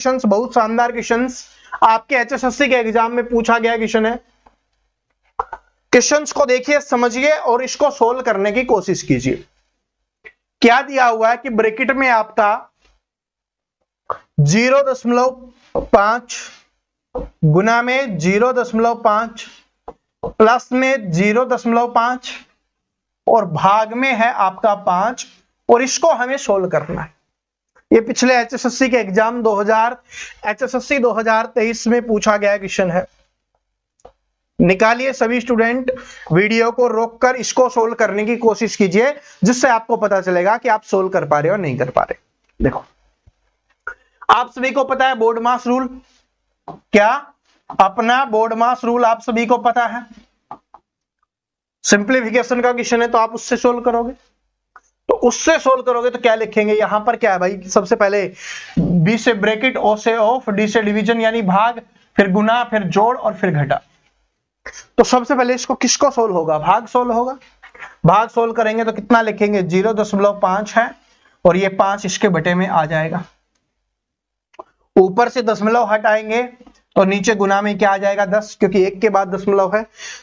Questions, बहुत शानदार questions आपके एचएसएससी के एग्जाम में पूछा गया क्वेश्चन है। क्वेश्चंस को देखिए, समझिए और इसको सोल्व करने की कोशिश कीजिए। क्या दिया हुआ है कि ब्रैकेट में आपका 0.5 गुना में 0.5 प्लस में 0.5 और भाग में है आपका 5 और इसको हमें सोल्व करना है। ये पिछले एचएसएससी के एग्जाम एचएसएससी 2023 में पूछा गया क्वेश्चन है। निकालिए सभी स्टूडेंट, वीडियो को रोककर इसको सोल्व करने की कोशिश कीजिए, जिससे आपको पता चलेगा कि आप सोल्व कर पा रहे हो नहीं कर पा रहे। देखो, आप सभी को पता है बोर्ड मास रूल, क्या अपना बोर्ड मास रूल आप सभी को पता है। सिंप्लीफिकेशन का क्वेश्चन है तो आप उससे सोल्व करोगे, तो उससे सोल्व करोगे तो क्या लिखेंगे, यहां पर क्या है भाई, सबसे पहले बी से ब्रैकेट, ओ से ऑफ, डी से डिवीजन यानी भाग, फिर गुना, फिर जोड़ और फिर घटा। तो सबसे पहले इसको किसको सोल्व होगा, भाग सोल्व होगा। भाग सोल्व करेंगे तो कितना लिखेंगे, 0.5 है और ये 5 इसके बटे में आ जाएगा। ऊपर से दशमलव हटाएंगे और नीचे गुना में क्या आ जाएगा, 10, क्योंकि 1 के बाद दशमलव है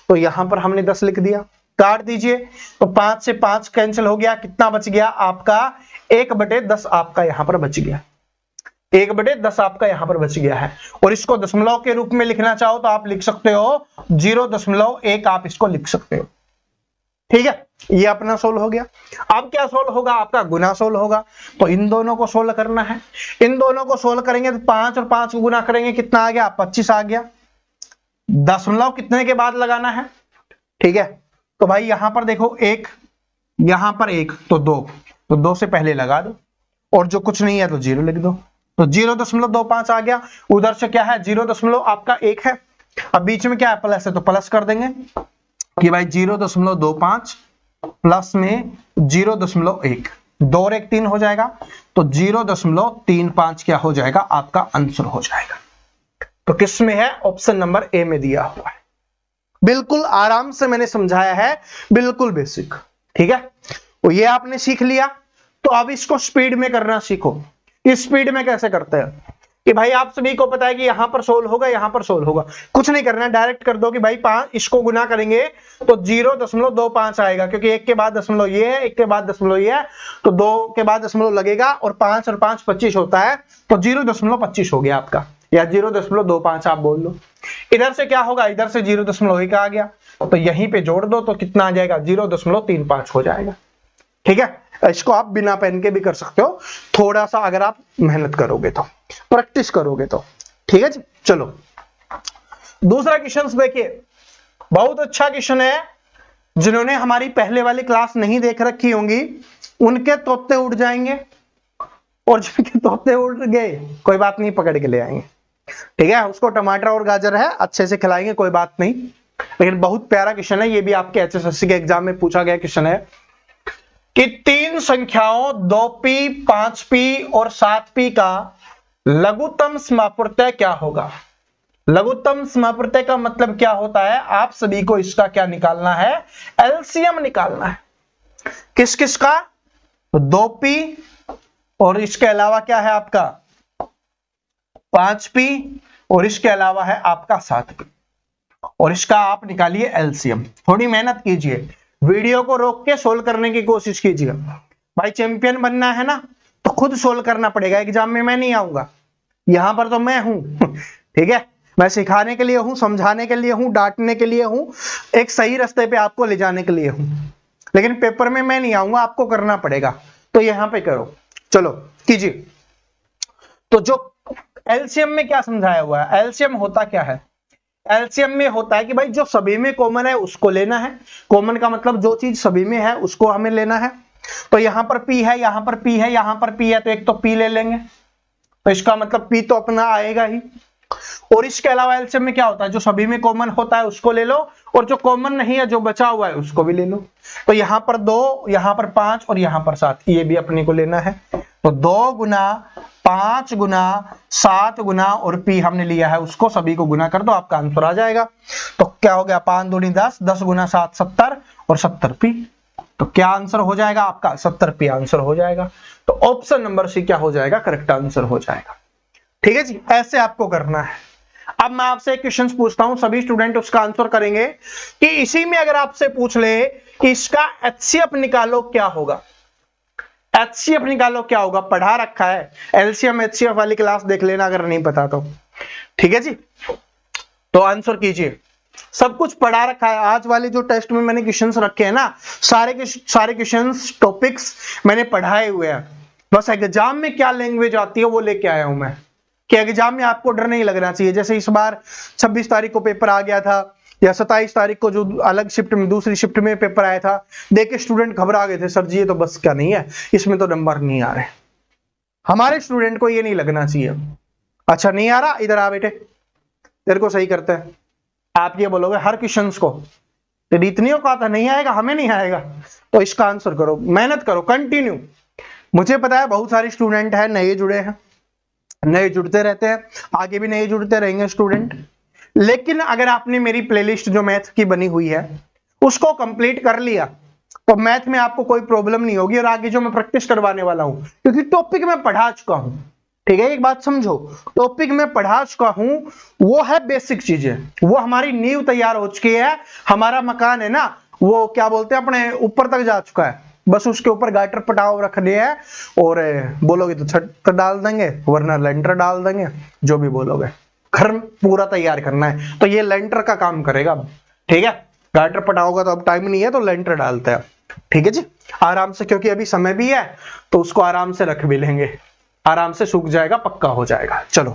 तो यहां पर हमने 10 लिख दिया। काट दीजिए तो 5 से 5 कैंसिल हो गया, कितना बच गया आपका 1/10 आपका यहां पर बच गया, 1/10 आपका यहां पर बच गया है। और इसको दशमलव के रूप में लिखना चाहो तो आप लिख सकते हो 0.1, आप इसको लिख सकते हो। ठीक है, ये अपना सोल्व हो गया। अब क्या सोल्व होगा, आपका गुना सोल्व होगा। तो इन दोनों को सोल्व करना है। इन दोनों को सोल्व करेंगे तो 5 और 5 को गुना करेंगे, कितना आ गया, 25 आ गया। दशमलव कितने के बाद लगाना है, ठीक है, तो भाई यहां पर देखो 1, यहां पर 1 तो 2, तो 2 से पहले लगा दो और जो कुछ नहीं है तो 0 लिख दो। तो 0.25 आ गया। उधर से क्या है, 0. आपका 1 है, अब बीच में क्या है, प्लस है तो प्लस कर देंगे कि भाई 0.25 प्लस में 0.1, 2 और 1 3 हो जाएगा, तो 0.35 क्या हो जाएगा, आपका आंसर हो जाएगा। तो किस में है, ऑप्शन नंबर ए में दिया हुआ है। बिल्कुल आराम से मैंने समझाया है, बिल्कुल बेसिक। ठीक है, तो ये आपने सीख लिया। तो अब इसको स्पीड में करना सीखो। इस स्पीड में कैसे करते हैं कि भाई आप सभी को पता है कि यहां पर सोल्व होगा, यहां पर सोल्व होगा, कुछ नहीं करना, डायरेक्ट कर दो कि भाई 5, इसको गुना करेंगे तो 0.25 आएगा, क्योंकि 1 के बाद दशमलव ये है, 1 के बाद दशमलव ये है, तो 2 के बाद दशमलव लगेगा और 5 और 5 25 होता है, तो 0.25 हो गया आपका, या 0.25 आप बोल लो। इधर से क्या होगा, इधर से 0.1 आ गया, तो यहीं पे जोड़ दो तो कितना आ जाएगा, 0.35 हो जाएगा। ठीक है, इसको आप बिना पेन के भी कर सकते हो, थोड़ा सा अगर आप मेहनत करोगे तो, प्रैक्टिस करोगे तो। ठीक है जी, चलो दूसरा क्वेश्चन देखिए, बहुत अच्छा क्वेश्चन है। जिन्होंने हमारी पहले वाली क्लास नहीं देख रखी होंगी उनके तोते उड़ जाएंगे, और जिनके तोते उड़ गए कोई बात नहीं, पकड़ के ले आएंगे। ठीक है, उसको टमाटर और गाजर है, अच्छे से खिलाएंगे, कोई बात नहीं। लेकिन बहुत प्यारा क्वेश्चन है, ये भी आपके एचएसएससी के एग्जाम में पूछा गया क्वेश्चन है कि 3 संख्याओं 2p, 5p और 7p का लघुत्तम समापूर्तय क्या होगा। लघुत्तम समापूर्तय का मतलब क्या होता है, आप सभी को इसका क्या निकालना है, एलसीएम निकालना है। किस किस का, 2p और इसके अलावा क्या है आपका 5p और इसके अलावा है आपका 7p, और इसका आप निकालिए एलसीएम। थोड़ी मेहनत कीजिए, वीडियो को रोक के सोल्व करने की कोशिश कीजिए। भाई चैंपियन बनना है ना, तो खुद सोल्व करना पड़ेगा। एग्जाम में मैं नहीं आऊंगा, यहां पर तो मैं हूं। ठीक है, मैं सिखाने के लिए हूं, समझाने के लिए हूं, डांटने के लिए हूं, एक सही रास्ते पे आपको ले जाने के लिए हूं, लेकिन पेपर में मैं नहीं आऊंगा, आपको करना पड़ेगा। तो यहां पे करो, चलो कीजिए। तो जो एलसीएम में क्या समझाया हुआ है, एलसीएम होता क्या है, एलसीएम में होता है कि भाई जो सभी में कॉमन है उसको लेना है। कॉमन का मतलब जो चीज सभी में है उसको हमें लेना है। तो यहां पर p है, यहां पर p है, यहां पर p है, तो एक तो p ले लेंगे, तो इसका मतलब p तो अपना आएगा ही। और इसके अलावा एलसीएम में क्या होता है, जो सभी में कॉमन होता है उसको ले लो, और जो कॉमन नहीं है, जो बचा हुआ है, उसको भी ले लो। तो यहां पर 2, यहां पर 5 और यहां पर 7, ये भी अपने को लेना है। तो 2 गुना 5 गुना 7 गुना और p हमने लिया है, उसको सभी को गुना कर दो, आपका आंसर आ जाएगा। तो क्या हो गया, 5 दूनी 10, 10 गुना 7 70 और 70p। तो क्या आंसर हो जाएगा आपका, 70p आंसर हो जाएगा। तो ऑप्शन नंबर सी क्या हो जाएगा, करेक्ट आंसर हो जाएगा। ठीक है जी, ऐसे आपको करना है। अब मैं आपसे एक क्वेश्चन पूछता हूं, सभी स्टूडेंट उसका आंसर करेंगे कि इसी में अगर आपसे पूछ ले कि इसका एचसीएफ निकालो क्या होगा, एचसीएफ निकालो क्या होगा, पढ़ा रखा है, एलसीएम एचसीएफ वाली क्लास देख लेना अगर नहीं पता तो। ठीक है जी, तो आंसर कीजिए, सब कुछ पढ़ा रखा है। आज वाले जो टेस्ट में मैंने क्वेश्चंस रखे हैं ना, सारे क्वेश्चंस टॉपिक्स मैंने पढ़ाए हुए हैं, बस एग्जाम में क्या लैंग्वेज आती है वो लेके आया हूं मैं, कि एग्जाम में आपको डर नहीं लगना चाहिए। जैसे इस बार 26 तारीख को पेपर आ गया था, या 27 तारीख को जो अलग शिफ्ट में दूसरी शिफ्ट में पेपर आया था, देख के स्टूडेंट घबरा गए थे, सर जी ये तो बस क्या नहीं है, इसमें तो नंबर नहीं आ रहे। हमारे स्टूडेंट को ये नहीं लगना चाहिए, अच्छा नहीं आ रहा, इधर आ बेटे, तेरे को सही करते हैं। आप ये बोलोगे हर क्वेश्चन को, तेरी इतनी औकात है, नहीं आएगा, हमें नहीं आएगा, तो इसका आंसर करो, मेहनत करो, कंटिन्यू। मुझे पता है बहुत सारे स्टूडेंट है नए जुड़े हैं, नए जुड़ते रहते हैं, आगे भी नए जुड़ते रहेंगे स्टूडेंट, लेकिन अगर आपने मेरी प्लेलिस्ट जो मैथ की बनी हुई है उसको कंप्लीट कर लिया तो मैथ में आपको कोई प्रॉब्लम नहीं होगी, और आगे जो मैं प्रैक्टिस करवाने वाला हूं, क्योंकि टॉपिक में पढ़ा चुका हूं। ठीक है, एक बात समझो, टॉपिक में पढ़ा चुका हूं, वो है बेसिक चीजें, वो हमारी नींव तैयार हो चुकी है, हमारा मकान है ना, वो क्या बोलते हैं अपने ऊपर तक जा चुका है, बस उसके ऊपर गाटर पटाव रखने हैं, और बोलोगे तो छत डाल देंगे, वरना लेंटर डाल देंगे, जो भी बोलोगे, घर पूरा तैयार करना है, तो ये लेंटर का काम करेगा। ठीक है, गाटर पटाओगा तो अब टाइम नहीं है, तो लेंटर डालते हैं। ठीक है जी, आराम से, क्योंकि अभी समय भी है तो उसको आराम से रख भी लेंगे, आराम से सूख जाएगा, पक्का हो जाएगा। चलो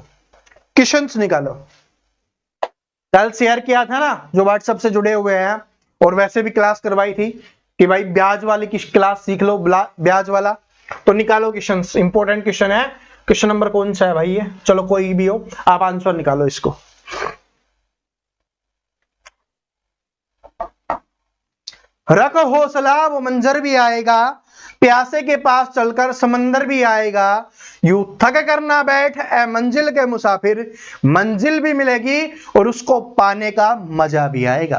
क्वेश्चंस निकालो। कल शेयर किया था ना जो व्हाट्सएप से जुड़े हुए हैं, और वैसे भी क्लास करवाई थी कि भाई ब्याज वाली की क्लास सीख लो, ब्याज वाला, तो निकालो क्वेश्चन, इंपॉर्टेंट क्वेश्चन है। क्वेश्चन नंबर कौन सा है भाई ये, चलो कोई भी हो, आप आंसर निकालो इसको। रख हौसला वो मंजर भी आएगा, प्यासे के पास चलकर समंदर भी आएगा, यूं थक कर ना बैठ ए मंजिल के मुसाफिर, मंजिल भी मिलेगी और उसको पाने का मजा भी आएगा।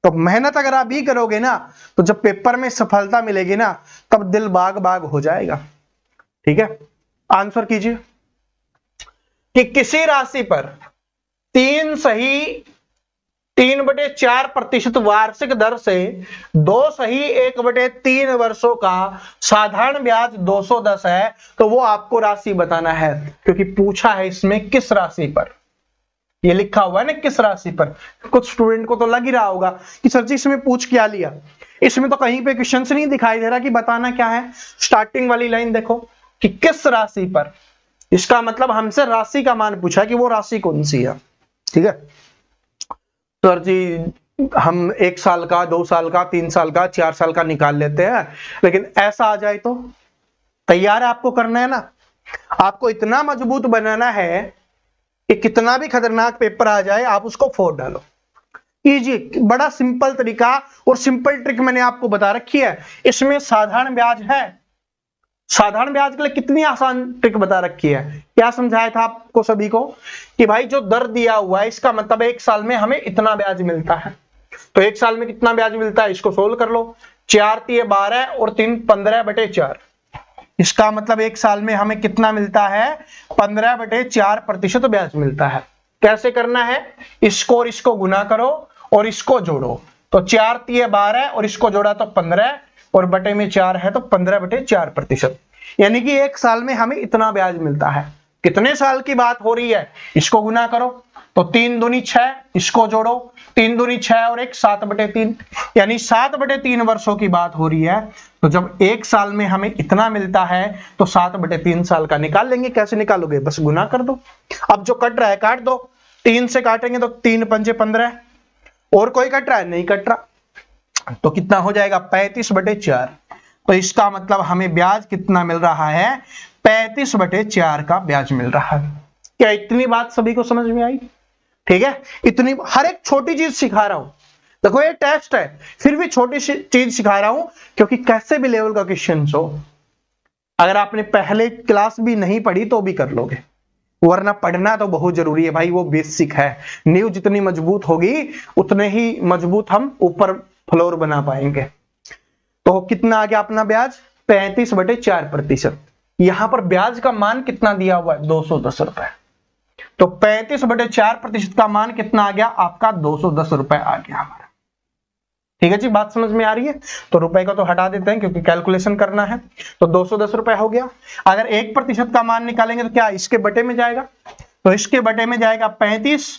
तो मेहनत अगर आप भी करोगे ना, तो जब पेपर में सफलता मिलेगी ना, तब दिल बाग बाग हो जाएगा। ठीक है, आंसर कीजिए कि किसी राशि पर 3/4% वार्षिक दर से 2/1/3 वर्षों का साधारण ब्याज 210 है, तो वो आपको राशि बताना है, क्योंकि पूछा है इसमें किस राशि पर, ये लिखा हुआ है ना किस राशि पर। कुछ स्टूडेंट को तो लग ही रहा होगा कि सर जी इसमें पूछ क्या लिया, इसमें तो कहीं पे क्वेश्चन नहीं दिखाई दे रहा कि बताना क्या है। स्टार्टिंग वाली लाइन देखो कि किस राशि पर, इसका मतलब हमसे राशि का मान पूछा कि वो राशि कौन सी है। ठीक है, सर जी हम 1 साल का, 2 साल का, 3 साल का, 4 साल का निकाल लेते हैं, लेकिन ऐसा आ जाए तो तैयार आपको करना है ना, आपको इतना मजबूत बनाना है कि कितना भी खतरनाक पेपर आ जाए आप उसको फोड़ डालो। इजी, बड़ा सिंपल तरीका और सिंपल ट्रिक मैंने आपको बता रखी है। इसमें साधारण ब्याज है, साधारण ब्याज के लिए कितनी आसान ट्रिक बता रखी है। क्या समझाया था आपको सभी को कि भाई जो दर दिया हुआ है, इसका मतलब 1 साल में हमें इतना ब्याज मिलता है, तो 1 साल में कितना ब्याज मिलता है, इसको सोल्व कर लो। 4 × 12 और 3 15/4, इसका मतलब 1 साल में हमें कितना मिलता है, 15/4% ब्याज मिलता है। कैसे करना है, इसको और इसको गुना करो और इसको जोड़ो, तो 4 × 12 और इसको जोड़ा तो 15 और बटे में 4 है, तो 15/4%, यानी कि 1 साल में हमें इतना ब्याज मिलता है। कितने साल की बात हो रही है, इसको गुना करो, तो 3 दूनी 6, इसको जोड़ो, 3 दूनी 6 और 1 7/3, यानी 7/3 वर्षों की बात हो रही है। तो जब 1 साल में हमें इतना मिलता है तो 7/3 साल का निकाल लेंगे। कैसे निकालोगे, बस गुना कर दो। अब जो कट रहा है काट दो, 3 से काटेंगे तो 3 × 5 = 15, और कोई कट रहा है, नहीं कट रहा, तो कितना हो जाएगा, 35/4। तो इसका मतलब हमें ब्याज कितना मिल रहा है, 35/4 का ब्याज मिल रहा है। क्या इतनी बात सभी को समझ में आई? ठीक है, इतनी, हर एक छोटी चीज सिखा रहा हूं, देखो ये टेस्ट है फिर भी छोटी चीज सिखा रहा हूं, क्योंकि कैसे भी लेवल का क्वेश्चन हो, अगर आपने पहले क्लास भी नहीं पढ़ी तो भी कर लोगे, वरना पढ़ना तो बहुत जरूरी है भाई, वो बेसिक है। नींव जितनी मजबूत होगी उतने ही मजबूत हम ऊपर फ्लोर बना पाएंगे। तो कितना आ गया अपना ब्याज, 35/4%। यहां पर ब्याज का मान कितना दिया हुआ है, 210 रुपए। तो 35/4% का मान कितना आ गया आपका 210 रुपए आ गया हमारा। ठीक है जी, बात समझ में आ रही है। तो रुपए को तो हटा देते हैं क्योंकि कैलकुलेशन करना है। तो 210 रुपए हो गया। अगर 1% का मान निकालेंगे तो क्या इसके बटे में जाएगा, तो इसके बटे में जाएगा 35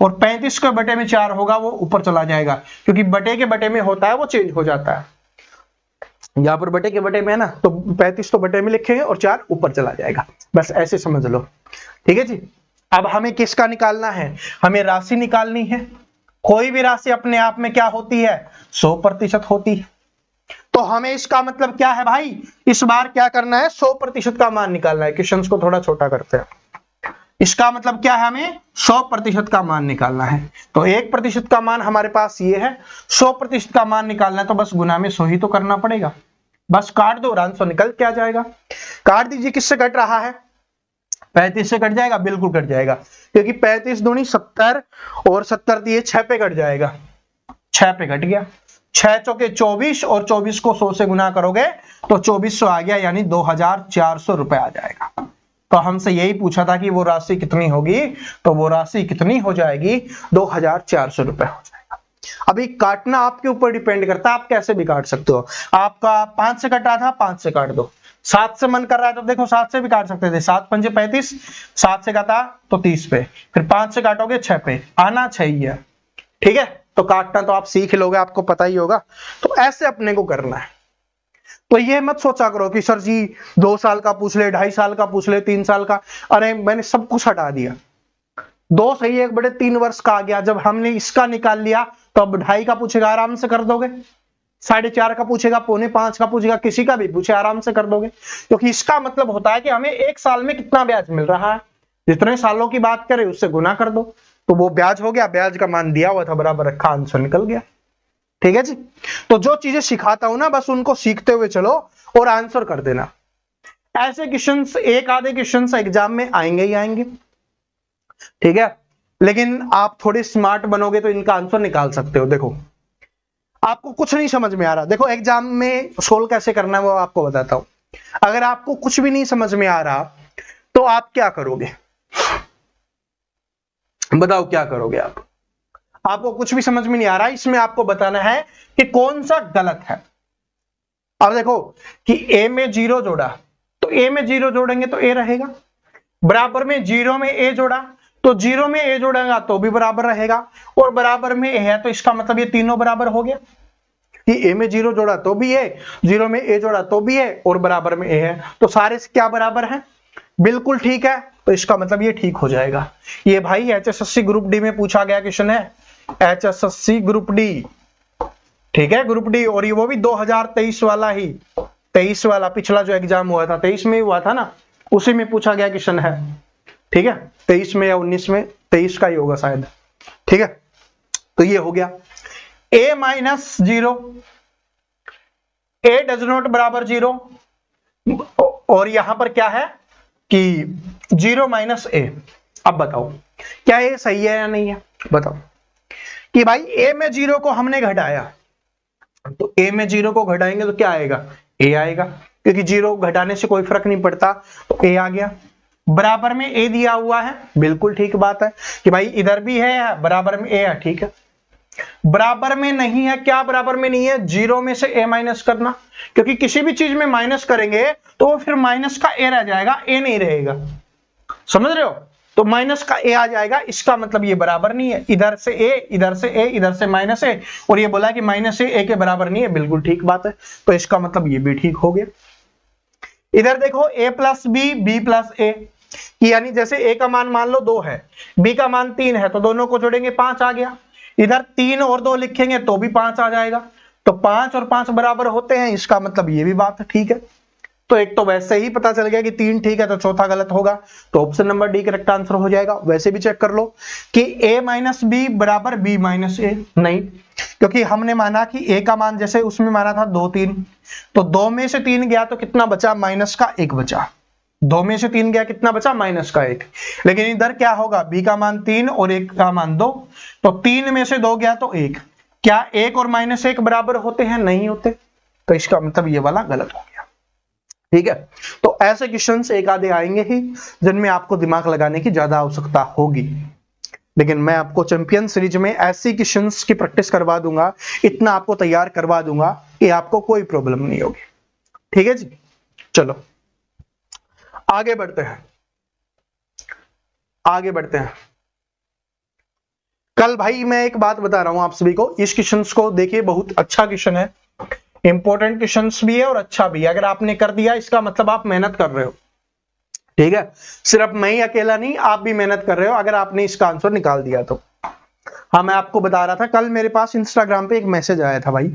और 35 के बटे में 4 होगा, वो ऊपर चला जाएगा क्योंकि बटे के बटे में होता है वो चेंज हो जाता है। यहां पर बटे के बटे में है ना, तो 35 तो बटे में लिखेंगे और 4 ऊपर चला जाएगा, बस ऐसे समझ लो। ठीक है जी। अब हमें किसका निकालना है, हमें राशि निकालनी है। कोई भी राशि अपने आप में क्या होती है, 100% होती है। तो हमें इसका मतलब क्या है भाई, इस बार क्या करना है, 100% का मान निकालना है। क्वेश्चन को थोड़ा छोटा करते हैं। इसका मतलब क्या है, हमें 100% का मान निकालना है। तो 1% का मान हमारे पास ये है, 100% का मान निकालना है तो बस गुना में 100 ही तो करना पड़ेगा। बस काट दो और आंसर निकल के आ जाएगा। काट दीजिए, किससे कट रहा है, 35 से कट जाएगा, बिल्कुल कट जाएगा क्योंकि 35 दूनी 70 और 70 दिए 6 पे कट जाएगा, 6 पे कट गया। 6 चौके 24 और 24 को 100 से गुना करोगे तो 2400 आ गया, यानी 2400 रुपए आ जाएगा। तो हमसे यही पूछा था कि वो राशि कितनी होगी, तो वो राशि कितनी हो जाएगी, 2400 रुपए हो जाएगा। अभी काटना आपके ऊपर डिपेंड करता है, आप कैसे भी काट सकते हो। आपका 5 से कटा था, 5 से काट दो। 7 से मन कर रहा है तो देखो 7 से भी काट सकते थे, 7 पंजे 35, 7 से काटा तो 30 पे, फिर 5 से काटोगे 6 पे, आना 6 ही है। ठीक है, तो काटना तो आप सीख लोगे, आपको पता ही होगा। तो ऐसे अपने को करना है। तो ये मत सोचा करो कि सर जी 2 साल का पूछ ले, 2.5 साल का पूछ ले, 3 साल का, अरे मैंने सब कुछ हटा दिया। 2 सही 1/3 वर्ष का आ गया। जब हमने इसका निकाल लिया तो अब 2.5 का पूछेगा, आराम से कर दोगे। 4.5 का पूछेगा, 4.25 का पूछेगा, किसी का भी पूछे आराम से कर दोगे, क्योंकि इसका मतलब होता है कि हमें 1 साल में कितना ब्याज मिल रहा है, जितने सालों की बात करें उससे गुना कर दो, तो वो ब्याज हो गया, ब्याज का मान दिया हुआ था बराबर रखा, आंसर निकल गया। ठीक है जी। तो जो चीजें सिखाता हूं ना, बस उनको सीखते हुए चलो और आंसर कर देना। ऐसे क्वेश्चंस, एक आधे क्वेश्चंस एग्जाम में आएंगे ही आएंगे। ठीक है, लेकिन आप थोड़े स्मार्ट बनोगे तो इनका आंसर निकाल सकते हो। देखो आपको कुछ नहीं समझ में आ रहा, देखो एग्जाम में सोल्व कैसे करना है वो आपको बताता हूं। अगर आपको कुछ भी नहीं समझ में आ रहा तो आप क्या करोगे, बताओ क्या करोगे आप। आपको कुछ भी समझ में नहीं आ रहा, इसमें आपको बताना है कि कौन सा गलत है। अब देखो कि a में 0 जोड़ा तो a में 0 जोड़ेंगे तो a रहेगा, बराबर में 0 में a जोड़ा तो 0 में a जोड़ेगा तो भी बराबर रहेगा, और बराबर में a है तो इसका मतलब ये तीनों बराबर हो गया कि a में 0 जोड़ा तो भी a, 0 में a जोड़ा तो भी a, और बराबर में a है, तो सारे क्या बराबर है, बिल्कुल ठीक है। तो इसका मतलब ये ठीक हो जाएगा। ये भाई HSSC ग्रुप डी में पूछा गया क्वेश्चन है, HSSC ग्रुप डी। ठीक है, ग्रुप डी, और ये वो भी 2023 वाला ही, 23 वाला पिछला जो एग्जाम हुआ था 23 में हुआ था ना, उसी में पूछा गया क्वेश्चन है। ठीक है, 23 में या 19 में, 23 का ही होगा शायद। ठीक है, तो ये हो गया a minus 0, a does not बराबर 0, और यहां पर क्या है कि 0 माइनस a। अब बताओ क्या ये सही है या नहीं है, बताओ कि भाई a में 0 को हमने घटाया, तो a में 0 को घटाएंगे तो क्या आएगा, a आएगा, क्योंकि 0 घटाने से कोई फर्क नहीं पड़ता, तो a आ गया। बराबर में a दिया हुआ है, बिल्कुल ठीक बात है कि भाई इधर भी है, बराबर में a है, ठीक है। बराबर में नहीं है, क्या बराबर में नहीं है, 0 में से a माइनस करना, क्योंकि किसी भी चीज में माइनस करेंगे तो वो फिर माइनस का a रह जाएगा, a नहीं रहेगा, समझ रहे हो। तो माइनस का a आ जाएगा, इसका मतलब ये बराबर नहीं है, इधर से a, इधर से a, इधर से माइनस a, और ये बोला कि माइनस a के बराबर नहीं है, बिल्कुल ठीक बात है। तो इसका मतलब ये भी ठीक हो गया। इधर देखो a plus B, B plus a, यानी जैसे a का मान लो 2 है, b का मान 3 है, तो दोनों को जोड़ेंगे 5 आ गया। इधर 3 और 2 लिखेंगे तो भी 5 आ जाएगा, तो 5 और 5 बराबर होते हैं, इसका मतलब ये भी बात ठीक है। तो एक तो वैसे ही पता चल गया कि 3 ठीक है, तो चौथा गलत होगा, तो option number D correct answer हो जाएगा। वैसे भी चेक कर लो कि a माइनस बी बराबर b माइनस ए, नहीं, क्योंकि हमने माना कि a का मान जैसे उसमें माना था 2 3, तो 2 में से 3 गया तो कितना बचा, माइनस का 1 बचा। 2 में से 3 गया, कितना बचा, माइनस का 1। लेकिन इधर क्या होगा, b का मान 3 और 1 का मान 2, तो 3 में से 2 गया तो 1। क्या 1 और माइनस 1 बराबर होते हैं, नहीं होते, तो इसका मतलब ये वाला गलत हो गया। ठीक है, तो ऐसे क्वेश्चंस एक आधे आएंगे ही जिनमें आपको दिमाग लगाने की ज्यादा आवश्यकता होगी, लेकिन मैं आपको चैंपियन सीरीज में ऐसी क्वेश्चंस की प्रैक्टिस करवा दूंगा, इतना आपको तैयार करवा दूंगा कि आपको कोई प्रॉब्लम नहीं होगी। ठीक है जी, चलो आगे बढ़ते हैं, आगे बढ़ते हैं। कल भाई मैं एक बात बता रहा हूं आप सभी को, इस क्वेश्चंस को देखिए, बहुत अच्छा क्वेश्चन है, इंपॉर्टेंट क्वेश्चंस भी है और अच्छा भी है। अगर आपने कर दिया इसका मतलब आप मेहनत कर रहे हो। ठीक है, सिर्फ मैं ही अकेला नहीं, आप भी मेहनत कर रहे हो अगर आपने इसका आंसर निकाल दिया तो। हाँ, मैं आपको बता रहा था, कल मेरे पास इंस्टाग्राम पे एक मैसेज आया था भाई,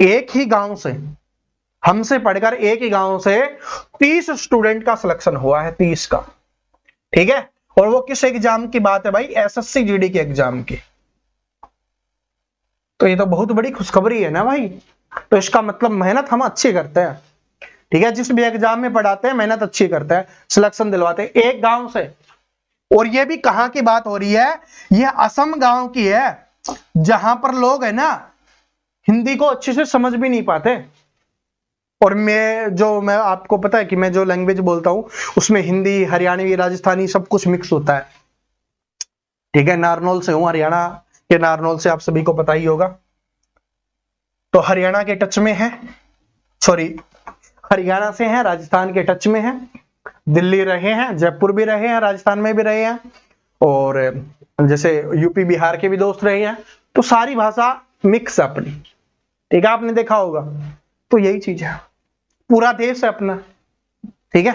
एक ही गांव से, हमसे पढ़कर एक ही गांव से 30 स्टूडेंट का सिलेक्शन हुआ है, 30 का। ठीक है, और वो किस एग्जाम की बात है भाई, एसएससी जीडी के एग्जाम की। तो ये तो बहुत बड़ी खुशखबरी है ना भाई, तो इसका मतलब मेहनत हम अच्छी करते हैं। ठीक है, जिस भी एग्जाम में पढ़ाते हैं मेहनत अच्छी करते हैं, सिलेक्शन दिलवाते हैं एक गांव से। और ये भी कहां की बात हो रही है, ये असम गांव की है, जहां पर लोग है ना हिंदी को अच्छे से समझ भी नहीं पाते। और मैं आपको पता है कि मैं जो लैंग्वेज बोलता हूं उसमें हिंदी, हरियाणवी, राजस्थानी सब कुछ मिक्स होता है। ठीक है, नारनौल से हूं, हरियाणा के नारनौल से, आप सभी को पता ही होगा। तो हरियाणा के टच में है, सॉरी हरियाणा से हैं, राजस्थान के टच में हैं, दिल्ली रहे हैं, जयपुर भी रहे हैं, राजस्थान में भी रहे हैं, और जैसे यूपी बिहार के भी दोस्त रहे हैं, तो सारी भाषा मिक्स अपनी। ठीक है, आपने देखा होगा, तो यही चीज है, पूरा देश है अपना। ठीक है,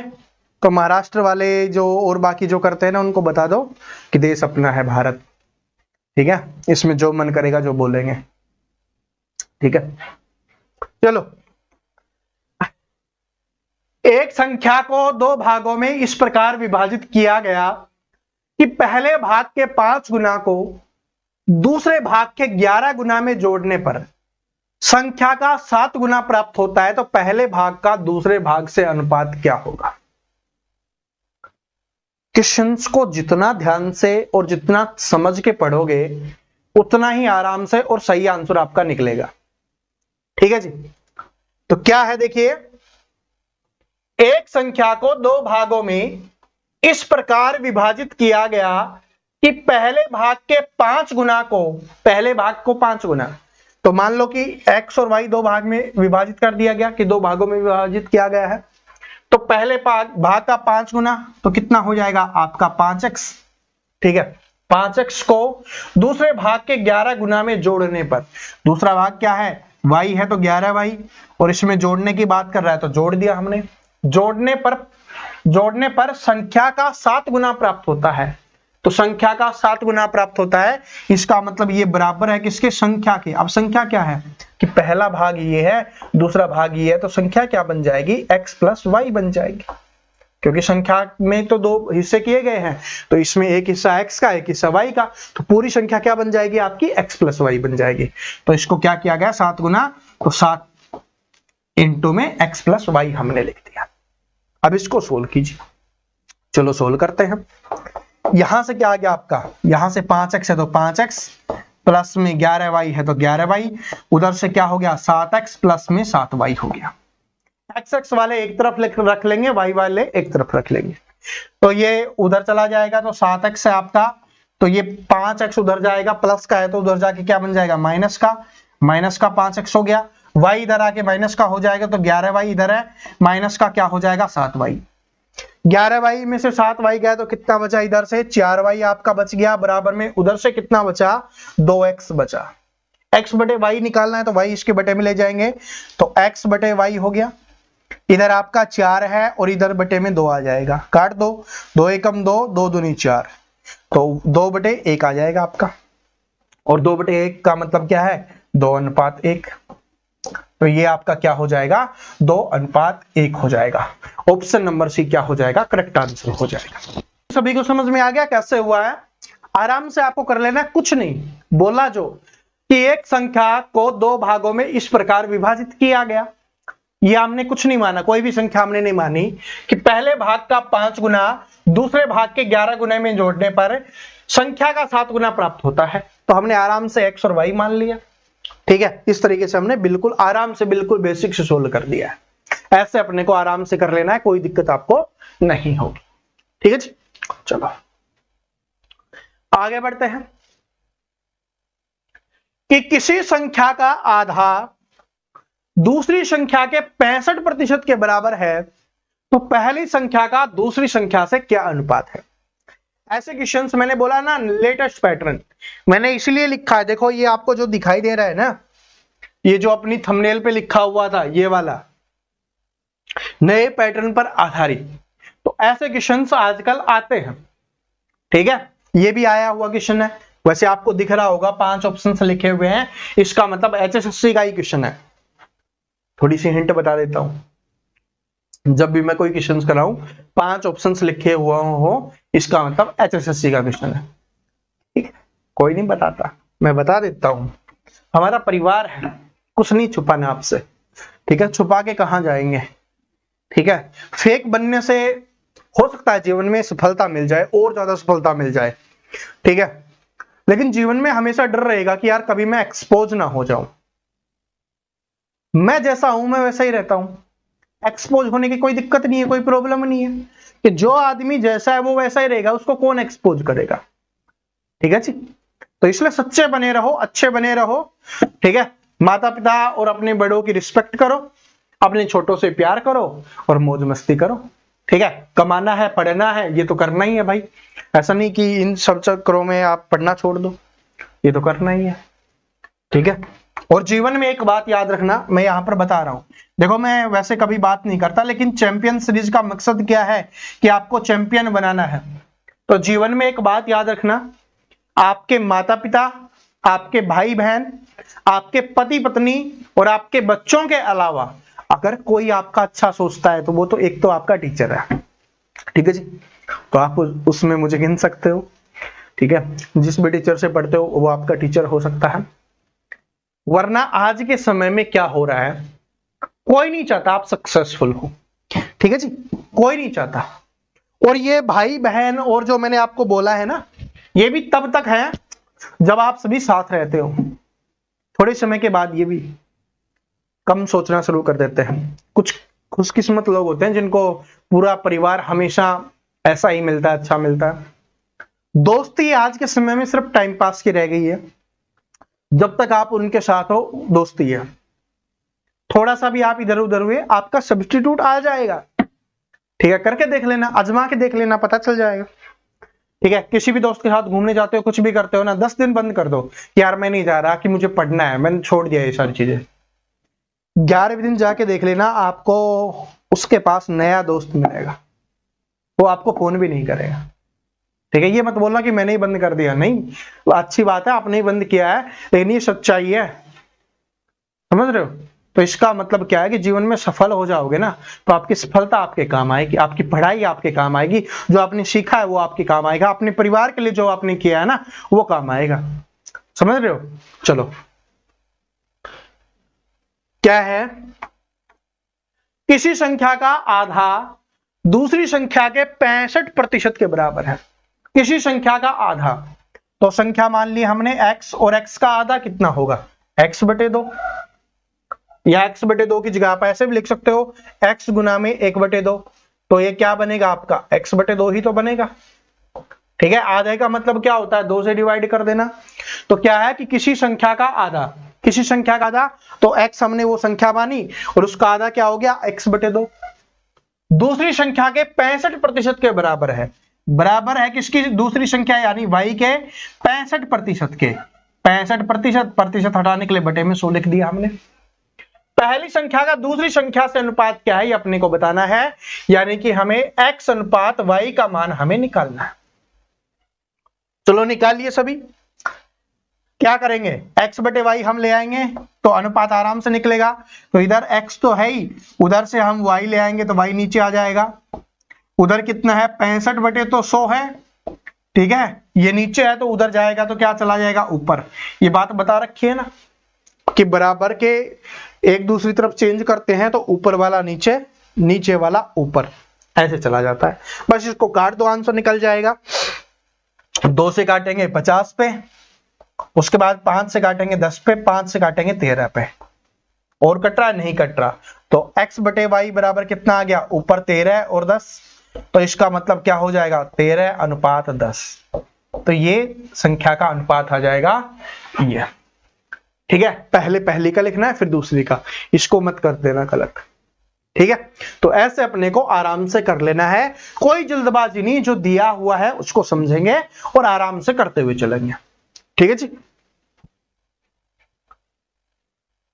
तो महाराष्ट्र वाले जो और बाकी जो करते हैं ना, उनको बता दो कि देश अपना है भारत। ठीक है, इसमें जो मन करेगा जो बोलेंगे। ठीक है, चलो, एक संख्या को दो भागों में इस प्रकार विभाजित किया गया कि पहले भाग के 5 गुना को दूसरे भाग के 11 गुना में जोड़ने पर संख्या का 7 गुना प्राप्त होता है, तो पहले भाग का दूसरे भाग से अनुपात क्या होगा। क्वेश्चंस को जितना ध्यान से और जितना समझ के पढ़ोगे उतना ही आराम से और सही आंसर आपका निकलेगा। ठीक है जी, तो क्या है देखिए, एक संख्या को दो भागों में इस प्रकार विभाजित किया गया कि पहले भाग के 5 गुना को, पहले भाग को 5 गुना, तो मान लो कि x और y दो भाग में विभाजित कर दिया गया, कि दो भागों में विभाजित किया गया है, तो पहले भाग का 5 गुना तो कितना हो जाएगा आपका 5x। ठीक है, 5x को दूसरे भाग के 11 गुना में जोड़ने पर, दूसरा भाग क्या है y है तो 11y, और इसमें जोड़ने की बात कर रहा है तो जोड़ दिया हमने। जोड़ने पर संख्या का 7 गुना प्राप्त होता है, तो संख्या का 7 गुना प्राप्त होता है, इसका मतलब ये बराबर है किसके, संख्या के। अब संख्या क्या है कि पहला भाग ये है, दूसरा भाग ये है, तो संख्या क्या बन जाएगी, x प्लस वाई बन जाएगी, क्योंकि संख्या में तो दो हिस्से किए गए हैं, तो इसमें एक हिस्सा x का, एक हिस्सा y का, तो पूरी संख्या क्या बन जाएगी आपकी, x प्लस वाई बन जाएगी। तो इसको क्या किया गया 7 गुना, तो 7 इंटू में x प्लस वाई हमने लिख दिया। अब इसको सोल्व कीजिए, चलो सोल्व करते हैं। यहां से क्या आ गया आपका, यहां से 5x है तो 5x, प्लस में 11y है तो 11y, उधर से क्या हो गया 7x प्लस में 7y हो गया। x वाले एक तरफ रख लेंगे, y वाले एक तरफ रख लेंगे, तो ये उधर चला जाएगा, तो 7x है आपका, तो ये 5x उधर जाएगा, प्लस का है तो उधर जाके क्या बन जाएगा माइनस का 5x हो गया, y इधर आके माइनस का हो जाएगा, तो 11y इधर है, माइनस का क्या हो जाएगा 7y, 11y में से 7y गया तो कितना बचा, इधर से 4y आपका बच गया, बराबर में उधर से कितना बचा 2x बचा। x बटे y निकालना है तो y इसके बटे में ले जाएंगे, तो x बटे y हो गया, इधर आपका 4 है और इधर बटे में 2 आ जाएगा, काट दो, 2 एकम 2, 2 दूनी 4, तो 2 बटे 1 आ जाएगा आपका, और 2 बटे 1 का मतलब क्या है 2:1, तो ये आपका क्या हो जाएगा 2:1 हो जाएगा। ऑप्शन नंबर सी क्या हो जाएगा, करेक्ट आंसर हो जाएगा। सभी को समझ में आ गया कैसे हुआ है, आराम से आपको कर लेना, कुछ नहीं बोला जो कि एक संख्या को दो भागों में इस प्रकार विभाजित किया गया, ये हमने कुछ नहीं माना, कोई भी संख्या हमने नहीं मानी कि पहले भाग का 5 गुना दूसरे भाग के 11 गुने में जोड़ने पर संख्या का 7 गुना प्राप्त होता है, तो हमने आराम से x और y मान लिया। ठीक है, इस तरीके से हमने बिल्कुल आराम से, बिल्कुल बेसिक से सोल्व कर दिया है। ऐसे अपने को आराम से कर लेना है, कोई दिक्कत आपको नहीं होगी। ठीक है जी, चलो आगे बढ़ते हैं कि किसी संख्या का आधा दूसरी संख्या के 65% के बराबर है तो पहली संख्या का दूसरी संख्या से क्या अनुपात है। ऐसे क्वेश्चंस मैंने बोला ना, लेटेस्ट पैटर्न मैंने इसलिए लिखा है। देखो ये आपको जो दिखाई दे रहा है ना, ये जो अपनी थंबनेल पे लिखा हुआ था ये वाला, नए पैटर्न पर आधारित, तो ऐसे क्वेश्चंस आजकल आते हैं। ठीक है, ये भी आया हुआ क्वेश्चन है। वैसे आपको दिख रहा होगा 5 ऑप्शंस लिखे हुए हैं, इसका मतलब HSSC का ही क्वेश्चन है। थोड़ी सी हिंट बता देता हूं, जब भी मैं कोई क्वेश्चन कराऊं 5 ऑप्शंस लिखे हुआ हो, इसका मतलब HSSC का क्वेश्चन है। ठीक है, कोई नहीं बताता, मैं बता देता हूं। हमारा परिवार है, कुछ नहीं छुपाना आपसे। ठीक है, छुपा के कहां जाएंगे। ठीक है, फेक बनने से हो सकता है जीवन में सफलता मिल जाए, और ज्यादा सफलता मिल जाए। ठीक है, लेकिन जीवन में हमेशा डर रहेगा कि यार कभी मैं एक्सपोज ना हो जाऊं। मैं जैसा हूं मैं वैसा ही रहता हूं, एक्सपोज होने की कोई दिक्कत नहीं है, कोई प्रॉब्लम नहीं है कि जो आदमी जैसा है वो वैसा ही रहेगा, उसको कौन एक्सपोज करेगा। ठीक है जी, तो इसलिए सच्चे बने रहो, अच्छे बने रहो। ठीक है, माता पिता और अपने बड़ों की रिस्पेक्ट करो, अपने छोटों से प्यार करो और मौज मस्ती करो। ठीक है, कमाना है, पढ़ना है, ये तो करना ही है भाई। ऐसा नहीं कि इन सब चक्करों में आप पढ़ना छोड़ दो, ये तो करना ही है। ठीक है, और जीवन में एक बात याद रखना, मैं यहां पर बता रहा हूं। देखो मैं वैसे कभी बात नहीं करता, लेकिन चैंपियन सीरीज का मकसद क्या है कि आपको चैंपियन बनाना है। तो जीवन में एक बात याद रखना, आपके माता पिता, आपके भाई बहन, आपके पति पत्नी और आपके बच्चों के अलावा अगर कोई आपका अच्छा सोचता है तो वो तो एक तो आपका टीचर है। ठीक है जी, तो आप उसमें मुझे गिन सकते हो। ठीक है, जिस भी टीचर से पढ़ते हो वो आपका टीचर हो सकता है। वरना आज के समय में क्या हो रहा है, कोई नहीं चाहता आप सक्सेसफुल हो। ठीक है जी, कोई नहीं चाहता। और ये भाई बहन और जो मैंने आपको बोला है ना, ये भी तब तक है जब आप सभी साथ रहते हो। थोड़े समय के बाद ये भी कम सोचना शुरू कर देते हैं। कुछ खुशकिस्मत लोग होते हैं जिनको पूरा परिवार हमेशा ऐसा ही मिलता है, अच्छा मिलता है। दोस्ती आज के समय में सिर्फ टाइम पास की रह गई है। जब तक आप उनके साथ हो दोस्ती है, थोड़ा सा भी आप इधर उधर हुए आपका सब्स्टिट्यूट आ जाएगा। ठीक है, करके देख लेना, आजमा के देख लेना, पता चल जाएगा। ठीक है, किसी भी दोस्त के साथ घूमने जाते हो, कुछ भी करते हो ना, 10 दिन बंद कर दो कि यार मैं नहीं जा रहा, कि मुझे पढ़ना है, मैंने छोड़ दिया ये सारी चीजें। 11वें दिन जाके देख लेना, आपको उसके पास नया दोस्त मिलेगा, वो आपको फोन भी नहीं करेगा। ठीक है, ये मत बोलना कि मैंने ही बंद कर दिया, नहीं, तो अच्छी बात है आपने ही बंद किया है, लेकिन ये सच्चाई है। समझ रहे हो? तो इसका मतलब क्या है कि जीवन में सफल हो जाओगे ना, तो आपकी सफलता आपके काम आएगी, आपकी पढ़ाई आपके काम आएगी, जो आपने सीखा है वो आपके काम आएगा, अपने परिवार के लिए जो आपने किया है ना वो काम आएगा। समझ रहे हो? चलो, क्या है, किसी संख्या का आधा दूसरी संख्या के 65% के बराबर है। किसी संख्या का आधा, तो संख्या मान ली हमने x, और x का आधा कितना होगा, x/2, या x/2 की जगह आप ऐसे भी लिख सकते हो x गुना में 1/2, तो ये क्या बनेगा आपका x/2 ही तो बनेगा। ठीक है, आधे का मतलब क्या होता है, 2 से डिवाइड कर देना। तो क्या है कि किसी संख्या का आधा, किसी संख्या का आधा, तो x हमने वो संख्या मानी और उसका आधा क्या हो गया x/2, दूसरी संख्या के 65% के बराबर है। बराबर है किसकी, दूसरी संख्या यानी y के 65% के। 65% प्रतिशत हटाने के लिए बटे में 100 लिख दिया हमने। पहली संख्या का दूसरी संख्या से अनुपात क्या है ये अपने को बताना है, यानी कि हमें x अनुपात y का मान हमें निकालना है। चलो निकालिए सभी। क्या करेंगे, x/y हम ले आएंगे तो अनुपात आराम से निकलेगा। तो इधर x तो है ही, उधर से हम y ले आएंगे तो y नीचे आ जाएगा। उधर कितना है, 65/100 है। ठीक है, ये नीचे है तो उधर जाएगा तो क्या चला जाएगा ऊपर। ये बात बता रखी है ना कि बराबर के एक दूसरी तरफ चेंज करते हैं तो ऊपर वाला नीचे, नीचे वाला ऊपर, ऐसे चला जाता है। बस इसको काट दो, आंसर निकल जाएगा। 2 से काटेंगे 50 पे, उसके बाद 5 से काटेंगे 10 पे, 5 से काटेंगे 13 पे। और कट रहा नहीं कट रहा, तो x बटे वाई बराबर कितना आ गया, ऊपर 13 और 10, तो इसका मतलब क्या हो जाएगा 13:10। तो ये संख्या का अनुपात आ जाएगा ये। ठीक है, पहले पहली का लिखना है फिर दूसरी का, इसको मत कर देना गलत। ठीक है, तो ऐसे अपने को आराम से कर लेना है, कोई जल्दबाजी नहीं, जो दिया हुआ है उसको समझेंगे और आराम से करते हुए चलेंगे। ठीक है जी।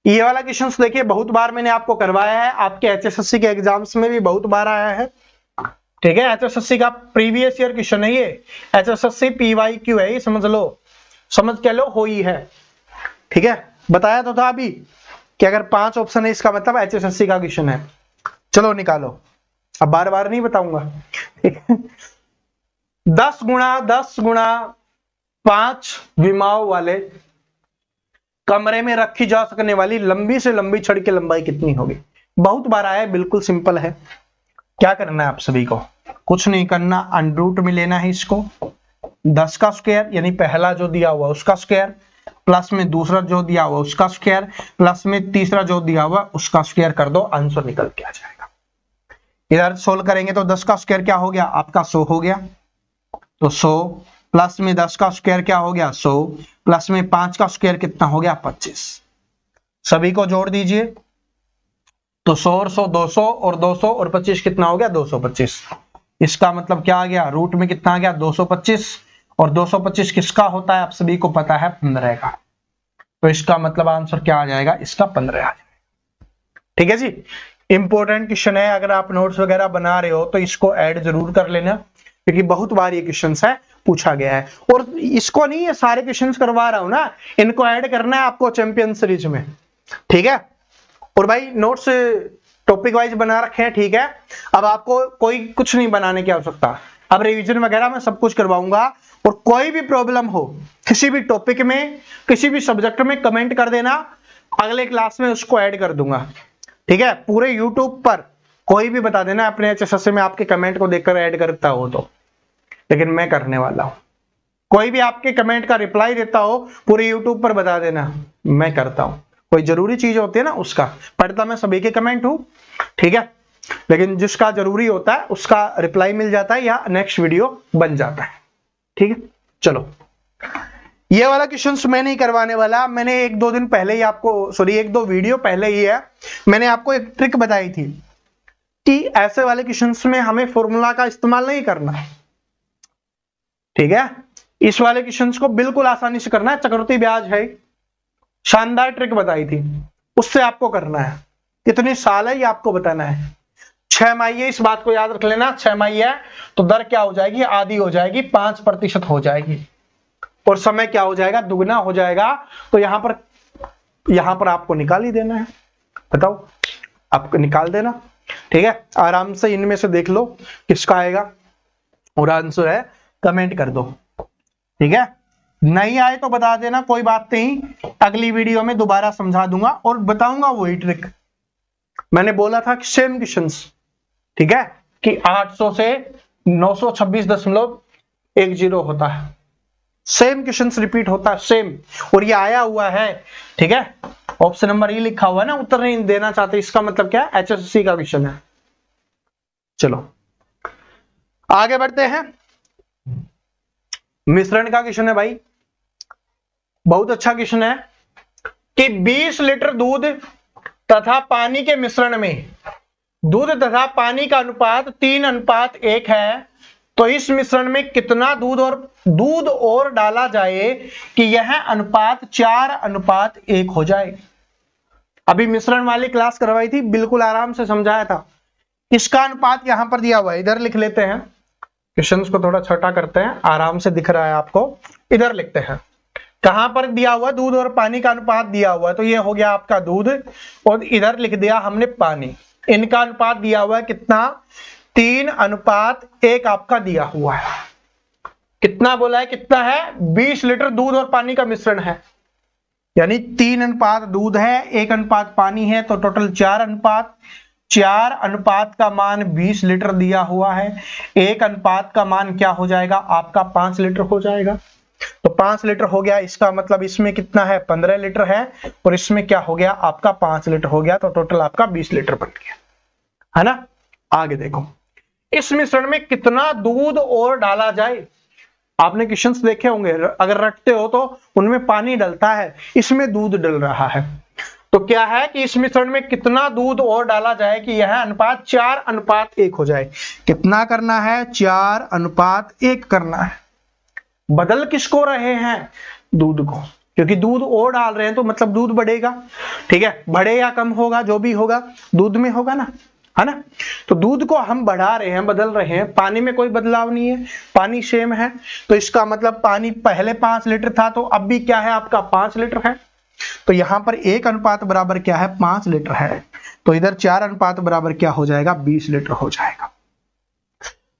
ये वाला क्वेश्चन देखिए बहुत बार मैंने आपको करवाया है, आपके एचएसएससी के एग्जाम्स में भी बहुत बार आया है। ठीक है, एचएसएससी का प्रीवियस ईयर क्वेश्चन है ये, एचएसएससी पीवाईक्यू है ये, समझ लो, समझ के लो, हो ही है। ठीक है, बताया तो था अभी कि अगर 5 ऑप्शन है इसका मतलब एचएसएससी का क्वेश्चन है। चलो निकालो, अब बार बार नहीं बताऊंगा। 10 गुणा 5 विमाओं वाले कमरे में रखी जा सकने वाली लंबी से लंबी छड़ की लंबाई कितनी होगी। बहुत बार आया है, बिल्कुल सिंपल है। क्या करना है आप सभी को, कुछ नहीं करना, अंडरूट में लेना है इसको, 10 का स्क्वायर यानी पहला जो दिया हुआ उसका स्क्वायर, प्लस में दूसरा जो दिया हुआ उसका स्क्वायर, प्लस में तीसरा जो दिया हुआ उसका स्क्वायर कर दो, आंसर निकल के आ जाएगा। इधर सोल्व करेंगे तो 10 का स्क्वायर क्या हो गया आपका 100 हो गया, तो 100 प्लस में 10 का स्क्वायर क्या हो गया 100, प्लस में 5 का स्क्वायर कितना हो गया 25। सभी को जोड़ दीजिए, तो 100 और 100 200 और 200 और 25 कितना हो गया 225। इसका मतलब क्या आ गया, रूट में कितना आ गया 225, और 225 किसका होता है आप सभी को पता है 15 का, तो इसका मतलब आंसर क्या आ जाएगा, इसका 15 आ जाएगा। ठीक है जी, इंपॉर्टेंट क्वेश्चन है, अगर आप नोट्स वगैरह बना रहे हो तो इसको ऐड जरूर कर लेना, क्योंकि बहुत बार ये क्वेश्चन है पूछा गया है। और इसको नहीं, ये सारे क्वेश्चन करवा रहा हूं ना, इनको ऐड करना है आपको चैंपियन सीरीज में। ठीक है, और भाई नोट्स टॉपिक वाइज बना रखे हैं। ठीक है, अब आपको कोई कुछ नहीं बनाने की आवश्यकता, अब रिवीजन वगैरह मैं सब कुछ करवाऊंगा, और कोई भी प्रॉब्लम हो किसी भी टॉपिक में किसी भी सब्जेक्ट में कमेंट कर देना, अगले क्लास में उसको ऐड कर दूंगा। ठीक है, पूरे यूट्यूब पर कोई भी बता देना अपने एचएसएससी में आपके कमेंट को देखकर ऐड करता हो तो, लेकिन मैं करने वाला हूं। कोई भी आपके कमेंट का रिप्लाई देता हो पूरे यूट्यूब पर बता देना, मैं करता हूं। कोई जरूरी चीज होती है ना उसका, पढ़ता मैं सभी के कमेंट हूं। ठीक है, लेकिन जिसका जरूरी होता है उसका रिप्लाई मिल जाता है या नेक्स्ट वीडियो बन जाता है। ठीक है, चलो ये वाला क्वेश्चन मैं नहीं करवाने वाला, मैंने 1-2 दिन पहले ही आपको, सॉरी 1-2 वीडियो पहले ही है, मैंने आपको एक ट्रिक बताई थी कि ऐसे वाले क्वेश्चंस में हमें फॉर्मूला का इस्तेमाल नहीं करना। ठीक है, इस वाले क्वेश्चंस को बिल्कुल आसानी से करना है, चक्रवृद्धि ब्याज है, शानदार ट्रिक बताई थी, उससे आपको करना है। कितने साल है ये आपको बताना है, 6 माही है, इस बात को याद रख लेना, 6 माही है तो दर क्या हो जाएगी, आधी हो जाएगी, 5% हो जाएगी, और समय क्या हो जाएगा, दुगना हो जाएगा। तो यहां पर आपको निकाल ही देना है, बताओ आपको निकाल देना। ठीक है, आराम से इनमें से देख लो किसका आएगा, और आंसर है कमेंट कर दो। ठीक है, नहीं आए तो बता देना, कोई बात नहीं, अगली वीडियो में दोबारा समझा दूंगा और बताऊंगा वही ट्रिक। मैंने बोला था कि सेम क्वेश्चंस, ठीक है, कि 800 से 926.10 होता है, सेम क्वेश्चंस रिपीट होता है, सेम, और ये आया हुआ है। ठीक है, ऑप्शन नंबर ई लिखा हुआ है ना, उत्तर नहीं देना चाहते, इसका मतलब क्या है, एचएसएससी का क्वेश्चन है। चलो आगे बढ़ते हैं, मिश्रण का क्वेश्चन है भाई, बहुत अच्छा क्वेश्चन है कि 20 लीटर दूध तथा पानी के मिश्रण में दूध तथा पानी का अनुपात 3:1 है, तो इस मिश्रण में कितना दूध और डाला जाए कि यह अनुपात 4:1 हो जाए। अभी मिश्रण वाली क्लास करवाई थी, बिल्कुल आराम से समझाया था। इसका अनुपात यहां पर दिया हुआ है, इधर लिख लेते हैं, क्वेश्चन को थोड़ा छोटा करते हैं, आराम से दिख रहा है आपको, इधर लिखते हैं। कहां पर दिया हुआ, दूध और पानी का अनुपात दिया हुआ है, तो ये हो गया आपका दूध, और इधर लिख दिया हमने पानी। इनका अनुपात दिया हुआ है कितना, 3:1 आपका दिया हुआ है। कितना बोला है, कितना है, 20 लीटर दूध और पानी का मिश्रण है, यानी 3 अनुपात दूध है, 1 अनुपात पानी है, तो टोटल 4 अनुपात का मान 20 लीटर दिया हुआ है, 1 अनुपात का मान क्या हो जाएगा आपका 5 लीटर हो जाएगा। तो 5 लीटर हो गया, इसका मतलब इसमें कितना है 15 लीटर है और इसमें क्या हो गया आपका 5 लीटर हो गया, तो टोटल आपका 20 लीटर बन गया, है ना। आगे देखो, इस मिश्रण में कितना दूध और डाला जाए। आपने क्वेश्चंस देखे होंगे, अगर रटते हो तो उनमें पानी डलता है, इसमें दूध डल रहा है। तो क्या है कि इस मिश्रण में कितना दूध और डाला जाए कि यह अनुपात 4:1 हो जाए। कितना करना है 4:1 करना है। बदल किसको रहे हैं, दूध को, क्योंकि दूध और डाल रहे हैं तो मतलब दूध बढ़ेगा, ठीक है, बढ़े या कम होगा जो भी होगा दूध में होगा ना, है ना। तो दूध को हम बढ़ा रहे हैं, बदल रहे हैं, पानी में कोई बदलाव नहीं है, पानी सेम है। तो इसका मतलब पानी पहले 5 लीटर था तो अब भी क्या है आपका 5 लीटर है। तो यहां पर 1 अनुपात बराबर क्या है 5 लीटर है, तो इधर 4 अनुपात बराबर क्या हो जाएगा 20 लीटर हो जाएगा।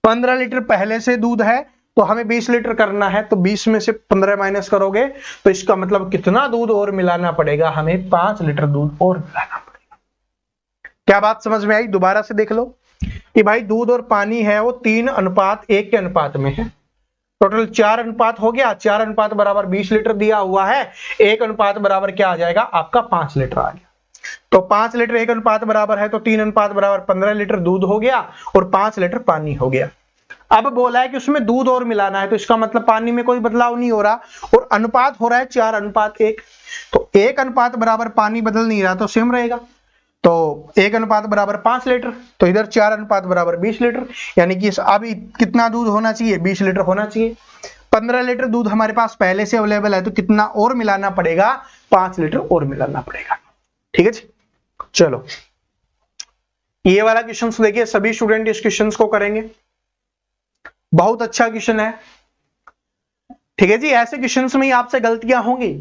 15 लीटर पहले से दूध है तो हमें 20 लीटर करना है, तो 20 में से 15 माइनस करोगे तो इसका मतलब कितना दूध और मिलाना पड़ेगा, हमें 5 लीटर दूध और मिलाना पड़ेगा। क्या बात समझ में आई। दोबारा से देख लो कि भाई दूध और पानी है वो 3:1 के अनुपात में है, टोटल 4 अनुपात हो गया, 4 अनुपात बराबर 20 लीटर दिया हुआ है, 1 अनुपात बराबर क्या आ जाएगा आपका 5 लीटर आ गया। तो 5 लीटर 1 अनुपात बराबर है तो 3 अनुपात बराबर 15 लीटर दूध हो गया और 5 लीटर पानी हो गया। अब बोला है कि उसमें दूध और मिलाना है, तो इसका मतलब पानी में कोई बदलाव नहीं हो रहा और अनुपात हो रहा है 4:1। तो 1 अनुपात बराबर पानी बदल नहीं रहा तो सेम रहेगा, तो 1 अनुपात बराबर 5 लीटर, तो इधर 4 अनुपात बराबर 20 लीटर, यानी कि अब कितना दूध होना चाहिए 20 लीटर होना चाहिए। 15 लीटर दूध हमारे पास पहले से अवेलेबल है तो कितना और मिलाना पड़ेगा 5 लीटर और मिलाना पड़ेगा, ठीक है जी। चलो ये वाला क्वेश्चन देखिए, सभी स्टूडेंट इस क्वेश्चन को करेंगे, बहुत अच्छा क्वेश्चन है, ठीक है जी। ऐसे क्वेश्चंस में ही आपसे गलतियां होंगी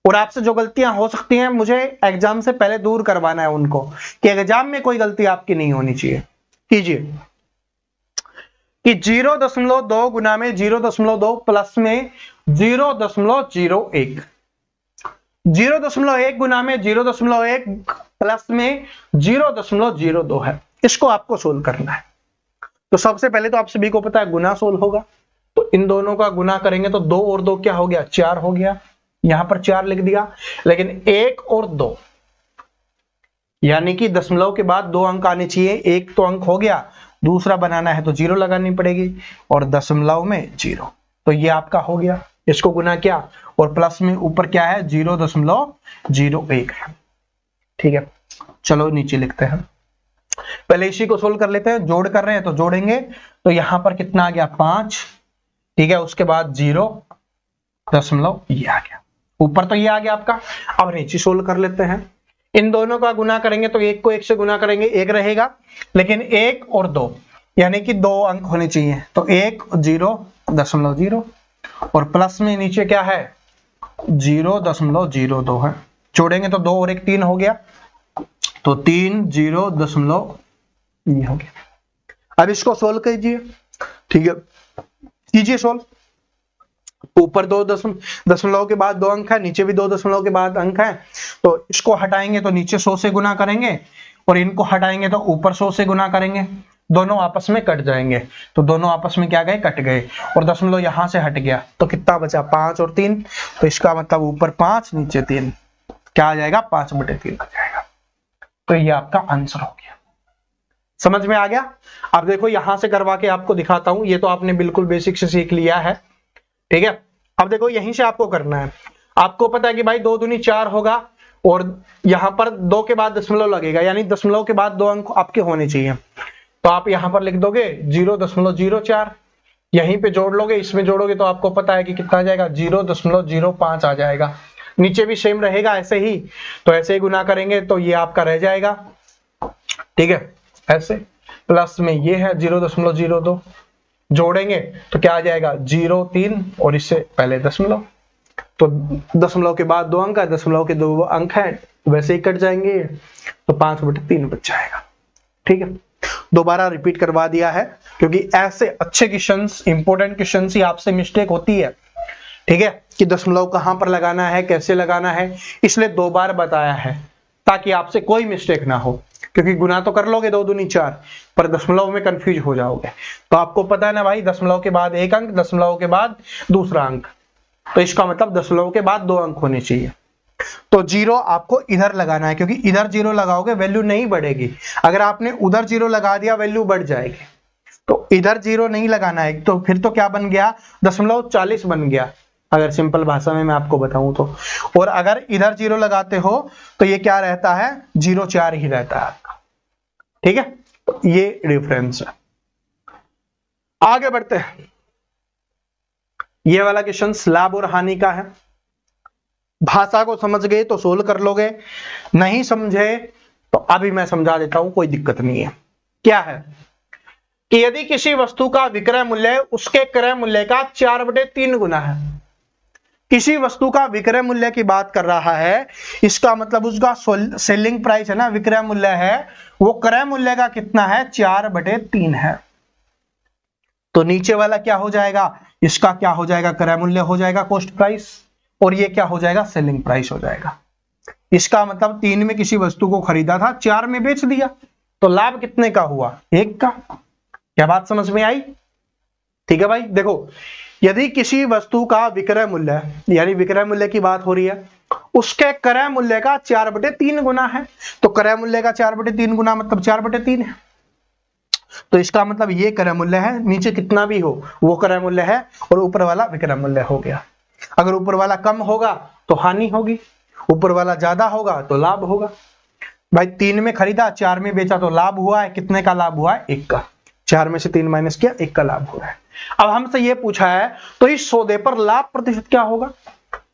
और आपसे जो गलतियां हो सकती हैं मुझे एग्जाम से पहले दूर करवाना है उनको, कि एग्जाम में कोई गलती आपकी नहीं होनी चाहिए। कीजिए कि 0.2 गुना में 0.2 प्लस में 0.01, 0.1 गुना में 0.1 प्लस में 0.02 है, इसको आपको सोल्व करना है। तो सबसे पहले तो आप सभी को पता है गुना सोल्व होगा, तो इन दोनों का गुना करेंगे तो 2 और 2 क्या हो गया 4 हो गया, यहां पर 4 लिख दिया, लेकिन 1 और 2 यानी कि दशमलव के बाद 2 अंक आने चाहिए, एक तो अंक हो गया, दूसरा बनाना है तो 0 लगानी पड़ेगी और दशमलव में 0, तो ये आपका हो गया, इसको गुना किया और प्लस में ऊपर क्या है 0.01 है, ठीक है। चलो नीचे लिखते हैं, पहले इसी को सोल्व कर लेते हैं, जोड़ कर रहे हैं तो जोड़ेंगे, तो यहां पर कितना आ गया 5, ठीक है, उसके बाद 0.0 ये आ गया, ऊपर तो ये आ गया आपका। अब नीचे सोल्व कर लेते हैं, इन दोनों का गुना करेंगे तो 1 को 1 से गुना करेंगे 1 रहेगा, लेकिन 1 और 2 यानी कि 2 अंक होने चाहिए, तो 1 0.0 और प्लस में नीचे क्या है 0.02 है, जोड़ेंगे तो 2 और 1 3 हो गया, तो 3 0.0 ये हो गया। अब इसको सोल्व कीजिए, ठीक है, कीजिए सोल्व। ऊपर 2 दशमलव के बाद 2 अंक है, नीचे भी 2 दशमलव के बाद अंक है, तो इसको हटाएंगे तो नीचे 100 से गुना करेंगे और इनको हटाएंगे तो ऊपर 100 से गुना करेंगे, दोनों आपस में कट जाएंगे, तो दोनों आपस में क्या गए कट गए और दशमलव यहां से हट गया, तो कितना बचा 5 और 3, तो इसका मतलब ऊपर 5 नीचे 3 क्या आ जाएगा 5/3 आ जाएगा, तो ये आपका आंसर हो गया। समझ में आ गया। अब देखो यहां से करवा के आपको दिखाता हूं, ये तो आपने बिल्कुल बेसिक से सीख लिया है, ठीक है। अब देखो यहीं से आपको करना है, आपको पता है कि भाई 2 दूनी 4 होगा और यहां पर 2 के बाद दशमलव लगेगा, यानी दशमलव के बाद 2 अंक आपके होने चाहिए, तो आप यहां पर लिख दोगे 0.04, यहीं पे जोड़ लोगे, इसमें जोड़ोगे तो आपको पता है कि कितना आ जाएगा 0.05 आ जाएगा, नीचे भी सेम रहेगा ऐसे ही, तो ऐसे ही गुना करेंगे तो ये आपका रह जाएगा, ठीक है, ऐसे प्लस में ये है 0.02, जोड़ेंगे तो क्या आ जाएगा 0.3 और इससे पहले दशमलव, तो दशमलव के बाद 2 अंक है, दशमलव के 2 अंक है वैसे ही कट जाएंगे, तो 5/3 बच जाएगा, ठीक है। दोबारा रिपीट करवा दिया है क्योंकि ऐसे अच्छे क्वेश्चंस, इंपॉर्टेंट क्वेश्चंस ही आपसे मिस्टेक होती है, ठीक है, कि दशमलव कहां पर लगाना है कैसे लगाना है, इसलिए 2 बार बताया है ताकि आपसे कोई मिस्टेक ना हो, क्योंकि गुना तो कर लोगे 2 दूनी 4 पर दशमलव में कंफ्यूज हो जाओगे। तो आपको पता है ना भाई, दशमलव के बाद 1 अंक, दशमलव के बाद दूसरा अंक, तो इसका मतलब दशमलव के बाद 2 अंक होने चाहिए। तो 0 आपको इधर लगाना है, क्योंकि इधर 0 लगाओगे वैल्यू नहीं बढ़ेगी, अगर आपने उधर 0 लगा दिया वैल्यू बढ़ जाएगी। तो इधर 0 नहीं लगाना है, तो फिर तो क्या बन गया, 0.40 बन गया, अगर सिंपल भाषा में मैं आपको बताऊं तो। और अगर इधर 0 लगाते हो तो ये क्या रहता है, 0.4 ही रहता है आपका। ठीक है, तो ये डिफरेंस है। आगे बढ़ते हैं। ये वाला क्वेश्चन लाभ और हानि का है। भाषा को समझ गए तो सोल्व कर लोगे, नहीं समझे तो अभी मैं समझा देता हूं, कोई दिक्कत नहीं है। क्या है कि यदि किसी वस्तु का विक्रय मूल्य उसके क्रय मूल्य का 4/3 गुना है, किसी वस्तु का विक्रय मूल्य की बात कर रहा है, इसका मतलब उसका सेलिंग प्राइस है ना, विक्रय मूल्य है, वो क्रय मूल्य का कितना है, 4/3 है। तो नीचे वाला क्या हो जाएगा, इसका क्या हो जाएगा, क्रय मूल्य हो जाएगा कॉस्ट प्राइस, और ये क्या हो जाएगा, सेलिंग प्राइस हो जाएगा। इसका मतलब 3 में किसी वस्तु को खरीदा था, 4 में बेच दिया, तो लाभ कितने का हुआ, 1 का। क्या बात समझ में आई? ठीक है भाई, देखो यदि किसी वस्तु का विक्रय मूल्य, यानी विक्रय मूल्य की बात हो रही है, उसके क्रय मूल्य का 4/3 गुना है, तो क्रय मूल्य का 4/3 गुना मतलब 4/3 है। तो इसका मतलब ये क्रय मूल्य है, नीचे कितना भी हो वो क्रय मूल्य है, और ऊपर वाला विक्रय मूल्य हो गया। अगर ऊपर वाला कम होगा तो हानि होगी, ऊपर वाला ज्यादा होगा तो लाभ होगा। भाई 3 में खरीदा, 4 में बेचा, तो लाभ हुआ है, कितने का लाभ हुआ है, 1 का। 4 में से 3 माइनस किया, 1 का लाभ हो रहा है। अब हमसे ये पूछा है तो इस सौदे पर लाभ प्रतिशत क्या होगा,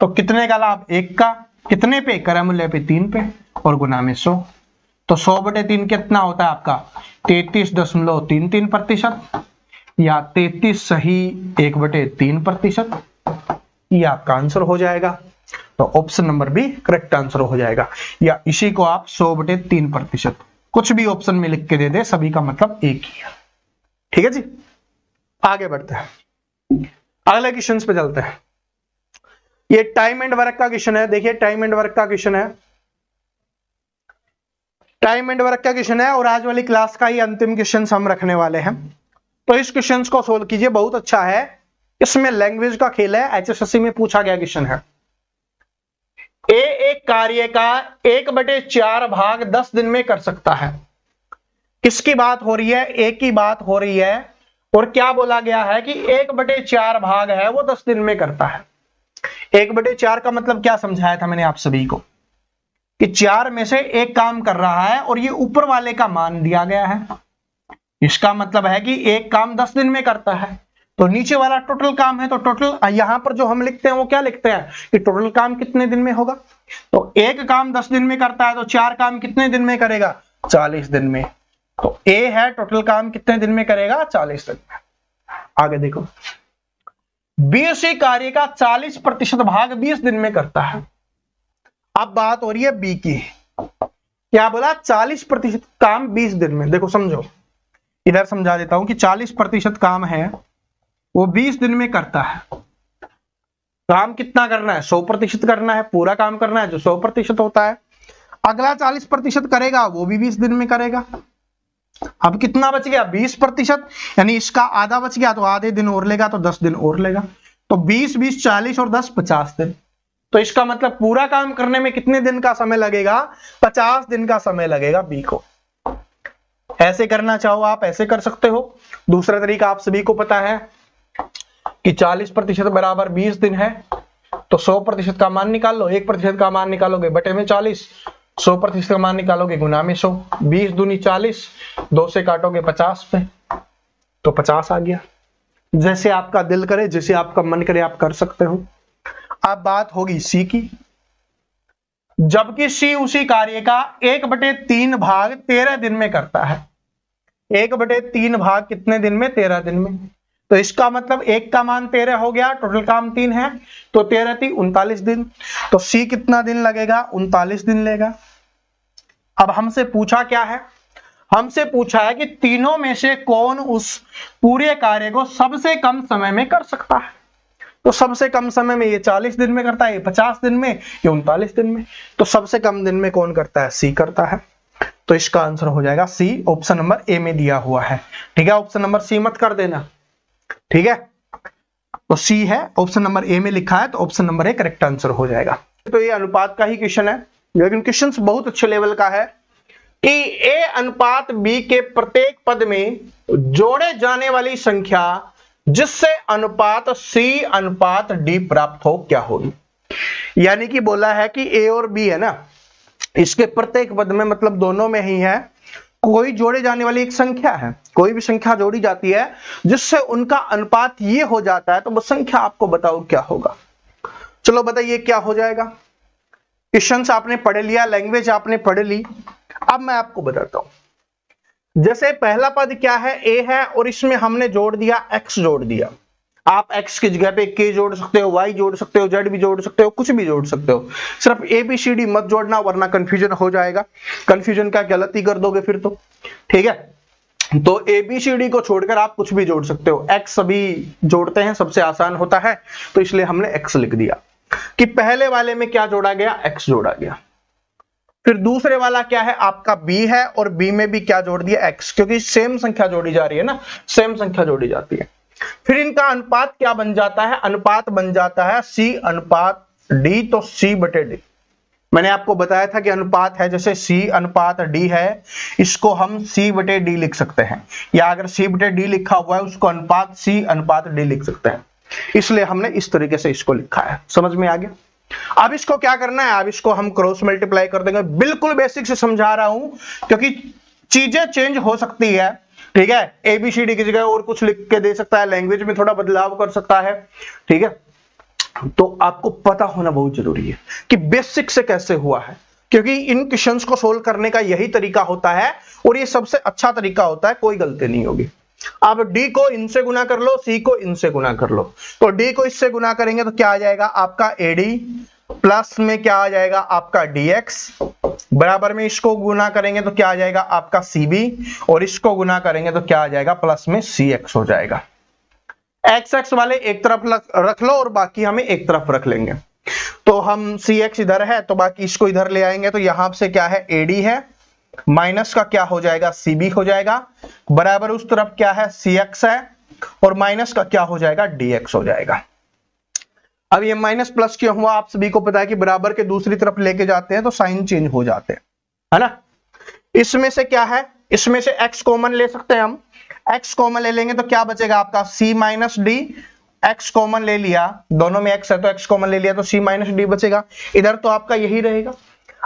तो कितने का लाभ, 1 का, कितने पे, क्रय मूल्य पे 3 पे, और गुना में 100। तो 100/3 कितना होता है आपका, 33.33%, या 33 सही 1/3%, ये आपका आंसर हो जाएगा। तो option number B correct answer हो जाएगा, या इसी को आप 100/3%, कुछ भी ऑप्शन में लिख के दे दे, सभी का मतलब एक ही है। ठीक है जी, आगे बढ़ते हैं, अगले क्वेश्चन पे चलते हैं। ये टाइम एंड वर्क का क्वेश्चन है। देखिए टाइम एंड वर्क का क्वेश्चन है, टाइम एंड वर्क का क्वेश्चन है, और आज वाली क्लास का ही अंतिम क्वेश्चन हम रखने वाले हैं। तो इस क्वेश्चन को सोल्व कीजिए, बहुत अच्छा है, इसमें लैंग्वेज का खेल है, एचएसएससी में पूछा गया क्वेश्चन है। एक कार्य का 1/4 भाग 10 दिन में कर सकता है। किसकी बात हो रही है, ए की बात हो रही है, और क्या बोला गया है कि 1/4 भाग है वो 10 दिन में करता है। 1/4 का मतलब क्या समझाया था मैंने आप सभी को, कि 4 में से एक काम कर रहा है और ये ऊपर वाले का मान दिया गया है। इसका मतलब है कि एक काम 10 दिन में करता है, तो नीचे वाला टोटल काम है, तो टोटल यहां पर जो हम लिखते हैं वो क्या लिखते हैं कि टोटल काम कितने दिन में होगा। तो एक काम 10 दिन में करता है, तो 4 काम कितने दिन में करेगा, 40 दिन में। तो ए है टोटल काम कितने दिन में करेगा, 40 दिन में। आगे देखो, बी उसी कार्य का 40% भाग 20 दिन में करता है। अब बात हो रही है बी की, क्या बोला, 40% काम 20 दिन में। देखो समझो, इधर समझा देता हूं कि 40% काम है वो 20 दिन में करता है। काम कितना करना है, 100% करना है, पूरा काम करना है जो 100% होता है। अगला 40% करेगा वो भी 20 दिन में करेगा। अब कितना बच गया, 20%, यानी इसका आधा बच गया, तो आधे दिन और लेगा, तो 10 दिन और लेगा। तो 20 20 40 और 10 50 दिन। तो इसका मतलब पूरा काम करने में कितने दिन का समय लगेगा, 50 दिन का समय लगेगा बी को। ऐसे करना चाहो आप ऐसे कर सकते हो। दूसरा तरीका आप सभी को पता है कि 40% बराबर 20 दिन है, तो 100% का मान निकाल लो, 1% का मान निकालोगे बटे में 40, 100% का मान निकालोगे गुना में 100, 20 दूनी 40, 2 से काटोगे 50 पे, तो 50 आ गया। जैसे आपका दिल करे, जैसे आपका मन करे आप कर सकते हो। अब बात होगी सी की, जबकि सी उसी कार्य का 1/3 भाग 13 दिन में करता है। 1/3 भाग कितने दिन में, 13 दिन में। तो इसका मतलब एक का मान 13 हो गया, टोटल काम 3 है, तो 13 3 39 दिन। तो सी कितना दिन लगेगा, 39 दिन लेगा। अब हमसे पूछा क्या है, हमसे पूछा है कि तीनों में से कौन उस पूरे कार्य को सबसे कम समय में कर सकता है। तो सबसे कम समय में ये 40 दिन में करता है, ये 50 दिन में, ये 39 दिन में। तो सबसे कम दिन में कौन करता है, सी करता है। तो इसका आंसर हो जाएगा सी, ऑप्शन नंबर ए में दिया हुआ है। ठीक है, ऑप्शन नंबर सी मत कर देना, ठीक है। तो सी है, ऑप्शन नंबर ए में लिखा है, तो option number A correct answer हो जाएगा। तो ये अनुपात का ही क्वेश्चन है, लेकिन क्वेश्चन बहुत अच्छे लेवल का है कि ए अनुपात बी के प्रत्येक पद में जोड़े जाने वाली संख्या जिससे अनुपात सी अनुपात डी प्राप्त हो क्या होगी। यानी कि बोला है कि ए और बी है ना, इसके प्रत्येक पद में मतलब दोनों में ही है, कोई जोड़े जाने वाली एक संख्या है, कोई भी संख्या जोड़ी जाती है जिससे उनका अनुपात ये हो जाता है, तो वो संख्या आपको बताओ क्या होगा। चलो बताइए क्या हो जाएगा। क्वेश्चन आपने पढ़ लिया, लैंग्वेज आपने पढ़ ली, अब मैं आपको बताता हूं। जैसे पहला पद क्या है, ए है, और इसमें हमने जोड़ दिया एक्स जोड़ दिया। आप x की जगह पे k जोड़ सकते हो, y जोड़ सकते हो, z भी जोड़ सकते हो, कुछ भी जोड़ सकते हो, सिर्फ ABCD मत जोड़ना वरना कंफ्यूजन हो जाएगा। कंफ्यूजन का गलती कर दोगे फिर तो, ठीक है। तो ABCD को छोड़कर आप कुछ भी जोड़ सकते हो, x सभी जोड़ते हैं, सबसे आसान होता है, तो इसलिए हमने x लिख दिया कि पहले वाले में क्या जोड़ा गया, x जोड़ा गया। फिर दूसरे वाला क्या है आपका b है, और b में भी क्या जोड़ दिया, x, क्योंकि सेम संख्या जोड़ी जा रही है ना, सेम संख्या जोड़ी जाती है। फिर इनका अनुपात क्या बन जाता है, अनुपात बन जाता है C अनुपात D, तो C बटे D। मैंने आपको बताया था कि अनुपात है, जैसे C अनुपात D है, इसको हम C बटे D लिख सकते हैं, या अगर C बटे D लिखा हुआ है उसको अनुपात C अनुपात D लिख सकते हैं, इसलिए हमने इस तरीके से इसको लिखा है। समझ में आ गया। अब इसको क्या करना है, अब इसको हम क्रॉस मल्टीप्लाई कर देंगे। बिल्कुल बेसिक से समझा रहा हूं क्योंकि चीजें चेंज हो सकती है, ठीक है। ABCD की जगह और कुछ लिख के दे सकता है, लैंग्वेज में थोड़ा बदलाव कर सकता है, ठीक है। तो आपको पता होना बहुत जरूरी है कि बेसिक से कैसे हुआ है, क्योंकि इन क्वेश्चंस को सोल्व करने का यही तरीका होता है और ये सबसे अच्छा तरीका होता है, कोई गलती नहीं होगी। आप D को इनसे गुना कर लो, C को इनसे गुना कर लो, तो D को इससे गुना करेंगे तो क्या आ जाएगा आपका AD, प्लस में क्या आ जाएगा आपका DX, बराबर में इसको गुना करेंगे तो क्या आ जाएगा आपका CB, और इसको गुना करेंगे तो क्या आ जाएगा प्लस में CX हो जाएगा। XX वाले एक तरफ रख लो और बाकी हमें एक तरफ रख लेंगे। तो हम CX इधर है तो बाकी इसको इधर ले आएंगे, तो यहां से क्या है AD है, माइनस का क्या हो जाएगा CB हो जाएगा, बराबर उस तरफ क्या है CX है, और माइनस का क्या हो जाएगा DX हो जाएगा। अब ये माइनस प्लस क्यों हुआ, आप सभी को पता है कि बराबर के दूसरी तरफ लेके जाते हैं तो साइन चेंज हो जाते हैं, है ना। इसमें से क्या है, इसमें से x कॉमन ले सकते हैं हम, x कॉमन ले लेंगे तो क्या बचेगा आपका C minus D, x common ले लिया, दोनों में x है तो x कॉमन ले लिया तो C माइनस डी बचेगा। इधर तो आपका यही रहेगा।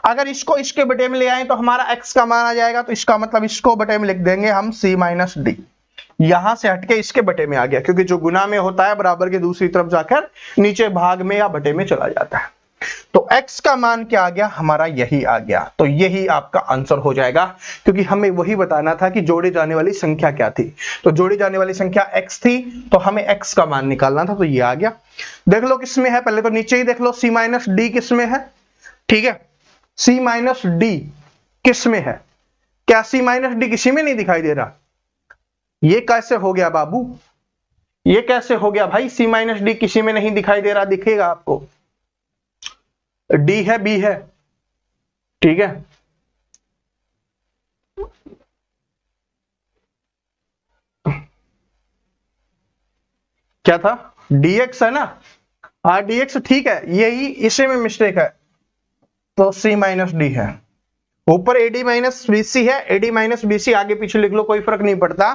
अगर इसको इसके बटे में ले आए तो हमारा x का मान आ जाएगा, तो इसका मतलब इसको बटे में लिख देंगे हम C माइनस डी, यहां से हटके इसके बटे में आ गया, क्योंकि जो गुना में होता है बराबर के दूसरी तरफ जाकर नीचे भाग में या बटे में चला जाता है। तो x का मान क्या आ गया हमारा, यही आ गया। तो यही आपका आंसर हो जाएगा, क्योंकि हमें वही बताना था कि जोड़ी जाने वाली संख्या क्या थी। तो जोड़ी जाने वाली संख्या x थी, तो हमें x का मान निकालना था, तो ये आ गया। देख लो किसमें है, पहले तो नीचे ही देख लो, C माइनस डी किसमें है, ठीक है। C माइनस डी किसमें है, क्या C माइनस डी किसी में नहीं दिखाई दे रहा? ये कैसे हो गया बाबू, ये कैसे हो गया भाई, C माइनस डी किसी में नहीं दिखाई दे रहा? दिखेगा आपको, डी है, बी है, ठीक है। क्या था, dx है ना, हाँ dx ठीक है, यही इसी में मिस्टेक है, तो C माइनस डी है। ऊपर AD माइनस BC है, AD माइनस BC आगे पीछे लिख लो, कोई फर्क नहीं पड़ता।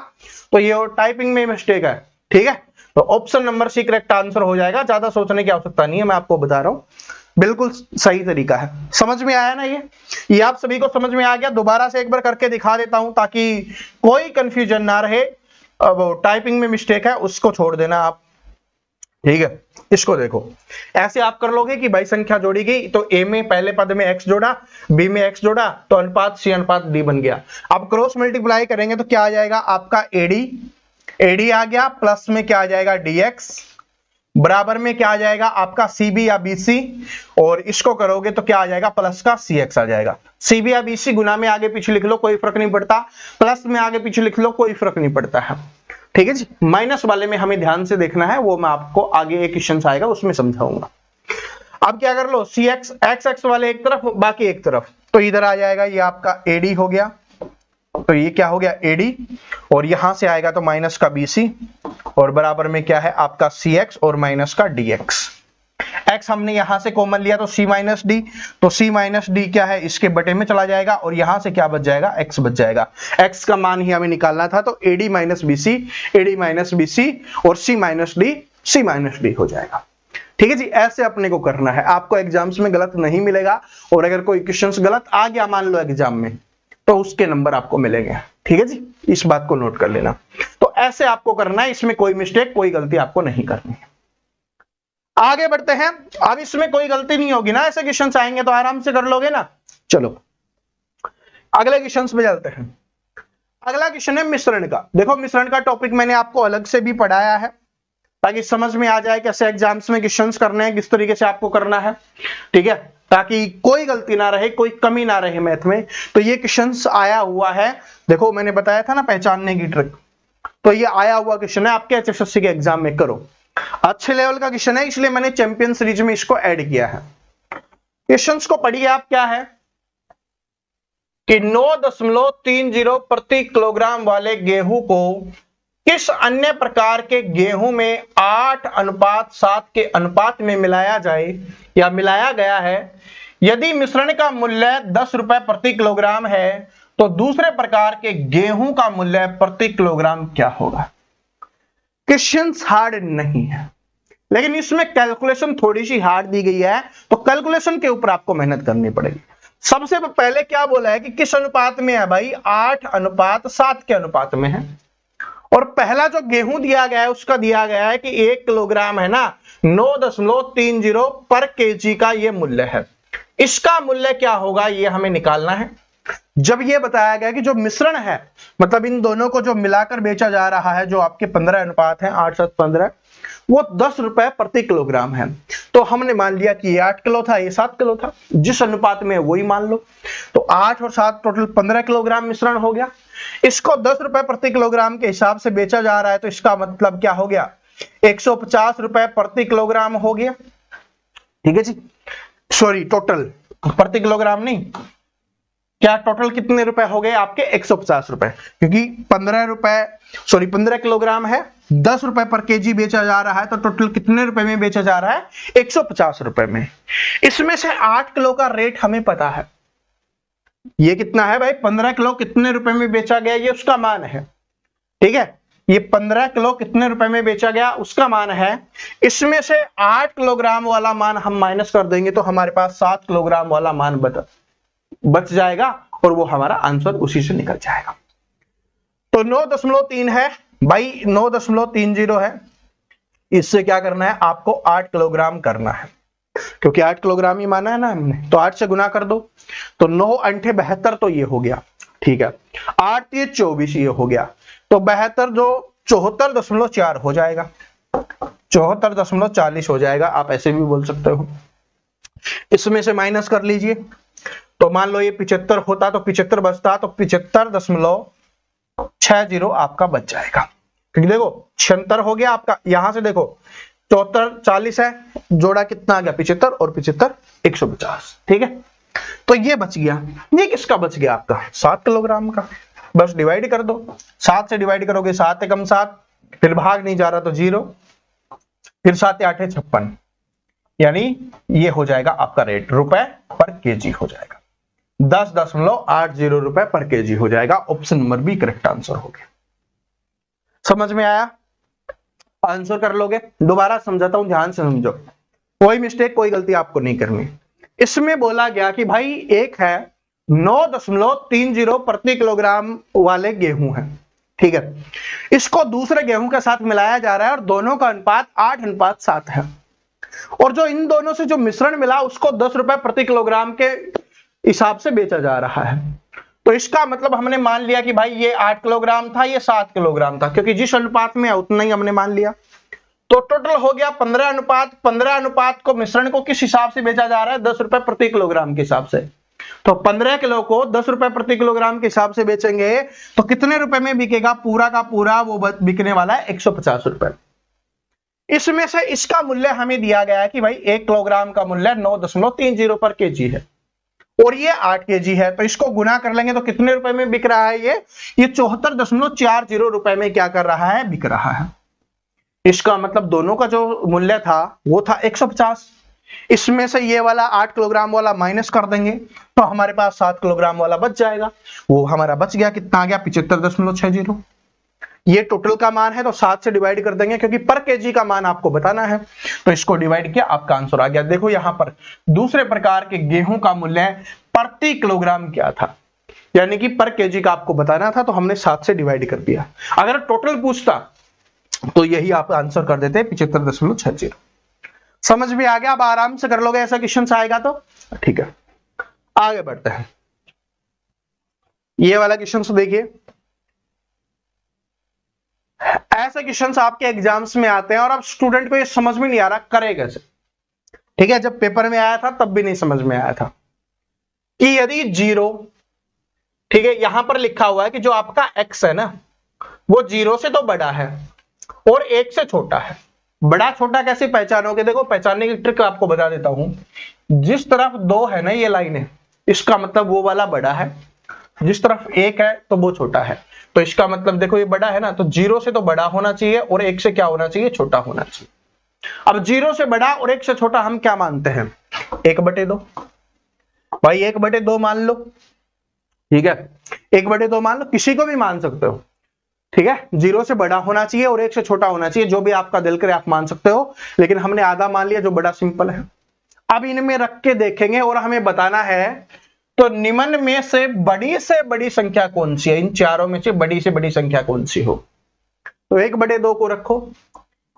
तो ये टाइपिंग में मिस्टेक है, ठीक है। तो option number C correct answer हो जाएगा, ज्यादा सोचने की आवश्यकता नहीं है, मैं आपको बता रहा हूं, बिल्कुल सही तरीका है। समझ में आया ना, ये आप सभी को समझ में आ गया। दोबारा से एक बार करके दिखा देता हूं ताकि कोई कंफ्यूजन ना रहे। अब टाइपिंग में मिस्टेक है उसको छोड़ देना आप, ठीक है। इसको देखो, ऐसे आप कर लोगे कि भाई संख्या जोड़ी गई तो A में पहले पद में x जोड़ा, B में x जोड़ा, तो अनुपात C अनुपात D बन गया। अब क्रॉस मल्टीप्लाई करेंगे तो क्या आ जाएगा आपका AD आ गया, प्लस में क्या आ जाएगा DX, बराबर में क्या आ जाएगा आपका CB या BC, और इसको करोगे तो क्या आ जाएगा प्लस का CX आ जाएगा। CB या BC गुना में आगे पीछे लिख लो, कोई फर्क नहीं पड़ता, प्लस में आगे पीछे लिख लो, कोई फर्क नहीं पड़ता है, ठीक है जी। माइनस वाले में हमें ध्यान से देखना है, वो मैं आपको आगे एक क्वेश्चन आएगा उसमें समझाऊंगा। अब क्या कर लो, CX XX वाले एक तरफ, बाकी एक तरफ, तो इधर आ जाएगा ये आपका AD हो गया, तो ये क्या हो गया AD, और यहां से आएगा तो माइनस का BC, और बराबर में क्या है आपका cx और माइनस का dx। x हमने यहां से कॉमन लिया तो c माइनस डी, तो c माइनस डी क्या है इसके बटे में चला जाएगा और यहां से क्या बच जाएगा x बच जाएगा। x का मान ही हमें निकालना था तो ad माइनस bc और c माइनस डी हो जाएगा। ठीक है जी, ऐसे अपने को करना है, आपको एग्जाम्स में गलत नहीं मिलेगा और अगर कोई क्वेश्चंस गलत आ गया मान लो एग्जाम में तो उसके नंबर आपको मिलेंगे। ठीक है जी, इस बात को नोट कर लेना। तो ऐसे आपको करना है, इसमें कोई मिस्टेक कोई गलती आपको नहीं करनी है। आगे बढ़ते हैं। अब इसमें कोई गलती नहीं होगी ना, ऐसे क्वेश्चंस आएंगे तो आराम से कर लोगे ना। चलो अगले क्वेश्चंस पे चलते हैं। अगला क्वेश्चन है मिश्रण का। देखो मिश्रण का टॉपिक मैंने आपको अलग से भी पढ़ाया है ताकि समझ में आ जाए कैसे एग्जाम्स में क्वेश्चंस करने हैं, किस तरीके से आपको करना है। ठीक है, ताकि कोई गलती ना रहे, कोई कमी ना रहे मैथ में। तो ये क्वेश्चंस आया हुआ है, देखो मैंने बताया था ना पहचानने की ट्रिक, तो ये आया हुआ क्वेश्चन है आपके HSSC के एग्जाम में। करो, अच्छे लेवल का क्वेश्चन है इसलिए मैंने चैंपियन सीरीज में इसको ऐड किया है। क्वेश्चंस को पढ़िए आप। क्या है कि 9.30 प्रति किलोग्राम वाले गेहूं को किस अन्य प्रकार के गेहूं में 8:7 के अनुपात में मिलाया जाए या मिलाया गया है। यदि मिश्रण का मूल्य 10 रुपए प्रति किलोग्राम है तो दूसरे प्रकार के गेहूं का मूल्य प्रति किलोग्राम क्या होगा। क्वेश्चन हार्ड नहीं है लेकिन इसमें कैलकुलेशन थोड़ी सी हार्ड दी गई है, तो कैलकुलेशन के ऊपर आपको मेहनत करनी पड़ेगी। सबसे पहले क्या बोला है कि किस अनुपात में है भाई, 8:7 के अनुपात में है। और पहला जो गेहूं दिया गया है उसका दिया गया है कि 1 किलोग्राम है ना 9.30 पर केजी का ये मूल्य है। इसका मूल्य क्या होगा ये हमें निकालना है। जब ये बताया गया कि जो मिश्रण है मतलब इन दोनों को जो मिलाकर बेचा जा रहा है, जो आपके 15 अनुपात है 8:7:15, वो 10 रुपए प्रति किलोग्राम है। तो हमने मान लिया कि ये 8 किलो था, ये 7 किलो था, जिस अनुपात में वही मान लो। तो 8 और 7 टोटल 15 किलोग्राम मिश्रण हो गया। इसको 10 रुपए प्रति किलोग्राम के हिसाब से बेचा जा रहा है, तो इसका मतलब क्या हो गया 150 रुपए प्रति किलोग्राम हो गया। ठीक है जी, सॉरी टोटल प्रति किलोग्राम नहीं, क्या टोटल कितने रुपए हो गए आपके 150 रुपए, क्योंकि 15 किलोग्राम है, 10 रुपए पर केजी बेचा जा रहा है, तो टोटल कितने रुपए में बेचा जा रहा है 150 रुपए में। इसमें से 8 किलो का रेट हमें पता है, ये कितना है भाई 15 किलो कितने रुपए में बेचा गया ये उसका मान है। ठीक है, ये 15 किलो कितने रुपए में बेचा गया उसका मान है। इसमें से 8 किलोग्राम वाला मान हम माइनस कर देंगे तो हमारे पास 7 किलोग्राम वाला मान बच जाएगा और वो हमारा आंसर उसी से निकल जाएगा। तो 9.3 है भाई, 9.30 है। इससे क्या करना है आपको 8 किलोग्राम करना है, क्योंकि 8 किलोग्राम ही माना है ना हमने, तो 8 से गुना कर दो तो 9 8 72 तो ये हो गया। ठीक है, 8 3 24 ये हो गया, तो 72 जो 74.4 हो जाएगा, 74.40 हो जाएगा, आप ऐसे भी बोल सकते हो। इसमें से माइनस कर लीजिए, तो मान लो ये 75 होता तो 75 बचता, तो 75.60 आपका बच जाएगा। क्योंकि देखो 76 हो गया आपका, यहां से देखो 74 40 है, जोड़ा कितना आ गया 75 और 75 150। ठीक है, तो ये बच गया। ये किसका बच गया आपका 7 किलोग्राम का। बस डिवाइड कर दो, 7 से डिवाइड करोगे 7 एकम 7, फिर भाग नहीं जा रहा तो 0, फिर 7 8 56, यानी ये हो जाएगा आपका रेट रुपए पर केजी हो जाएगा, 10.80 रुपए पर केजी हो जाएगा। Option number B correct answer हो गया। समझ में आया, आंसर कर लोगे। दोबारा समझाता हूं, ध्यान से समझो, कोई मिस्टेक कोई गलती आपको नहीं करनी। इसमें बोला गया कि भाई एक है 9.30 प्रति किलोग्राम वाले गेहूं है। ठीक है, इसको दूसरे गेहूं के साथ मिलाया जा रहा है और दोनों का अनुपात 8:7 है, और जो इन दोनों से जो मिश्रण मिला उसको 10 रुपए प्रति किलोग्राम के हिसाब से बेचा जा रहा है। तो इसका मतलब हमने मान लिया कि भाई ये 8 किलोग्राम था, ये 7 किलोग्राम था, क्योंकि जिस अनुपात में है उतना ही हमने मान लिया। तो टोटल हो गया 15 अनुपात। 15 अनुपात को मिश्रण को किस हिसाब से बेचा जा रहा है 10 रुपए प्रति किलोग्राम के हिसाब से। तो 15 किलो को 10 रुपए प्रति किलोग्राम के हिसाब से बेचेंगे तो कितने रुपए में बिकेगा, पूरा का पूरा वो बिकने वाला है 150 रुपए। इसमें से इसका मूल्य हमें दिया गया है कि भाई 1 किलोग्राम का मूल्य 9.30 पर केजी है और ये 8 केजी है, तो इसको गुना कर लेंगे तो कितने रुपए में बिक रहा है ये 74.40 रुपए में क्या कर रहा है बिक रहा है। इसका मतलब दोनों का जो मूल्य था वो था 150। इसमें से ये वाला 8 किलोग्राम वाला माइनस कर देंगे तो हमारे पास 7 किलोग्राम वाला बच जाएगा। वो हमारा बच गया, कितना आ गया 75.60। ये टोटल का मान है तो 7 से डिवाइड कर देंगे क्योंकि पर केजी का मान आपको बताना है, तो इसको डिवाइड किया, आपका आंसर आ गया। देखो यहां पर दूसरे प्रकार के गेहूं का मूल्य प्रति किलोग्राम क्या था, यानी कि पर केजी का आपको बताना था तो हमने 7 से डिवाइड कर दिया। अगर टोटल पूछता तो यही आप आंसर कर देते 75.60। समझ में आ गया? अब आराम से कर लोगे, ऐसा क्वेश्चन आएगा तो ठीक है। आगे बढ़ते हैं, ये वाला क्वेश्चन देखिए। ऐसे क्वेश्चंस आपके एग्जाम्स में आते हैं और अब स्टूडेंट को ये समझ में नहीं आ रहा करे कैसे। ठीक है, जब पेपर में आया था तब भी नहीं समझ में आया था कि यदि 0, ठीक है, यहां पर लिखा हुआ है कि जो आपका x है ना वो 0 से तो बड़ा है और 1 से छोटा है। बड़ा छोटा कैसे पहचानोगे? देखो पहचानने की ट्रिक आपको बता देता हूं। जिस तरफ 2 है ना ये लाइन है, इसका मतलब वो वाला बड़ा है, जिस तरफ 1 है तो वो छोटा है। तो इसका मतलब देखो ये बड़ा है ना, तो 0 से तो बड़ा होना चाहिए और 1 से क्या होना चाहिए? छोटा होना चाहिए। अब 0 से बड़ा और 1 से छोटा हम क्या मानते हैं? 1/2। भाई 1/2 मान लो, ठीक है, 1/2 मान लो, किसी को भी मान सकते हो, ठीक है। 0 से बड़ा होना चाहिए और 1 से छोटा होना चाहिए, जो भी आपका दिल करे आप मान सकते हो, लेकिन हमने आधा मान लिया जो बड़ा सिंपल है। अब इनमें रख के देखेंगे और हमें बताना है तो निम्न में से बड़ी संख्या कौन सी है, इन चारों में से बड़ी संख्या कौन सी हो। तो 1/2 को रखो।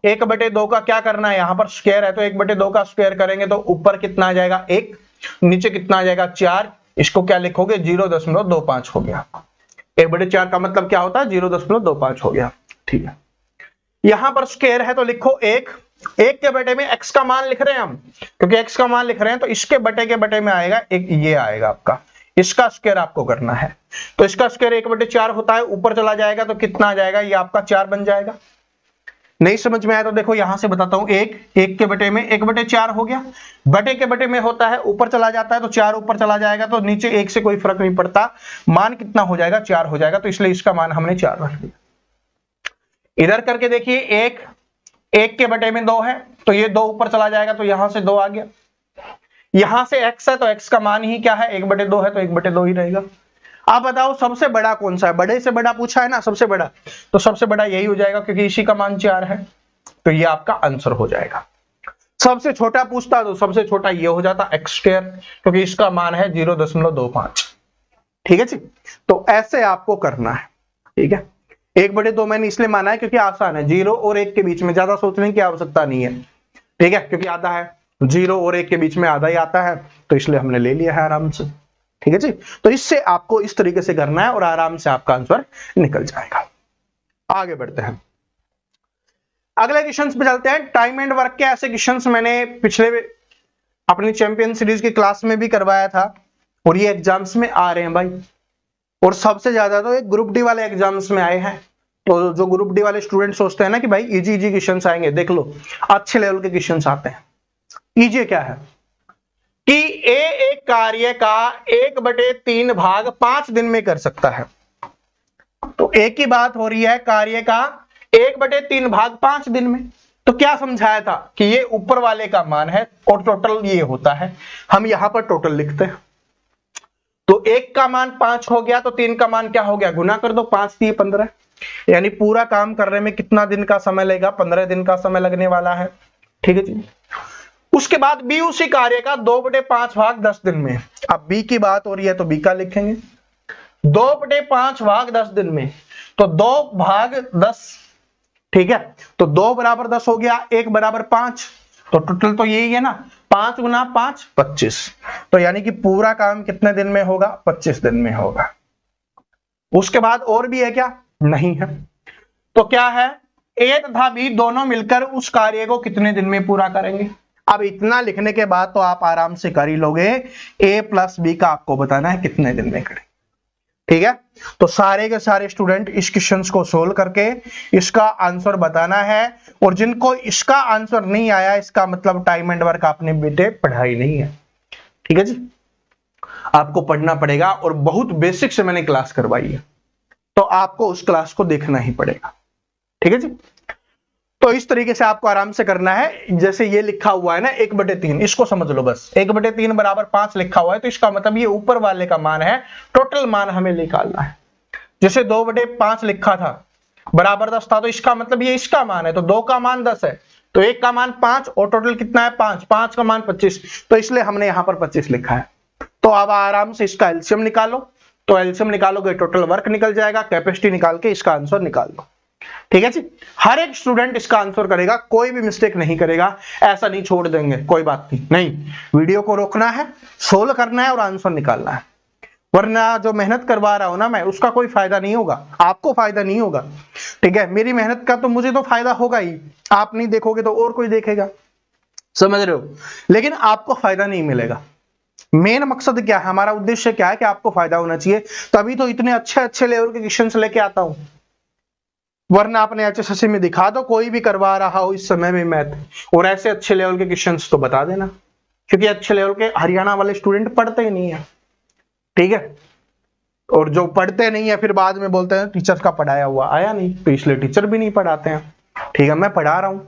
1/2 का क्या करना है, यहां पर स्क्वायर है तो 1/2 का स्क्वायर करेंगे तो ऊपर कितना आ जाएगा 1, नीचे कितना आ जाएगा 4। इसको क्या लिखोगे 0.25 हो गया। 1/4 का मतलब क्या होता है 0.25 हो गया, ठीक है। यहां पर स्क्वायर है तो लिखो 1 के बटे में x का मान लिख रहे हैं हम, क्योंकि x का मान लिख रहे हैं तो इसके बटे के बटे में आएगा एक, ये आएगा आपका, इसका स्क्वायर आपको करना है। तो इसका स्क्वायर 1/4 होता है, ऊपर चला जाएगा तो कितना आ जाएगा, ये आपका 4 बन जाएगा। नहीं समझ में आया तो देखो यहां से बताता हूं, 1 के बटे में 1/4 हो गया, बटे के बटे में होता है ऊपर चला जाता है तो 4 ऊपर चला जाएगा तो नीचे 1 से कोई फर्क नहीं पड़ता, मान कितना हो जाएगा 4 हो जाएगा, तो इसलिए इसका मान हमने 4 रख दिया। इधर करके देखिए 1 के बटे में 2 है तो ये 2 ऊपर चला जाएगा तो यहां से 2 आ गया। यहां से x है तो x का मान ही क्या है 1/2 है तो 1/2 ही रहेगा। आप बताओ सबसे बड़ा कौन सा है, बड़े से बड़ा पूछा है ना सबसे बड़ा, तो सबसे बड़ा यही हो जाएगा क्योंकि इसी का मान 4 है, तो ये आपका आंसर हो जाएगा। सबसे छोटा पूछता तो सबसे छोटा ये हो जाता x², क्योंकि इसका मान है 0.25। ठीक है जी, तो ऐसे आपको करना है, ठीक है। 1/2 मैंने इसलिए माना है क्योंकि आसान है, 0 और 1 के बीच में ज्यादा सोचने की आवश्यकता नहीं है, ठीक है, क्योंकि आधा है, 0 और 1 के बीच में आधा ही आता है, तो इसलिए हमने ले लिया है आराम से। ठीक है जी, तो इससे आपको इस तरीके से करना है और आराम से आपका आंसर निकल जाएगा। आगे बढ़ते हैं, अगले क्वेश्चंस पे चलते हैं। टाइम एंड वर्क के ऐसे क्वेश्चंस मैंने पिछले अपनी चैंपियन सीरीज की क्लास में भी करवाया था और ये एग्जाम्स में आ रहे हैं भाई, और सबसे ज्यादा तो एक ग्रुप डी वाले एग्जाम्स में आए हैं। तो जो ग्रुप डी वाले स्टूडेंट सोचते हैं ना कि भाई इजी क्वेश्चंस आएंगे, देख लो अच्छे लेवल के क्वेश्चंस आते हैं। इजी क्या है कि एक कार्य का 1/3 भाग 5 दिन में कर सकता है। तो एक ही बात हो रही है, कार्य का 1/3 भाग 5 दिन में। तो क्या समझाया था कि ये ऊपर वाले का मान है और टोटल ये होता है, हम यहां पर टोटल लिखते हैं। तो 1 का मान 5 हो गया तो 3 का मान क्या हो गया, गुना कर दो, 5 3 15, यानी पूरा काम करने में कितना दिन का समय लगेगा, 15 दिन का समय लगने वाला है। ठीक है जी, उसके बाद बी उसी कार्य का 2/5 भाग 10 दिन में। अब बी की बात हो रही है तो बी का लिखेंगे 2/5 भाग 10 दिन में, तो 2 भाग 10, ठीक है, तो 2 बराबर 10 हो गया, 1 बराबर 5, तो टोटल तो यही है ना, 5 गुना 5 25, तो यानी कि पूरा काम कितने दिन में होगा, 25 दिन में होगा। उसके बाद और भी है क्या, नहीं है, तो क्या है, ए तथा बी दोनों मिलकर उस कार्य को कितने दिन में पूरा करेंगे। अब इतना लिखने के बाद तो आप आराम से कर ही लोगे, a प्लस बी का आपको बताना है कितने दिन में करें। ठीक है, तो सारे के सारे स्टूडेंट इस क्वेश्चन को सोल्व करके इसका आंसर बताना है, और जिनको इसका आंसर नहीं आया इसका मतलब टाइम एंड वर्क आपने बेटे पढ़ाई नहीं है। ठीक है जी, आपको पढ़ना पड़ेगा और बहुत बेसिक से मैंने क्लास करवाई है, तो आपको उस क्लास को देखना ही पड़ेगा। ठीक है जी, तो इस तरीके से आपको आराम से करना है। जैसे ये लिखा हुआ है ना 1/3, इसको समझ लो बस। 1/3 बराबर 5 लिखा हुआ है, तो इसका मतलब ये ऊपर वाले का मान है, टोटल मान हमें निकालना है। जैसे 2/5 लिखा था बराबर 10 था, तो इसका मतलब ये इसका मान है, तो 2 का मान 10 है, तो 1 का मान 5 और टोटल कितना है 5, 5 का मान 25, तो इसलिए हमने यहां पर 25 लिखा है। तो अब आराम से इसका एलसीएम निकालो, तो एलसीएम निकालोगे टोटल वर्क निकल जाएगा, कैपेसिटी निकाल के इसका आंसर निकाल लो। ठीक है जी, हर एक स्टूडेंट इसका आंसर करेगा, कोई भी मिस्टेक नहीं करेगा, ऐसा नहीं छोड़ देंगे, कोई बात नहीं, वीडियो को रोकना है, सोल्व करना है और आंसर निकालना है, वरना जो मेहनत करवा रहा हूं ना मैं, उसका कोई फायदा नहीं होगा, आपको फायदा नहीं होगा। ठीक है, मेरी मेहनत का तो मुझे तो फायदा होगा ही, आप नहीं देखोगे तो और कोई देखेगा, समझ रहे हो, लेकिन आपको फायदा नहीं मिलेगा। मेन मकसद क्या है, हमारा उद्देश्य क्या है कि आपको फायदा होना चाहिए, तभी तो इतने अच्छे अच्छे लेवल के क्वेश्चंस लेके आता हूं। वरना अपने HSSC में दिखा दो, कोई भी करवा रहा हो इस समय में मैथ, और ऐसे अच्छे लेवल के क्वेश्चंस तो बता देना, क्योंकि अच्छे लेवल के हरियाणा वाले स्टूडेंट पढ़ते ही नहीं है। ठीक है, और जो पढ़ते नहीं है फिर बाद में बोलते हैं टीचर का पढ़ाया हुआ आया नहीं, तो इसलिए टीचर भी नहीं पढ़ाते हैं। ठीक है, मैं पढ़ा रहा हूं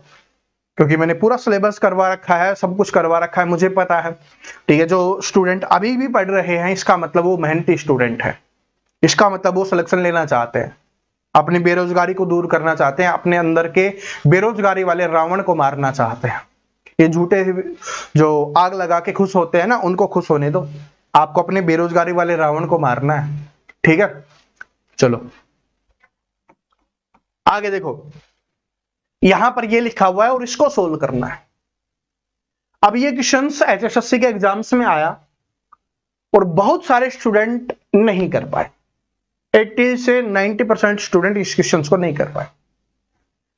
क्योंकि मैंने पूरा सिलेबस करवा रखा है, सब कुछ करवा रखा है, मुझे पता है। ठीक है, जो स्टूडेंट अभी भी पढ़ रहे हैं, इसका मतलब वो मेहनती स्टूडेंट है, इसका मतलब वो सिलेक्शन लेना चाहते हैं, अपनी बेरोजगारी को दूर करना चाहते हैं, अपने अंदर के बेरोजगारी वाले रावण को मारना चाहते हैं। ये झूठे जो आग लगा के खुश होते हैं ना, उनको खुश होने दो, आपको अपने बेरोजगारी वाले रावण को मारना है। ठीक है, चलो आगे देखो, यहां पर ये लिखा हुआ है और इसको सोल्व करना है। अब ये क्वेश्चंस HSSC के एग्जाम्स में आया और बहुत सारे स्टूडेंट नहीं कर पाए, 80 से 90% स्टूडेंट इस क्वेश्चंस को नहीं कर पाए,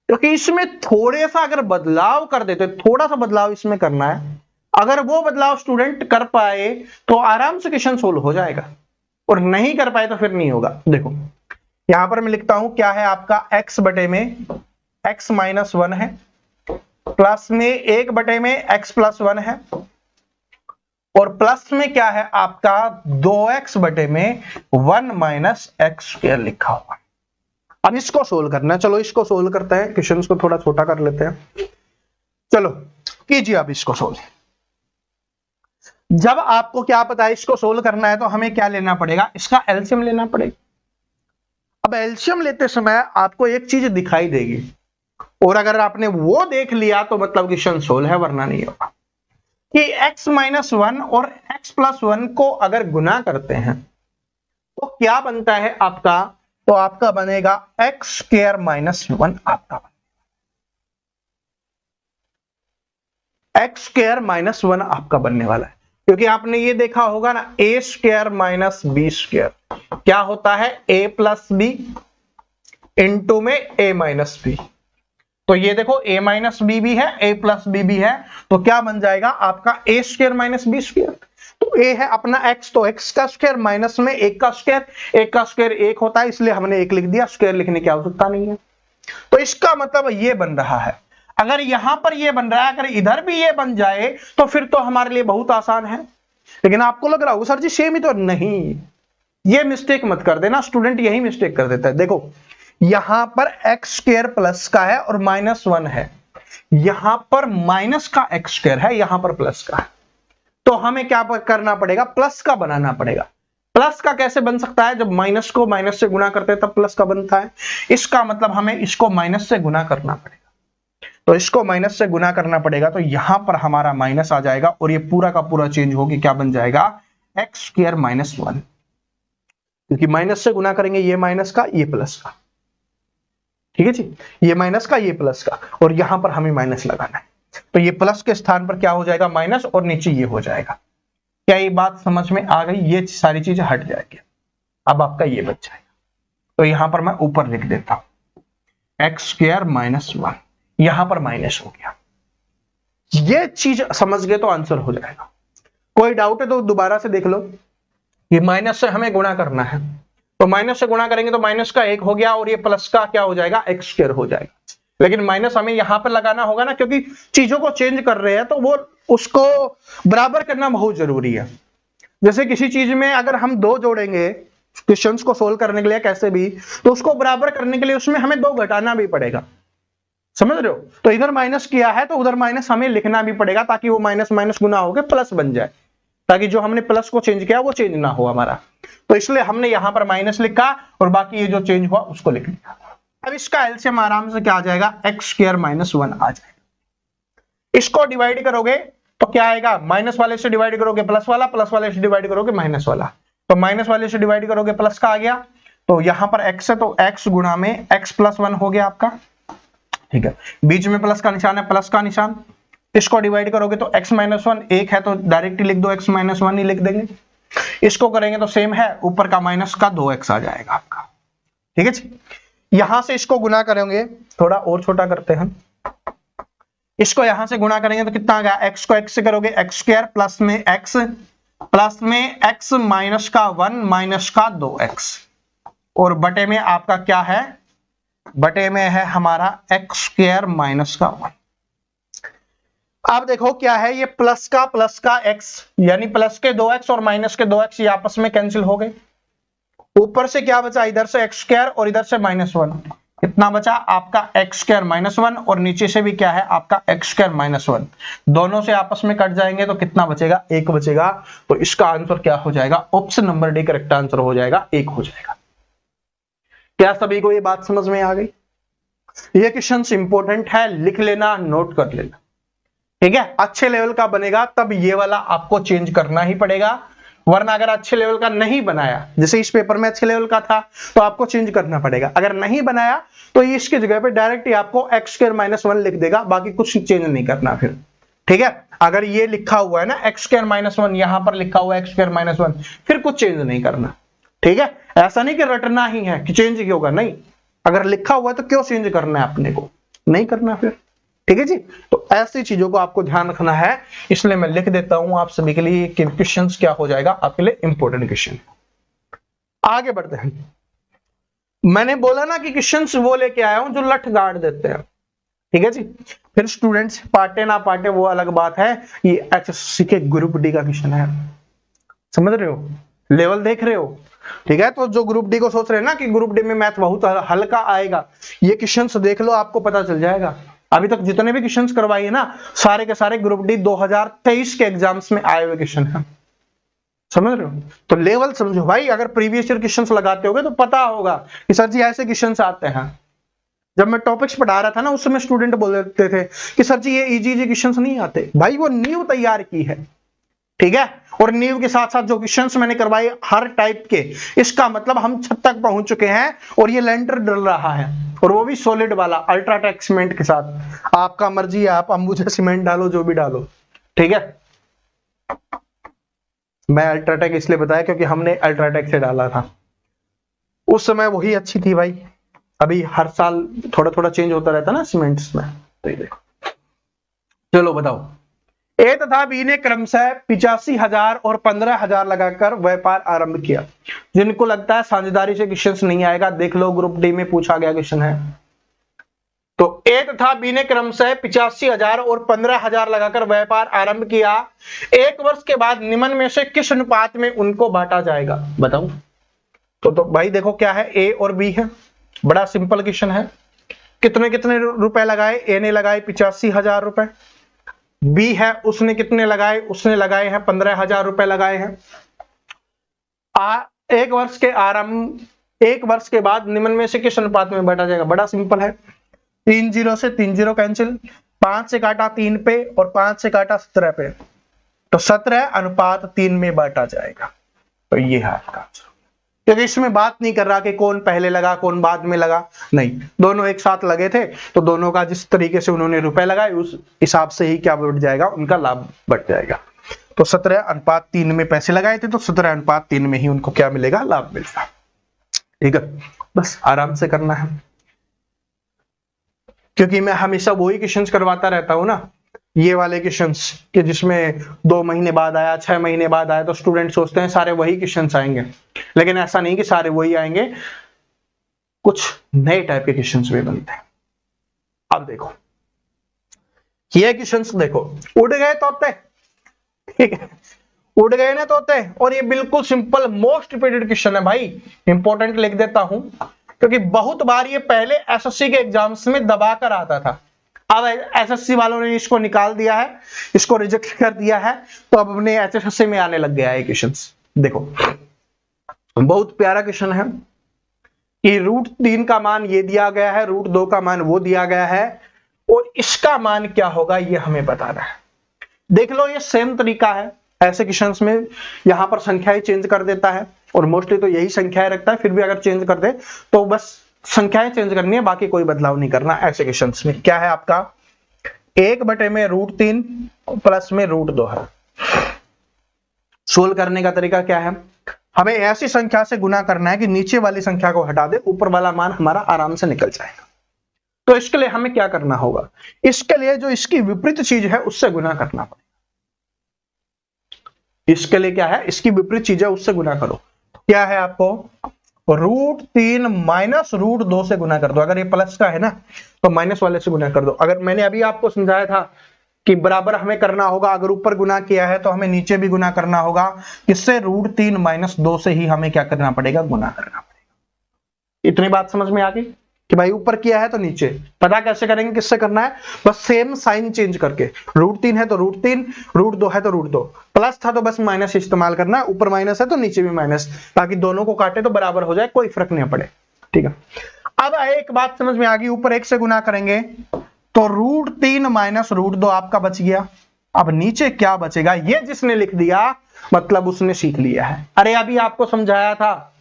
क्योंकि इसमें थोड़े सा अगर बदलाव कर देते, थोड़ा सा बदलाव इसमें करना है, अगर वो बदलाव स्टूडेंट कर पाए तो आराम से क्वेश्चन सोल्व हो जाएगा, और नहीं कर पाए तो फिर नहीं होगा। देखो यहां पर मैं लिखता हूं, क्या है आपका x बटे में x - 1 है, प्लस में 1 बटे में x + 1 है, और प्लस में क्या है आपका 2x बटे में 1 - x² लिखा हुआ। अब इसको सोल्व करना है, चलो इसको सोल्व करते हैं, क्वेश्चंस को थोड़ा छोटा कर लेते हैं। चलो कीजिए आप इसको सोल्व। जब आपको क्या पता है इसको सोल्व करना है, तो हमें क्या लेना पड़ेगा, इसका एलसीएम लेना पड़ेगा। अब एलसीएम लेते समय आपको एक चीज दिखाई देगी, और अगर आपने वो देख लिया तो मतलब क्वेश्चन सोल्व है, वरना नहीं होगा। कि x - 1 और x + 1 को अगर गुना करते हैं तो क्या बनता है आपका, तो आपका बनेगा x² - 1 आपका, x² - 1 आपका बनने वाला है, क्योंकि आपने ये देखा होगा ना a² - b², क्या होता है a + b इंटू में a - b, तो ये देखो a - b भी है, a + b भी है, तो क्या बन जाएगा आपका a² - b²। तो a है अपना x, तो x का स्क्वायर माइनस में 1 का स्क्वायर, 1 का स्क्वायर 1 होता है, इसलिए हमने 1 लिख दिया, स्क्वायर लिखने की आवश्यकता नहीं है। तो इसका मतलब ये बन रहा है, अगर यहां पर ये बन रहा है, अगर इधर भी ये बन जाए तो फिर तो हमारे लिए बहुत आसान है। लेकिन आपको लग रहा होगा सर जी सेम ही तो, नहीं, ये मिस्टेक मत कर देना, स्टूडेंट यही मिस्टेक कर देता है। देखो यहां पर x² प्लस का है और -1 है, यहां पर माइनस का x² है, यहां पर प्लस का है, तो हमें क्या करना पड़ेगा, प्लस का बनाना पड़ेगा। प्लस का कैसे बन सकता है, जब माइनस को माइनस से गुना करते हैं तब प्लस का बनता है, इसका मतलब हमें इसको माइनस से गुना करना पड़ेगा, तो इसको माइनस से गुना करना पड़ेगा, तो यहां पर हमारा माइनस आ जाएगा और ये पूरा का पूरा चेंज होगी, क्या बन जाएगा x² - 1, क्योंकि माइनस से गुना करेंगे, ये माइनस का ये प्लस का, ठीक है जी, ये माइनस का ये प्लस का, और यहां पर हमें माइनस लगाना है, तो ये प्लस के स्थान पर क्या हो जाएगा माइनस, और नीचे ये हो जाएगा। क्या ये बात समझ में आ गई, ये सारी चीजें हट जाएगी, अब आपका ये बच जाएगा। तो यहां पर मैं ऊपर लिख देता हूं x² - 1, यहां पर माइनस हो गया, ये चीज समझ गए तो आंसर हो जाएगा। कोई डाउट है तो दोबारा से देख लो, ये माइनस से हमें गुणा करना है, तो माइनस से गुणा करेंगे तो माइनस का 1 हो गया, और ये प्लस का क्या हो जाएगा x² हो जाएगा, लेकिन माइनस हमें यहां पर लगाना होगा ना, क्योंकि चीजों को चेंज कर रहे हैं, तो वो उसको बराबर करना बहुत जरूरी है। जैसे किसी चीज में अगर हम 2 जोड़ेंगे क्वेश्चंस को सोल्व करने के लिए कैसे भी, तो उसको बराबर करने के लिए उसमें हमें 2 घटाना भी पड़ेगा, समझ रहे हो? तो इधर माइनस किया है तो उधर माइनस हमें लिखना भी पड़ेगा, ताकि वो माइनस माइनस गुना होकर प्लस बन जाए, ताकि जो हमने प्लस को चेंज किया वो चेंज ना हो हमारा। तो इसलिए हमने यहां पर माइनस लिखा और बाकी ये जो चेंज हुआ उसको लिख लिया। अब इसका एलसीएम आराम से क्या आ जाएगा, एक्स स्क्वायर माइनस 1 आ जाएगा। इसको डिवाइड करोगे तो क्या आएगा, माइनस वाले से डिवाइड करोगे प्लस वाला, प्लस वाले से डिवाइड करोगे माइनस वाला, तो माइनस वाले से डिवाइड करोगे प्लस का आ गया, तो यहां पर x है तो x गुणा में x प्लस 1 हो गया आपका, ठीक है। बीच में प्लस का निशान है, प्लस का निशान, इसको डिवाइड करोगे तो x माइनस 1 एक है तो डायरेक्ट लिख दो, x माइनस 1 ही लिख देंगे। इसको करेंगे तो सेम है, ऊपर का माइनस का 2x आ जाएगा आपका, ठीक है जी। यहां से इसको गुना करेंगे, थोड़ा और छोटा करते हैं, इसको यहां से गुणा करेंगे तो कितना आ गया, x को x से करोगे x स्क्वायर प्लस में x, प्लस में x माइनस का 1 माइनस का 2x, और बटे में आपका क्या है, बटे में है हमारा x स्क्वायर माइनस का 1। अब देखो क्या है, ये प्लस का x यानी प्लस के 2x और माइनस के 2x ये आपस में कैंसिल हो गए। ऊपर से क्या बचा, इधर से x स्क्वायर और इधर से माइनस 1, कितना बचा आपका x स्क्वायर माइनस 1, और नीचे से भी क्या है आपका x स्क्वायर माइनस 1, दोनों से आपस में कट जाएंगे तो कितना बचेगा, 1 बचेगा। तो इसका आंसर क्या हो जाएगा, option number D correct answer हो जाएगा, 1 हो जाएगा। क्या सभी को ये बात समझ में आ गई? ये क्वेश्चन इंपॉर्टेंट है, लिख लेना, नोट कर लेना, ठीक है। अच्छे लेवल का बनेगा तब ये वाला आपको चेंज करना ही पड़ेगा, वरना अगर अच्छे लेवल का नहीं बनाया, जैसे इस पेपर में अच्छे लेवल का था तो आपको चेंज करना पड़ेगा, अगर नहीं बनाया तो इसकी जगह पे डायरेक्ट ही आपको x स्क्वायर माइनस 1 लिख देगा, बाकी कुछ चेंज नहीं करना फिर, ठीक है। अगर ये लिखा हुआ है ना x स्क्वायर माइनस 1, यहां पर लिखा हुआ है x स्क्वायर माइनस 1, फिर कुछ चेंज नहीं करना, ठीक है। ऐसा नहीं कि रटना ही है कि चेंज क्यों होगा, नहीं, अगर लिखा हुआ है तो क्यों चेंज करना है, अपने को नहीं करना फिर, ठीक है जी। तो ऐसी चीजों को आपको ध्यान रखना है, इसलिए मैं लिख देता हूं आप सभी के लिए कि क्वेश्चंस क्या हो जाएगा आपके लिए इंपॉर्टेंट क्वेश्चन। आगे बढ़ते हैं। मैंने बोला ना कि क्वेश्चंस वो लेके आया हूं जो लठ गाड़ देते हैं, ठीक है जी। फिर स्टूडेंट्स पार्टे ना पार्टे वो अलग बात है, ये एचएससी के ग्रुप डी का क्वेश्चन है, समझ रहे हो, लेवल देख रहे हो, ठीक है। तो जो ग्रुप डी को सोच रहे हैं ना कि ग्रुप डी में मैथ बहुत हल्का आएगा, ये क्वेश्चंस देख लो, आपको पता चल जाएगा। अभी तक जितने भी क्वेश्चंस करवाइए ना, सारे के सारे ग्रुप डी 2023 के एग्जाम्स में आए हुए क्वेश्चन हैं, समझ रहे हो। तो लेवल समझो भाई, अगर प्रीवियस ईयर क्वेश्चंस लगाते होगे तो पता होगा कि सर जी ऐसे क्वेश्चंस आते हैं। जब मैं टॉपिक्स पढ़ा रहा था ना, उस समय स्टूडेंट बोलते थे कि सर जी ये इजी क्वेश्चंस नहीं आते, भाई वो नींव तैयार की है, ठीक है। और नींव के साथ साथ जो क्वेश्चंस मैंने करवाए हर टाइप के, इसका मतलब हम छत तक पहुंच चुके हैं, और ये लेंटर डल रहा है, और वो भी सॉलिड वाला अल्ट्राटेक सीमेंट के साथ। आपका मर्जी है, आप अंबुजा सीमेंट डालो, जो भी डालो, ठीक है। मैं अल्ट्राटेक इसलिए बताया क्योंकि हमने अल्ट्राटेक से डाला था, उस समय वही अच्छी थी भाई। अभी हर साल थोड़ा थोड़ा चेंज होता रहता ना सीमेंट्स में, तो ये देखो। चलो बताओ, ए तथा बी ने क्रमशः 85,000 और 15,000 लगाकर व्यापार आरंभ किया। जिनको लगता है साझेदारी से क्वेश्चंस नहीं आएगा, देख लो ग्रुप डी में पूछा गया क्वेश्चन है। तो ए तथा बी ने क्रमशः 85,000 और 15,000 लगाकर व्यापार आरंभ किया। 1 वर्ष के बाद निम्न में से किस अनुपात में उनको बांटा जाएगा, बताओ। तो भाई देखो क्या है, ए और बी है, बड़ा सिंपल क्वेश्चन है। कितने कितने रुपए लगाए, ए ने लगाए 85,000 रुपए, बी है उसने कितने लगाए, उसने लगाए हैं 15,000 रुपए लगाए हैं। 1 वर्ष के आरंभ, 1 वर्ष के बाद निम्न में से किस अनुपात में बांटा जाएगा, बड़ा सिंपल है। 3 0 से 3 0 कैंसिल, 5 से काटा 3 पे और 5 से काटा 17 पे, तो 17:3 में बांटा जाएगा। तो ये है आपका आंसर, क्योंकि इसमें बात नहीं कर रहा कि कौन पहले लगा कौन बाद में लगा, नहीं, दोनों एक साथ लगे थे, तो दोनों का जिस तरीके से उन्होंने रुपए लगाए उस हिसाब से ही क्या बढ़ जाएगा, उनका लाभ बढ़ जाएगा। तो 17:3 में पैसे लगाए थे, तो 17:3 में ही उनको क्या मिलेगा, लाभ मिलेगा, ठीक है। बस आराम से करना है, क्योंकि मैं हमेशा वही क्वेश्चंस करवाता रहता हूं ना, ये वाले क्वेश्चंस कि जिसमें 2 महीने बाद आया, 6 महीने बाद आया, तो स्टूडेंट सोचते हैं सारे वही क्वेश्चंस आएंगे, लेकिन ऐसा नहीं कि सारे वही आएंगे, कुछ नए टाइप के क्वेश्चंस भी बनते हैं। अब देखो ये क्वेश्चंस देखो, उड़ गए तोते, ठीक है, उड़ गए ना तोते, और ये बिल्कुल सिंपल मोस्ट रिपीटेड क्वेश्चन है भाई, इंपॉर्टेंट लिख देता हूं, क्योंकि बहुत बार ये पहले एसएससी के एग्जाम्स में दबा कर आता था। अब एसएससी वालों ने इसको निकाल दिया है, इसको रिजेक्ट कर दिया है, तो अब अपने एचएसएससी में आने लग गया है क्वेश्चंस। देखो बहुत प्यारा क्वेश्चन है कि √3 का मान ये दिया गया है, √2 का मान वो दिया गया है, और इसका मान क्या होगा ये हमें बताना है। देख लो ये सेम तरीका है, ऐसे क्वेश्चंस में यहां पर संख्याएं चेंज कर देता है, और मोस्टली तो यही संख्याएं रखता है, फिर भी अगर चेंज कर दे तो बस संख्याएं चेंज करनी है, बाकी कोई बदलाव नहीं करना। ऐसे क्वेश्चंस में क्या है आपका 1/√3 प्लस में √2 है। सोल्व करने का तरीका क्या है, हमें ऐसी संख्या से गुना करना है कि नीचे वाली संख्या को हटा दे, ऊपर वाला मान हमारा आराम से निकल जाएगा। तो इसके लिए हमें क्या करना होगा, इसके लिए जो इसकी विपरीत चीज है उससे गुना करना पड़ेगा। इसके लिए क्या है, इसकी विपरीत चीज है उससे गुना करो। क्या है आपको √3 माइनस √2 से गुना कर दो। अगर ये प्लस का है ना तो माइनस वाले से गुना कर दो। अगर मैंने अभी आपको समझाया था कि बराबर हमें करना होगा, अगर ऊपर गुना किया है तो हमें नीचे भी गुना करना होगा, किससे √3 माइनस 2 से ही हमें क्या करना पड़ेगा, गुना करना पड़ेगा। इतनी बात समझ में आ गई कि भाई ऊपर किया है तो नीचे। पता कैसे करेंगे किससे करना है, बस सेम साइन चेंज करके, √3 है तो √3, √2 है तो √2, प्लस था तो बस माइनस इस्तेमाल करना है, ऊपर माइनस है तो नीचे भी माइनस, ताकि दोनों को काटे तो बराबर हो जाए, कोई फर्क नहीं पड़े। ठीक है, अब एक बात समझ में आ गई, ऊपर 1 से गुना करेंगे तो √3 माइनस √2 आपका बच गया। अब नीचे क्या बचेगा, ये जिसने लिख दिया मतलब उसने सीख लिया है। अरे अभी आपको समझाया था,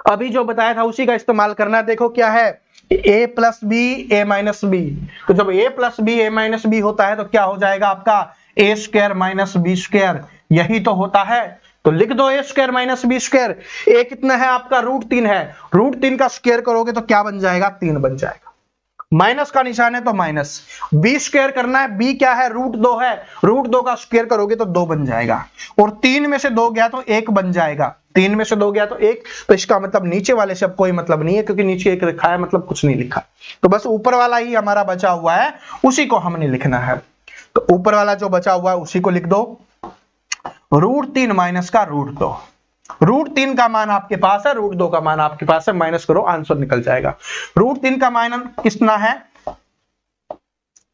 अभी जो बताया था उसी का इस्तेमाल करना। देखो क्या है a plus B A minus B, तो जब a plus B A minus B होता है तो क्या हो जाएगा आपका a² माइनस b², यही तो होता है। तो लिख दो a² माइनस b²। a कितना है आपका √3 है, √3 का स्क्वायर करोगे तो क्या बन जाएगा, 3 बन जाएगा। माइनस का निशान है तो माइनस, b² करना है, b क्या है √2 है, √2 का स्क्वायर करोगे तो 2 बन जाएगा, और 3 में से 2 गया तो 1 बन जाएगा, 3 में से 2 गया तो 1। तो इसका मतलब नीचे वाले से अब कोई मतलब नहीं है, क्योंकि नीचे 1 लिखा है मतलब कुछ नहीं लिखा, तो बस ऊपर वाला ही हमारा बचा हुआ है, उसी को हमने लिखना है। तो ऊपर वाला जो बचा हुआ है उसी को लिख दो, √3 माइनस का √2। √3 का मान आपके पास है, √2 का मान आपके पास है, माइनस करो आंसर निकल जाएगा। √3 का मान कितना है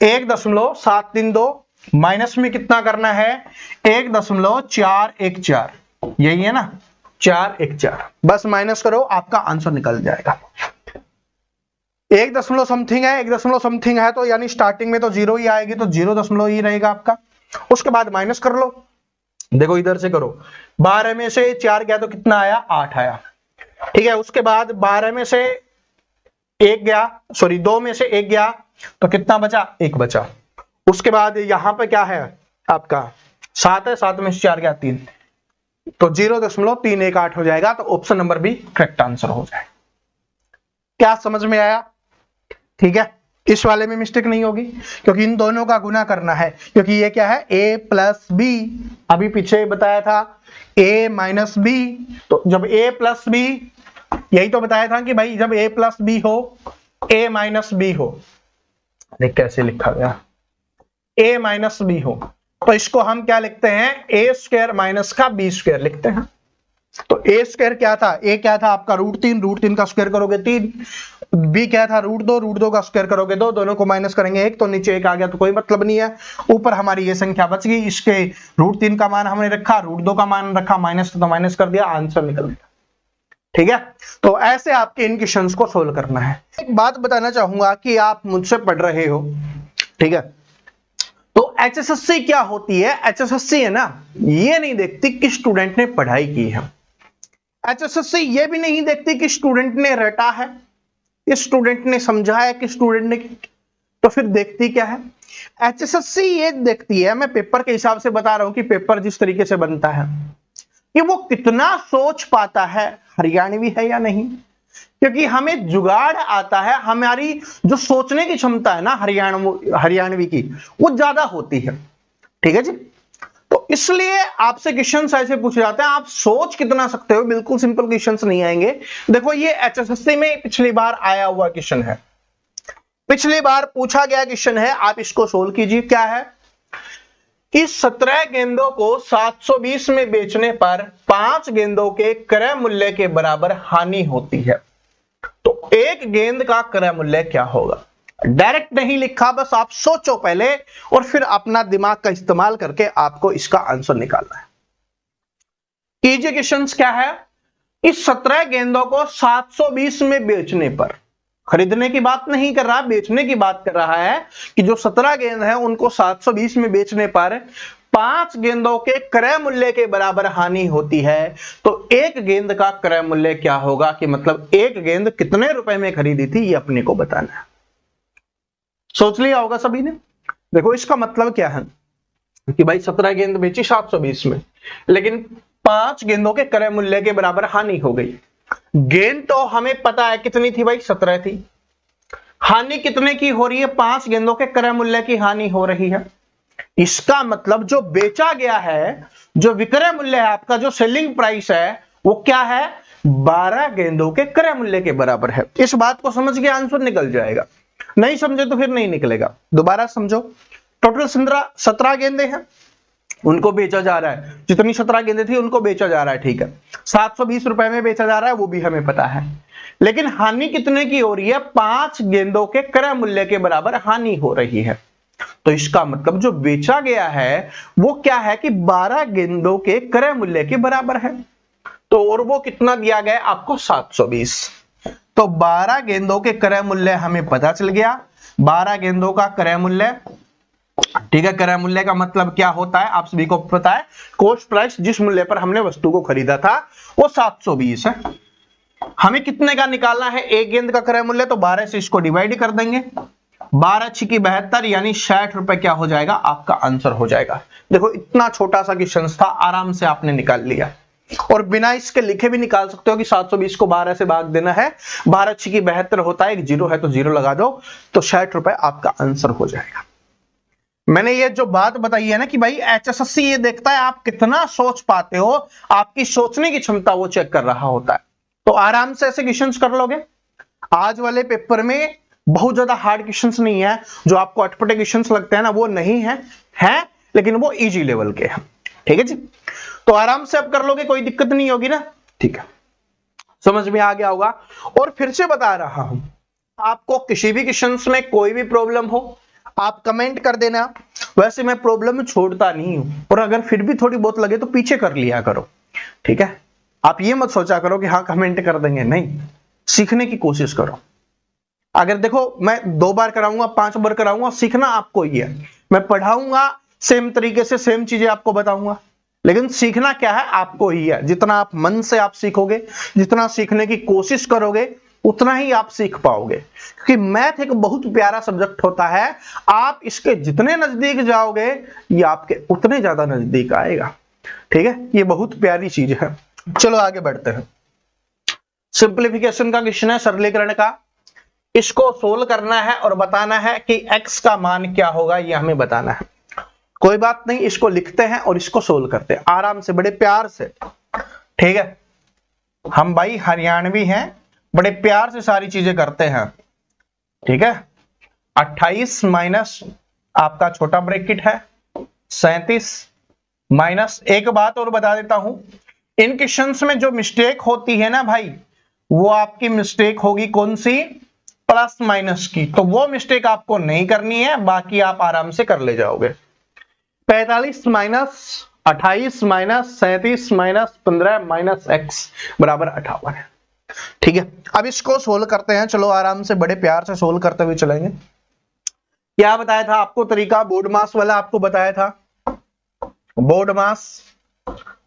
1.732, माइनस में कितना करना है 1.414, यही है ना 414, बस माइनस करो आपका आंसर निकल जाएगा। 1 समथिंग है, 1 समथिंग है तो यानी स्टार्टिंग में तो 0 ही आएगी, तो 0 ही रहेगा आपका, उसके बाद माइनस कर लो। देखो इधर से करो, 12 में से 4 गया तो कितना आया 8 आया, ठीक है। उसके बाद 12 में से 1 गया, सॉरी 2 में से 1 गया तो कितना बचा, 1 बचा। उसके यहां पे क्या है आपका 7 है, 7 में से 4 गया 3, तो 0.318 हो जाएगा, तो option number B correct answer हो जाएगा। क्या समझ में आया, ठीक है। इस वाले में मिस्टेक नहीं होगी क्योंकि इन दोनों का गुना करना है, क्योंकि ये क्या है a प्लस बी, अभी पीछे बताया था a माइनस बी, तो जब a प्लस बी, यही तो बताया था कि भाई जब a प्लस बी हो a माइनस बी हो, देख कैसे लिखा गया a माइनस बी हो, तो इसको हम क्या लिखते हैं a² माइनस का b² लिखते हैं। तो a² क्या था, a क्या था आपका √3 का स्क्वायर करोगे 3, b क्या था √2 का स्क्वायर करोगे 2, दोनों को माइनस करेंगे 1, तो नीचे 1 आ गया तो कोई मतलब नहीं है। ऊपर हमारी ये संख्या बच गई, इसके √3 का मान हमने रखा, √2 का मान रखा, माइनस तो माइनस कर दिया, आंसर निकल गया, ठीक है। तो ऐसे आपके इन क्वेश्चंस को सोल्व करना है। एक बात बताना चाहूंगा कि आप मुझसे पढ़ रहे हो, ठीक है, तो एचएसएससी क्या होती है, एचएसएससी है ना ये नहीं देखती कि स्टूडेंट ने पढ़ाई की है, एचएसएससी ये भी नहीं देखती कि स्टूडेंट ने रटा है, इस स्टूडेंट ने समझा है कि स्टूडेंट ने, तो फिर देखती क्या है एचएसएससी, ये देखती है, मैं पेपर के हिसाब से बता रहा हूं कि पेपर जिस तरीके से बनता है कि वो कितना सोच पाता है, हरियाणवी है या नहीं, क्योंकि हमें जुगाड़ आता है, हमारी जो सोचने की क्षमता है ना हरियाणवी की वो ज्यादा होती है, ठीक है जी। तो इसलिए आपसे क्वेश्चंस ऐसे पूछे जाते हैं, आप सोच कितना सकते हो, बिल्कुल सिंपल क्वेश्चंस नहीं आएंगे। देखो ये एचएसएससी में पिछली बार आया हुआ क्वेश्चन है, पिछली बार पूछा गया क्वेश्चन है, आप इसको सोल्व कीजिए। क्या है कि 17 गेंदों को 720 में बेचने पर 5 गेंदों के क्रय मूल्य के बराबर हानि होती है, तो एक गेंद का क्रय मूल्य क्या होगा। डायरेक्ट नहीं लिखा, बस आप सोचो पहले और फिर अपना दिमाग का इस्तेमाल करके आपको इसका आंसर निकालना है। इजी क्वेश्चंस क्या है, इस 17 गेंदों को 720 में बेचने पर, खरीदने की बात नहीं कर रहा, बेचने की बात कर रहा है कि जो 17 गेंद है उनको 720 में बेचने पर 5 गेंदों के क्रय मूल्य के बराबर हानि होती है, तो एक गेंद का क्रय मूल्य क्या होगा, कि मतलब एक गेंद कितने रुपए में खरीदी थी, ये अपने को बताना है। सोच लिया होगा सभी ने। देखो इसका मतलब क्या है कि भाई 17 गेंद बेची 720 में, लेकिन 5 गेंदों के क्रय मूल्य के बराबर हानि हो गई। गेंद तो हमें पता है कितनी थी भाई, 17 थी। हानि कितने की हो रही है, 5 गेंदों के क्रय मूल्य की हानि हो रही है। इसका मतलब जो बेचा गया है, जो विक्रय मूल्य है आपका, जो सेलिंग प्राइस है, वो क्या है, 12 गेंदों के क्रय मूल्य के बराबर है। इस बात को समझ के आंसर निकल जाएगा, नहीं समझे तो फिर नहीं निकलेगा। दोबारा समझो, टोटल 17 गेंदे हैं, उनको बेचा जा रहा है, जितनी 17 गेंदें थी उनको बेचा जा रहा है, ठीक है, 720 रुपए में बेचा जा रहा है, वो भी हमें पता है। लेकिन हानि कितने की हो रही है, 5 गेंदों के क्रय मूल्य के बराबर हानि हो रही है। तो इसका मतलब जो बेचा गया है वो क्या है कि 12 गेंदों के क्रय मूल्य के बराबर है। तो और वो कितना दिया गया आपको, 720। तो 12 गेंदों के क्रय मूल्य हमें पता चल गया, 12 गेंदों का क्रय मूल्य, ठीक है। क्रय मूल्य का मतलब क्या होता है, आप सभी को पता है, कॉस्ट प्राइस, जिस मूल्य पर हमने वस्तु को खरीदा था वो 720 है। हमें कितने का निकालना है, एक गेंद का क्रय मूल्य, तो 12 से इसको डिवाइड कर देंगे, 12 छिकी 72 यानी 60 रुपए क्या हो जाएगा, आपका आंसर हो जाएगा। देखो इतना छोटा सा क्वेश्चन था, आराम से आपने निकाल लिया, और बिना इसके लिखे भी निकाल सकते हो कि 720 को 12 से भाग देना है, 12 छिकी 72 होता है, एक जीरो है तो जीरो लगा दो, तो 60 रुपए आपका आंसर हो जाएगा। मैंने ये जो बात बताई है ना कि भाई एचएसएससी ये देखता है आप कितना सोच पाते हो, आपकी सोचने की क्षमता वो चेक कर रहा होता है। तो आराम से ऐसे क्वेश्चंस कर लोगे। आज वाले पेपर में बहुत ज्यादा हार्ड क्वेश्चंस नहीं है, जो आपको अटपटे क्वेश्चंस लगते हैं ना, वो नहीं है, लेकिन वो इजी लेवल के हैं, ठीक है जी। तो आराम से अब कर लोगे, कोई दिक्कत नहीं होगी ना, ठीक है, समझ में आ गया होगा। और फिर से बता रहा हूं, आपको किसी भी क्वेश्चंस में कोई भी प्रॉब्लम हो आप कमेंट कर देना, वैसे मैं प्रॉब्लम छोड़ता नहीं हूं, और अगर फिर भी थोड़ी बहुत लगे तो पीछे कर लिया करो, ठीक है। आप ये मत सोचा करो कि हाँ कमेंट कर देंगे, नहीं, सीखने की कोशिश करो। अगर देखो मैं 2 बार कराऊंगा, 5 बार कराऊंगा, सीखना आपको ही है। मैं पढ़ाऊंगा सेम तरीके से, सेम चीजें आपको बताऊंगा, लेकिन सीखना क्या है, आपको ही है। जितना आप मन से आप सीखोगे, जितना सीखने की कोशिश करोगे, उतना ही आप सीख पाओगे। क्योंकि मैथ एक बहुत प्यारा सब्जेक्ट होता है, आप इसके जितने नजदीक जाओगे ये आपके उतने ज्यादा नजदीक आएगा, ठीक है। ये बहुत प्यारी चीज है। चलो आगे बढ़ते हैं। सिंप्लीफिकेशन का क्वेश्चन है, सरलीकरण का। इसको सोल्व करना है और बताना है कि x का मान क्या होगा, ये हमें बताना है। कोई बात नहीं, इसको लिखते हैं और इसको सोल्व करते हैं आराम से, बड़े प्यार से, ठीक है। हम भाई हरियाणवी हैं, बड़े प्यार से सारी चीजें करते हैं, ठीक है। 28 माइनस आपका छोटा ब्रैकेट है 37 माइनस, एक बात और बता देता हूं, इन क्वेश्चंस में जो मिस्टेक होती है ना भाई, वो आपकी मिस्टेक होगी कौन सी, प्लस माइनस की। तो वो मिस्टेक आपको नहीं करनी है, बाकी आप आराम से कर ले जाओगे। 45 minus 28 minus 37 minus 15 minus x बराबर 58 है, ठीक है। अब इसको सोल्व करते हैं, चलो आराम से बड़े प्यार से सोल्व करते हुए चलेंगे। क्या बताया था आपको तरीका, बोर्ड मास वाला आपको बताया था, बोर्ड मास।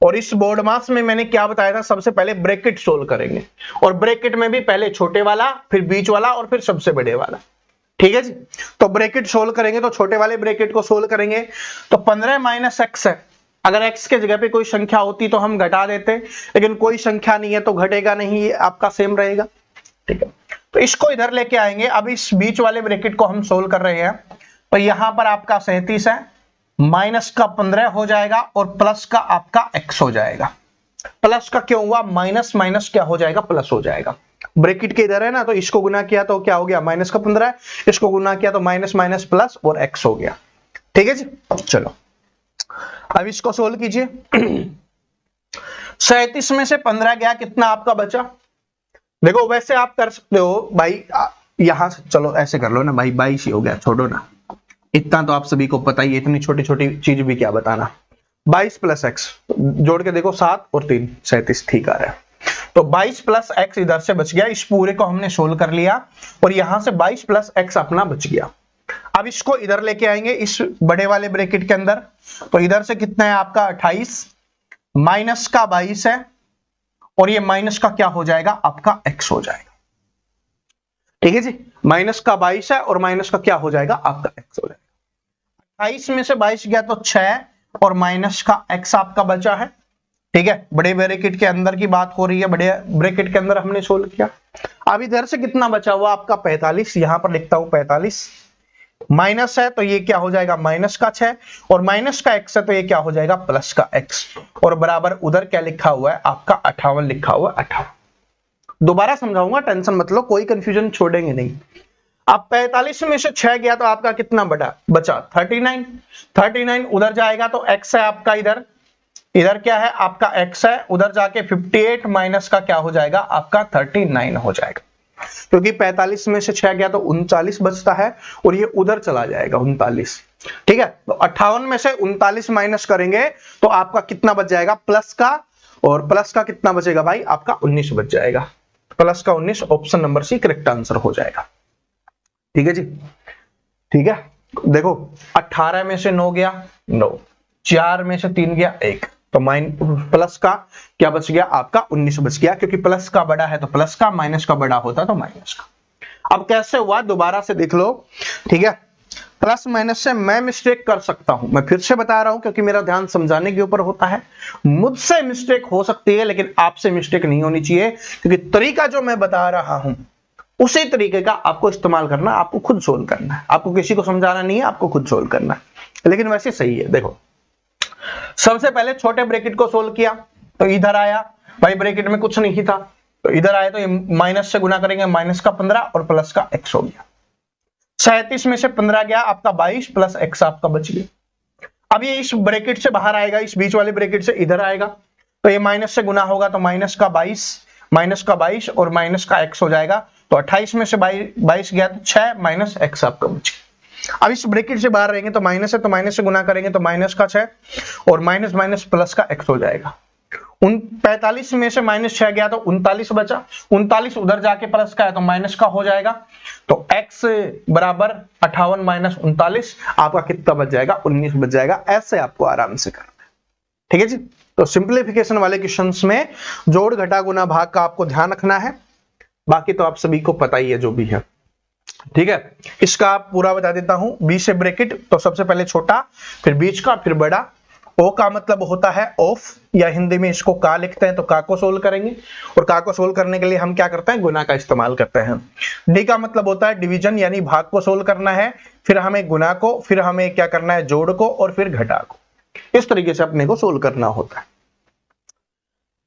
और इस बोर्ड मास में मैंने क्या बताया था, सबसे पहले ब्रैकेट सोल्व करेंगे, और ब्रैकेट में भी पहले छोटे वाला, फिर बीच वाला, और फिर सबसे बड़े वाला, ठीक है जी। तो ब्रैकेट सोल्व करेंगे, तो छोटे वाले ब्रैकेट को सोल्व करेंगे, तो 15 माइनस x है। अगर x के जगह पे कोई संख्या होती तो हम घटा देते, लेकिन कोई संख्या नहीं है तो घटेगा नहीं, ये आपका सेम रहेगा, ठीक है। तो इसको इधर लेके आएंगे। अब इस बीच वाले ब्रैकेट को हम सोल्व कर रहे हैं, तो यहां पर आपका 37 है, माइनस का 15 हो जाएगा, और प्लस का आपका x हो जाएगा। प्लस का क्यों हुआ, माइनस माइनस क्या हो जाएगा, प्लस हो जाएगा। ब्रैकेट के इधर है ना, तो इसको गुना किया तो क्या हो गया, माइनस का 15, इसको गुना किया तो माइनस माइनस प्लस और x हो गया, ठीक है जी। चलो अब इसको सोल्व कीजिए। 37 में से 15 गया, कितना आपका बचा। देखो वैसे आप कर सकते हो भाई, यहां से चलो ऐसे कर लो ना भाई, 22 ही हो गया, छोड़ो ना, इतना तो आप सभी को पता ही है, इतनी छोटी छोटी चीज भी क्या बताना। 22 प्लस एक्स जोड़ के देखो, 7 और 3 37 ठीक आ रहा है। तो 22 प्लस एक्स इधर से बच गया, इस पूरे को हमने सोल्व कर लिया और यहां से 22 प्लस एक्स अपना बच गया। अब इसको इधर लेके आएंगे इस बड़े वाले ब्रैकेट के अंदर, तो इधर से कितना है आपका 28 माइनस का 22 है और ये माइनस का क्या हो जाएगा आपका x हो जाएगा। ठीक है जी, माइनस का 22 है और माइनस का क्या हो जाएगा आपका x हो जाएगा। 28 में से 22 गया तो 6 और माइनस का x आपका बचा है। ठीक है, बड़े ब्रैकेट के अंदर की बात हो रही है, बड़े ब्रैकेट के अंदर हमने सोल्व किया। अब इधर से कितना बचा हुआ आपका 45, यहां पर लिखता हूं 45, माइनस है तो ये क्या हो जाएगा माइनस का 6 और माइनस का x है तो ये क्या हो जाएगा प्लस का x और बराबर उधर क्या लिखा हुआ है आपका 58 लिखा हुआ है। 58 दोबारा समझाऊंगा, टेंशन मत लो, कोई कंफ्यूजन छोड़ेंगे नहीं। अब 45 में से 6 गया तो आपका कितना बचा 39, 39 उधर जाएगा तो x है आपका, इधर क्या है आपका x है, उधर जाके 58 माइनस का क्या हो जाएगा आपका 39 हो जाएगा, क्योंकि 45 में से 6 गया तो 39 बचता है और ये उधर चला जाएगा 39। ठीक है, तो 58 में से 39 माइनस करेंगे तो आपका कितना बच जाएगा प्लस का, और प्लस का कितना बचेगा भाई आपका 19 बच जाएगा, प्लस का 19 option number C correct answer हो जाएगा। ठीक है जी, ठीक है, देखो 18 में से 9 गया 9, 4 में से 3 गया 1, तो प्लस का क्या बच गया आपका 19 बच गया, क्योंकि प्लस का बड़ा है तो प्लस का, माइनस का बड़ा होता तो माइनस का। अब कैसे हुआ दोबारा से देख लो। ठीक है, प्लस माइनस से मैं मिस्टेक कर सकता हूं, मैं फिर से बता रहा हूं क्योंकि मेरा ध्यान समझाने के ऊपर होता है। मुझसे मिस्टेक हो सकती है लेकिन आपसे मिस्टेक नहीं होनी चाहिए, क्योंकि तरीका जो मैं बता रहा हूं उसी तरीके का आपको इस्तेमाल करना, आपको खुद सोल्व करना है, आपको किसी को समझाना नहीं है, आपको खुद सोल्व करना है। लेकिन वैसे सही है, देखो सबसे पहले छोटे ब्रैकेट को सोल्व किया तो इधर आया भाई, ब्रैकेट में कुछ नहीं था तो इधर आया तो ये माइनस से गुना करेंगे, माइनस का 15 और प्लस का x हो गया। 37 में से 15 गया आपका 22 प्लस x आपका बच गया। अब ये इस ब्रैकेट से बाहर आएगा, इस बीच वाले ब्रैकेट से इधर आएगा तो ये माइनस से गुना होगा तो माइनस का 22 और माइनस का x हो जाएगा। तो 28 में से 22 गया तो 6 माइनस x आपका बच गया। अब इस ब्रैकेट से बाहर रहेंगे तो माइनस है तो माइनस से गुना करेंगे तो माइनस का 6 और माइनस माइनस प्लस का x हो जाएगा। 45 में से माइनस 6 गया तो 39 बचा, 39 उधर जाके प्लस का है तो माइनस का हो जाएगा, तो x बराबर 58 माइनस 39 आपका कितना बच जाएगा 19 बच जाएगा। ऐसे आपको आराम से करना है। ठीक है जी, तो सिंप्लीफिकेशन वाले क्वेश्चंस में जोड़ घटा गुना भाग का आपको ध्यान रखना है, बाकी तो आप सभी को पता ही है जो भी है। ठीक है, इसका पूरा बता देता हूं। बी से ब्रैकेट तो सबसे पहले छोटा, फिर बीच का, फिर बड़ा। ओ का मतलब होता है ऑफ, या हिंदी में इसको का लिखते हैं तो का को सोल्व करेंगे, और का को सोल्व करने के लिए हम क्या करते हैं गुना का इस्तेमाल करते हैं। डी का मतलब होता है डिवीजन, यानी भाग को सोल्व करना है, फिर हमें गुना को, फिर हमें क्या करना है जोड़ को, और फिर घटा को। इस तरीके से अपने को सोल्व करना होता है।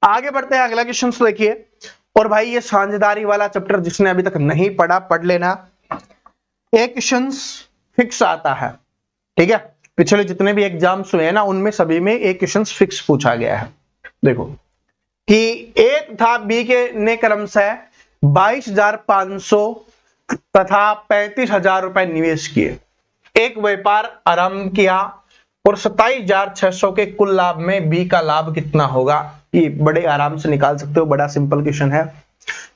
आगे बढ़ते हैं, अगला क्वेश्चन देखिए। और भाई ये साझेदारी वाला चैप्टर जिसने अभी तक नहीं पढ़ा पढ़ लेना, एक क्वेश्चन फिक्स आता है। ठीक है, पिछले जितने भी एग्जाम्स हुए हैं ना उनमें सभी में एक क्वेश्चन फिक्स पूछा गया है। देखो कि एक था बी के ने क्रमशः 22,500 तथा 35,000 रुपए निवेश किए, एक व्यापार आरंभ किया और 27,600 के कुल लाभ में बी का लाभ कितना होगा। ये बड़े आराम से निकाल सकते हो, बड़ा सिंपल क्वेश्चन है,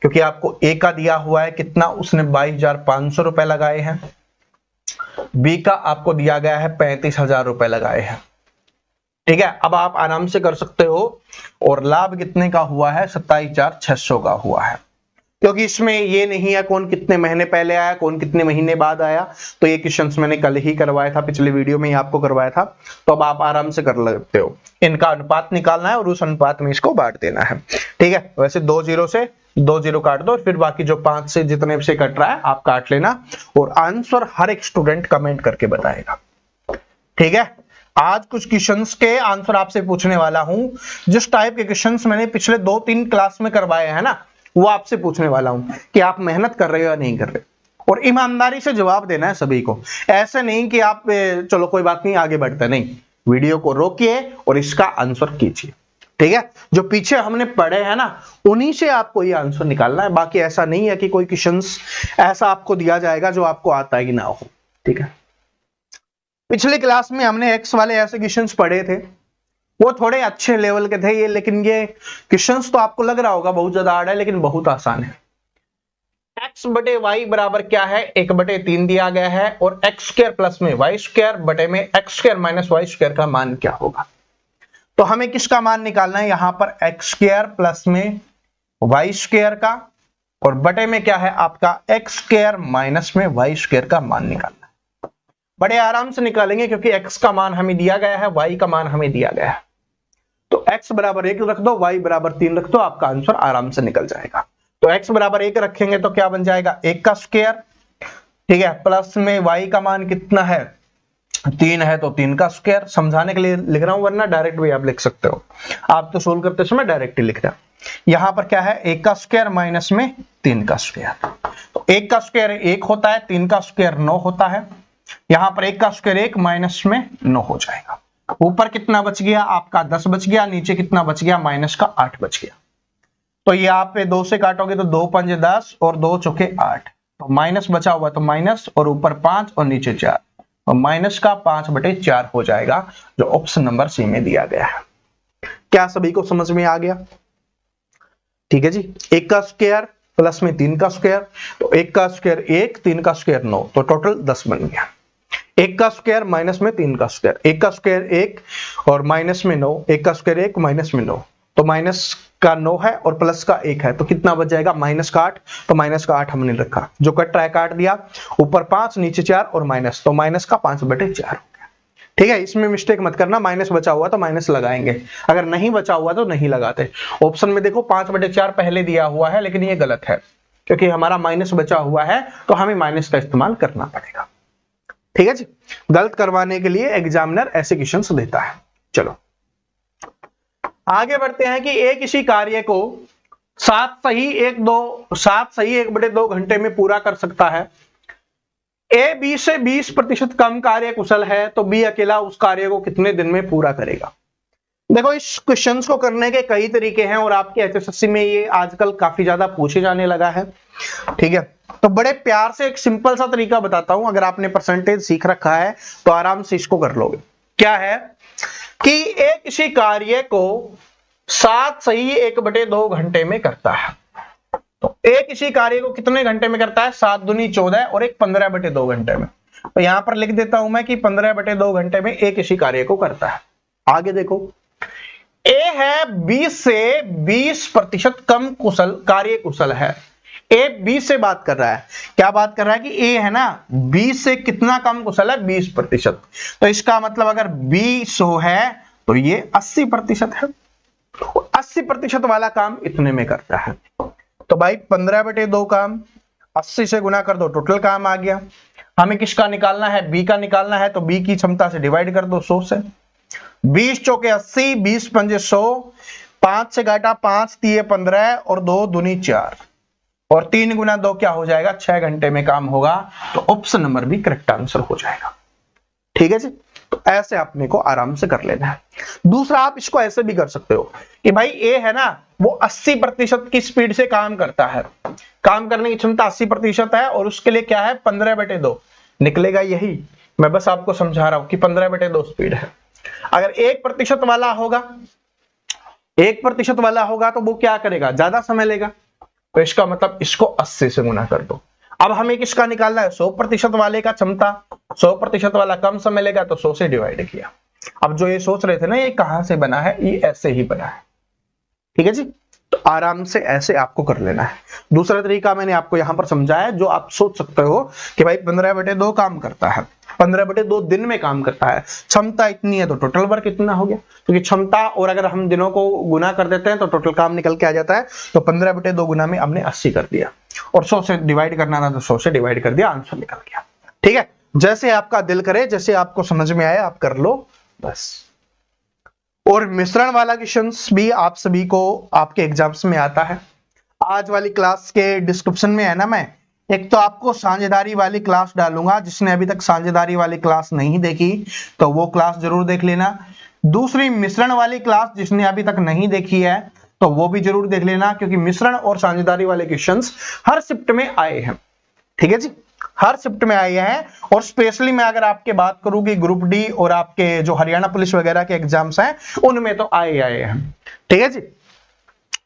क्योंकि आपको ए का दिया हुआ है कितना, उसने 22,500 रुपए लगाए हैं, बी का आपको दिया गया है 35,000 रुपए लगाए हैं। ठीक है, अब आप आराम से कर सकते हो, और लाभ कितने का हुआ है 27,600 का हुआ है, क्योंकि इसमें ये नहीं है कौन कितने महीने पहले आया कौन कितने महीने बाद आया। तो ये क्वेश्चंस मैंने कल ही करवाया था, पिछले वीडियो में ही आपको करवाया था, तो अब आप आराम से कर सकते हो। इनका अनुपात निकालना है और उस अनुपात में इसको बांट देना है। ठीक है, वैसे 2 0 से 2 0 काट दो, फिर बाकी जो 5 से जितने से कट रहा है आप काट लेना, और आंसर हर एक स्टूडेंट कमेंट करके बताएगा। ठीक है, आज कुछ क्वेश्चंस के आंसर आपसे पूछने वाला हूं, जिस टाइप के क्वेश्चंस मैंने पिछले 2-3 क्लास में करवाए हैं ना, वो आपसे पूछने वाला हूं कि आप मेहनत कर रहे हो या नहीं कर रहे, और ईमानदारी से जवाब देना है सभी को। ऐसे नहीं कि आप चलो कोई बात नहीं आगे बढ़ते, नहीं, वीडियो को रोकिए और इसका आंसर कीजिए। ठीक है, जो पीछे हमने पढ़े हैं ना उन्हीं से आपको ये आंसर निकालना है। बाकी ऐसा नहीं है कि कोई क्वेश्चंस ऐसा आपको दिया जाएगा जो आपको आता ही ना हो। ठीक है, पिछली क्लास में हमने एक्स वाले ऐसे क्वेश्चंस पढ़े थे, वो थोड़े अच्छे लेवल के थे ये, लेकिन ये क्वेश्चंस तो आपको लग रहा होगा बहुत ज्यादा हार्ड है, लेकिन बहुत आसान है। एक्स बटे वाई बराबर क्या है, 1/3 दिया गया है, और एक्स स्क्वायर प्लस में वाई स्क्वायर बटे में X square minus Y square का मान क्या होगा। तो हमें किसका मान निकालना है, यहां पर एक्स स्क्वायर प्लस में वाई स्क्वायर का, और बटे में क्या है आपका एक्स स्क्वायर माइनस में वाई स्क्वायर का मान निकालना है। बड़े आराम से निकालेंगे क्योंकि एक्स का मान हमें दिया गया है, वाई का मान हमें दिया गया है। तो x बराबर 1 रख दो, y बराबर 3 रख दो, आपका आंसर आराम से निकल जाएगा। तो x बराबर 1 रखेंगे तो क्या बन जाएगा, 1 का स्क्वायर, ठीक है, प्लस में y का मान कितना है, 3 है, तो 3 का स्क्वायर। समझाने के लिए लिख रहा हूं, वरना डायरेक्ट भी आप लिख सकते हो, आप तो सोल्व करते समय डायरेक्ट ही लिख रहे हो। यहां पर क्या है, 1 का स्क्वायर माइनस में 3 का स्क्वायर। तो 1 का स्क्वायर 1 होता है, 3 का स्क्वायर 9 होता है। यहां पर 1 का स्क्वायर 1 माइनस में 9 हो जाएगा। ऊपर कितना बच गया आपका, 10 बच गया, नीचे कितना बच गया, माइनस का 8 बच गया। तो ये आप पे 2 से काटोगे तो 2 पंजे 10 और 2 चौके 8, तो माइनस बचा हुआ तो माइनस, और ऊपर 5 और नीचे 4, तो माइनस का 5/4 हो जाएगा, जो ऑप्शन नंबर सी में दिया गया है। क्या सभी को समझ में आ गया? ठीक है जी, 1 का स्क्वायर प्लस में 3 का स्क्वायर, तो 1 का स्क्वायर 1, 3 का स्क्वायर 9, तो टोटल 10 बन गया। 1 का स्क्वायर माइनस में 3 का स्क्वायर, 1 का स्क्वायर 1 और माइनस में 9, 1 का स्क्वायर 1 माइनस में 9, तो माइनस का 9 है और प्लस का 1 है, तो कितना बच जाएगा, माइनस का 8। तो माइनस का 8 हमने रखा, जो कट रहा है काट दिया, ऊपर 5 नीचे 4 और माइनस, तो माइनस का 5/4 हो गया। ठीक है, इसमें मिस्टेक मत करना, माइनस बचा हुआ तो माइनस लगाएंगे, अगर नहीं बचा हुआ तो नहीं लगाते। ऑप्शन में देखो 5/4 पहले दिया हुआ है, लेकिन ये गलत है क्योंकि हमारा माइनस बचा हुआ है, तो हमें माइनस का इस्तेमाल करना पड़ेगा। ठीक है जी, गलत करवाने के लिए एग्जामिनर ऐसे क्वेश्चंस देता है। चलो आगे बढ़ते हैं कि एक किसी कार्य को 7 सही 1/2 घंटे में पूरा कर सकता है। ए बी से 20% कम कार्य कुशल है, तो बी अकेला उस कार्य को कितने दिन में पूरा करेगा। देखो, इस क्वेश्चंस को करने के कई तरीके हैं और आपके एचएसएससी में ये आजकल काफी ज्यादा पूछे जाने लगा है। ठीक है, तो बड़े प्यार से एक सिंपल सा तरीका बताता हूं, अगर आपने परसेंटेज सीख रखा है तो आराम से इसको कर लोगे। क्या है कि एक किसी कार्य को 7 सही 1/2 घंटे में करता है, तो एक किसी कार्य को कितने घंटे में करता है, 7 दूनी 14 और एक 15/2 घंटे में। तो यहां पर लिख देता हूं मैं कि 15/2 घंटे में एक किसी कार्य को करता है। आगे देखो, ए है 20 से 20% कम कुशल कार्य कुशल है। ए 20 से बात कर रहा है, क्या बात कर रहा है कि ए है ना 20 से कितना कम कुशल है, 20%। तो इसका मतलब अगर 20 है तो ये 80% है, 80% वाला काम इतने में करता है। तो भाई 15/2 काम 80 से गुना कर दो, टोटल काम आ गया। हमें किसका निकालना है, बी का निकालना है, तो बी की क्षमता से डिवाइड कर दो 100 से। 20 चौके 80, 20 पंजे 100, 5 से घाटा 5 3 15 और 2 दूनी 4 और 3 गुना 2 क्या हो जाएगा, 6 घंटे में काम होगा। तो ऑप्शन नंबर भी करेक्ट आंसर हो जाएगा। ठीक है जी, तो ऐसे अपने को आराम से कर लेना है। दूसरा, आप इसको ऐसे भी कर सकते हो कि भाई ए है ना वो 80% की स्पीड से काम करता है, काम करने की क्षमता 80% है, और उसके लिए क्या है 15/2 निकलेगा। यही मैं बस आपको समझा रहा हूं कि 15/2 स्पीड है। अगर 1% वाला होगा, 1% वाला होगा तो वो क्या करेगा, ज्यादा समय लेगा, तो इसका मतलब इसको 80 से गुना कर दो। अब हमें किसका निकालना है, 100% वाले का क्षमता, 100% वाला कम समय लेगा, तो 100 से डिवाइड किया। अब जो ये सोच रहे थे ना ये कहां से बना है, ये ऐसे ही बना है। ठीक है जी, तो आराम से ऐसे आपको कर लेना है। दूसरा तरीका मैंने आपको यहां पर समझाया, जो आप सोच सकते हो कि भाई 15/2 काम करता है, 15/2 दिन में काम करता है, क्षमता इतनी है, तो टोटल वर्क इतना हो गया। क्योंकि क्षमता और अगर हम दिनों को गुना कर देते हैं तो टोटल काम निकल के आ जाता है। तो 15/2 गुना में हमने 80 कर दिया, और 100 से डिवाइड करना था तो 100 से डिवाइड कर दिया, आंसर निकल गया। ठीक है, जैसे आपका दिल करे, जैसे आपको समझ में आए आप कर लो बस। और मिश्रण वाला क्वेश्चंस भी आप सभी को आपके एग्जाम्स में आता है। आज वाली क्लास के डिस्क्रिप्शन में है ना, मैं एक तो आपको साझेदारी वाली क्लास डालूंगा, जिसने अभी तक साझेदारी वाली क्लास नहीं देखी तो वो क्लास जरूर देख लेना। दूसरी मिश्रण वाली क्लास जिसने अभी तक नहीं देखी है तो वो भी जरूर देख लेना, क्योंकि मिश्रण और साझेदारी वाले क्वेश्चंस हर शिफ्ट में आए हैं। ठीक है जी, हर शिफ्ट में आए हैं। और स्पेशली मैं अगर आपके बात करूं कि ग्रुप डी और आपके जो हरियाणा पुलिस वगैरह के एग्जाम्स हैं उनमें तो आए हैं। ठीक है जी।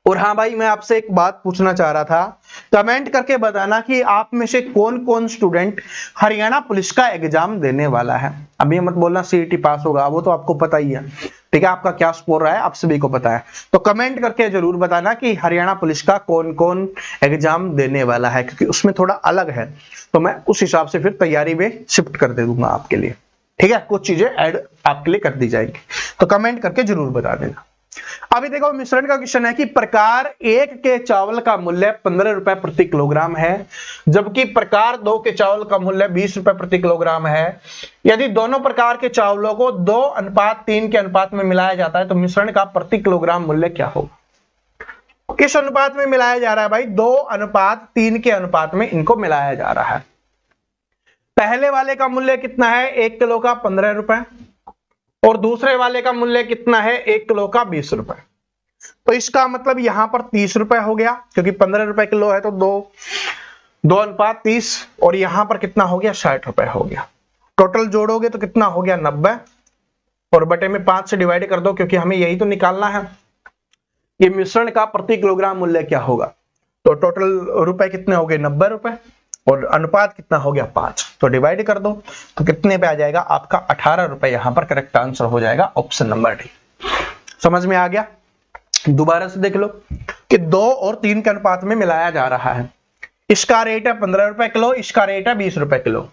और हाँ भाई, मैं आपसे एक बात पूछना चाह रहा था, कमेंट करके बताना कि आप में से कौन कौन स्टूडेंट हरियाणा पुलिस का एग्जाम देने वाला है। अभी मत बोलना सीईटी पास होगा, वो तो आपको पता ही है। ठीक है, आपका क्या स्कोर रहा है आप सभी को पता है। तो कमेंट करके जरूर बताना कि हरियाणा पुलिस का कौन कौन एग्जाम देने वाला है, क्योंकि उसमें थोड़ा अलग है, तो मैं उस हिसाब से फिर तैयारी में शिफ्ट कर दे दूंगा आपके लिए। ठीक है, कुछ चीजें ऐड आपके लिए कर दी जाएंगी, तो कमेंट करके जरूर बता देना। अभी देखो, मिश्रण का क्वेश्चन है कि प्रकार 1 के चावल का मूल्य 15 रुपए प्रति किलोग्राम है, जबकि प्रकार 2 के चावल का मूल्य 20 रुपए प्रति किलोग्राम है। यदि दोनों प्रकार के चावलों को 2:3 के अनुपात में मिलाया जाता है तो मिश्रण का प्रति किलोग्राम मूल्य क्या होगा? किस अनुपात में मिलाया जा रहा है भाई? 2:3 के अनुपात में इनको मिलाया जा रहा है। पहले वाले का मूल्य कितना है? 1 किलो का 15 रुपए, और दूसरे वाले का मूल्य कितना है? 1 किलो का 20 रुपए। तो इसका मतलब यहां पर 30 रुपए हो गया, क्योंकि 15 रुपए किलो है तो 2:30, और यहां पर कितना हो गया? 60 रुपए हो गया। टोटल जोड़ोगे तो कितना हो गया? 90, और बटे में 5 से डिवाइड कर दो, क्योंकि हमें यही तो निकालना है कि मिश्रण का प्रति किलोग्राम मूल्य क्या होगा। तो टोटल रुपए कितने हो गए? 90 रुपए, और अनुपात कितना हो गया? 5। तो डिवाइड कर दो तो कितने पे आ जाएगा? आपका 18 रुपए यहां पर करेक्ट आंसर हो जाएगा, ऑप्शन नंबर डी। समझ में आ गया? दोबारा से देख लो कि 2 और 3 के अनुपात में मिलाया जा रहा है। इसका रेट है 15 रुपए किलो, इसका रेट है 20 रुपए किलो।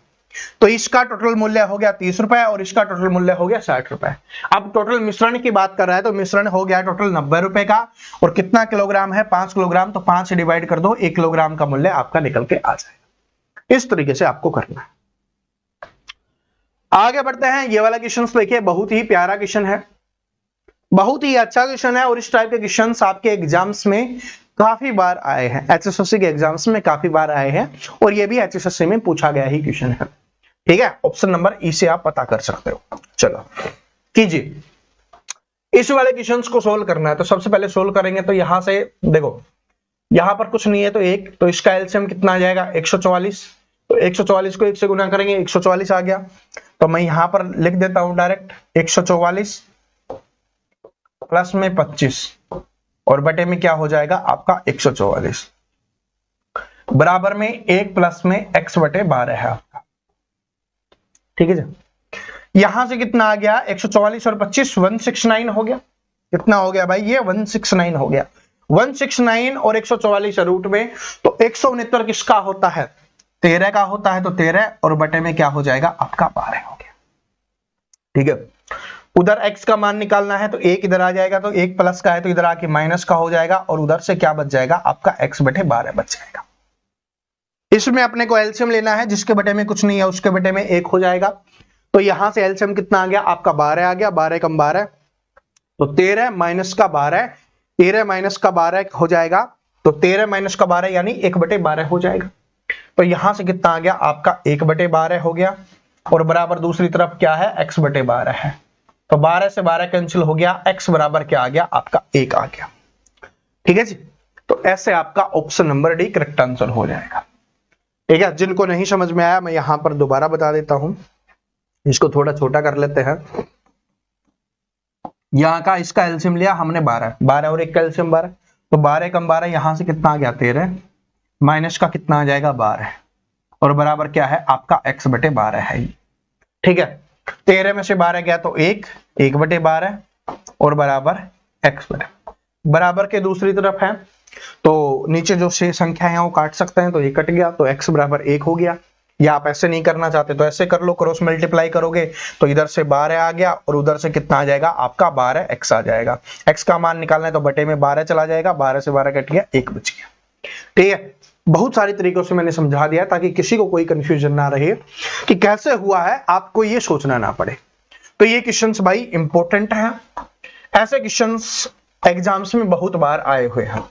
तो इसका टोटल मूल्य हो गया 30 रुपए, और इसका टोटल मूल्य हो गया 60 रुपए। अब टोटल मिश्रण की बात कर रहा है तो मिश्रण हो गया टोटल 90 रुपए का, और कितना किलोग्राम है? 5 किलोग्राम। तो 5 से डिवाइड कर दो, 1 किलोग्राम का मूल्य आपका निकल के आ जाएगा। इस तरीके से आपको करना है। आगे बढ़ते हैं। ये वाला क्वेश्चन देखिए, बहुत ही प्यारा क्वेश्चन है, बहुत ही अच्छा क्वेश्चन है, और इस टाइप के क्वेश्चन आपके एग्जाम्स में काफी बार आए हैं, एचएसएससी के एग्जाम्स में काफी बार आए हैं, और ये भी एचएसएससी में पूछा गया ही क्वेश्चन है। ठीक है, ऑप्शन नंबर ई से आप पता कर सकते हो। चलो कीजिए, इस वाले क्वेश्चंस को सोल्व करना है। तो सबसे पहले सोल्व करेंगे तो यहां से देखो, यहां पर कुछ नहीं है तो 1, तो इसका एलसीएम कितना आ जाएगा? 144। तो 144 को 1 से गुना करेंगे, 144 आ गया। तो मैं यहां पर लिख देता हूं डायरेक्ट 144 प्लस में 25, और बटे में क्या हो जाएगा आपका? 144 बराबर में 1 प्लस में x बटे 12 है आपका। ठीक है जी। यहां से कितना आ गया? 144 और 25 169 हो गया। कितना हो गया भाई? ये 169 हो गया। 169 और 144 रूट में, तो 169 किसका होता है? 13 का होता है। तो 13 और बटे में क्या हो जाएगा आपका? 12 हो गया। ठीक है, उधर x का मान निकालना है तो 1 इधर आ जाएगा, तो 1 प्लस का है तो इधर आके माइनस का हो जाएगा, और उधर से क्या बच जाएगा आपका? x बटे 12 बच जाएगा। इसमें अपने को एलसीएम लेना है, जिसके बटे में कुछ नहीं है उसके बटे में 1 हो जाएगा। तो यहां से एलसीएम कितना आ गया आपका? 12 आ गया। 12 कम 12 तो 13 माइनस का 12, 13 माइनस का 12 हो जाएगा। तो 13 माइनस का 12 यानी 1 बटे 12 हो जाएगा। तो यहां से कितना आ गया आपका? 1 बटे 12 हो गया, और बराबर दूसरी तरफ क्या है? x बटे 12 है। तो 12 से 12 कैंसिल हो गया, x बराबर क्या आ गया आपका? 1 आ गया। ठीक है जी। तो ऐसे आपका option number D correct answer हो जाएगा। ठीक है, जिनको नहीं समझ में आया मैं यहां पर दोबारा बता देता हूं, इसको थोड़ा छोटा कर लेते हैं। यहां का इसका एलसीएम लिया हमने 12, 12 और 1 का एलसीएम 12, तो 12 कम 12 यहां से कितना आ गया? 13 माइनस का कितना आ जाएगा? 12, और बराबर क्या है आपका? x बटे 12 है। ठीक है, 13 में से 12 गया तो 1 बटे 12, और बराबर x बटे बराबर के दूसरी तरफ है, तो नीचे जो शेष संख्या है वो काट सकते हैं, तो ये कट गया, तो x बराबर 1 हो गया। या आप ऐसे नहीं करना चाहते तो ऐसे कर लो, क्रॉस मल्टीप्लाई करोगे तो इधर से 12 आ गया, और उधर से कितना आ जाएगा आपका? 12x आ जाएगा। x का मान निकालना है तो बटे में 12 चला जाएगा, 12 से 12 कट गया, 1 बच गया। ठीक है, बहुत सारे तरीकों से मैंने समझा दिया ताकि किसी को कोई कंफ्यूजन ना रहे कि कैसे हुआ है, आपको ये सोचना ना पड़े। तो ये क्वेश्चंस भाई इंपॉर्टेंट है, ऐसे क्वेश्चंस एग्जाम्स में बहुत बार आए हुए हैं।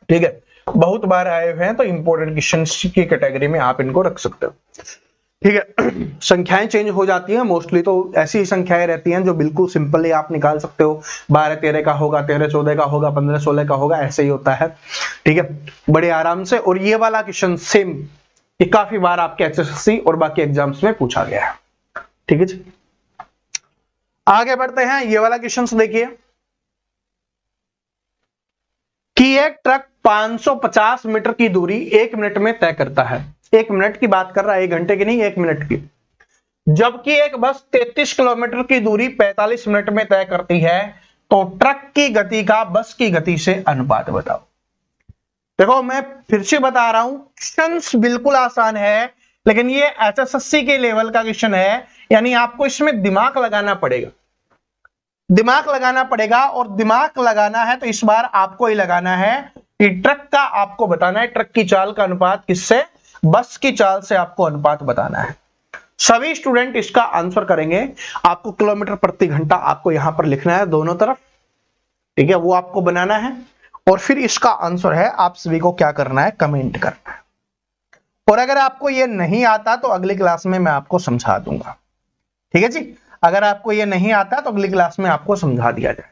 ठीक है, बहुत बार आए हुए हैं, तो इंपॉर्टेंट क्वेश्चंस की कैटेगरी में आप इनको रख सकते हो। ठीक है। संख्याएं चेंज हो जाती हैं मोस्टली, तो ऐसी ही संख्याएं रहती हैं जो बिल्कुल सिंपली आप निकाल सकते हो। 12 13 का होगा, 13 14 का होगा, 15 16 का होगा, ऐसे ही होता है। ठीक है, बड़े आराम से। और ये वाला क्वेश्चन सेम, ये काफी बार आपके एचएसएससी और बाकी एग्जाम्स में पूछा गया है। ठीक है जी, आगे बढ़ते हैं। ये वाला क्वेश्चन देखिए कि एक ट्रक 550 मीटर की दूरी 1 मिनट में तय करता है। 1 मिनट की बात कर रहा है, 1 घंटे की नहीं, 1 मिनट की। जबकि एक बस 33 किलोमीटर की दूरी 45 मिनट में तय करती है, तो ट्रक की गति का बस की गति से अनुपात बताओ। देखो मैं फिर से बता रहा हूं, क्वेश्चन बिल्कुल आसान है, लेकिन ये एचएसएससी के लेवल का क्वेश्चन है, यानी आपको इसमें दिमाग लगाना पड़ेगा। दिमाग लगाना पड़ेगा, और दिमाग लगाना है तो इस बार आपको ही लगाना है कि ट्रक का आपको बताना है, ट्रक की चाल का अनुपात किससे, बस की चाल से आपको अनुपात बताना है। सभी स्टूडेंट इसका आंसर करेंगे। आपको किलोमीटर प्रति घंटा आपको यहां पर लिखना है दोनों तरफ, ठीक है, वो आपको बनाना है, और फिर इसका आंसर है आप सभी को क्या करना है, कमेंट करना है। और अगर आपको ये नहीं आता तो अगली क्लास में मैं आपको समझा दूंगा। ठीक है जी, अगर आपको ये नहीं आता तो अगली क्लास में आपको समझा दिया जाए।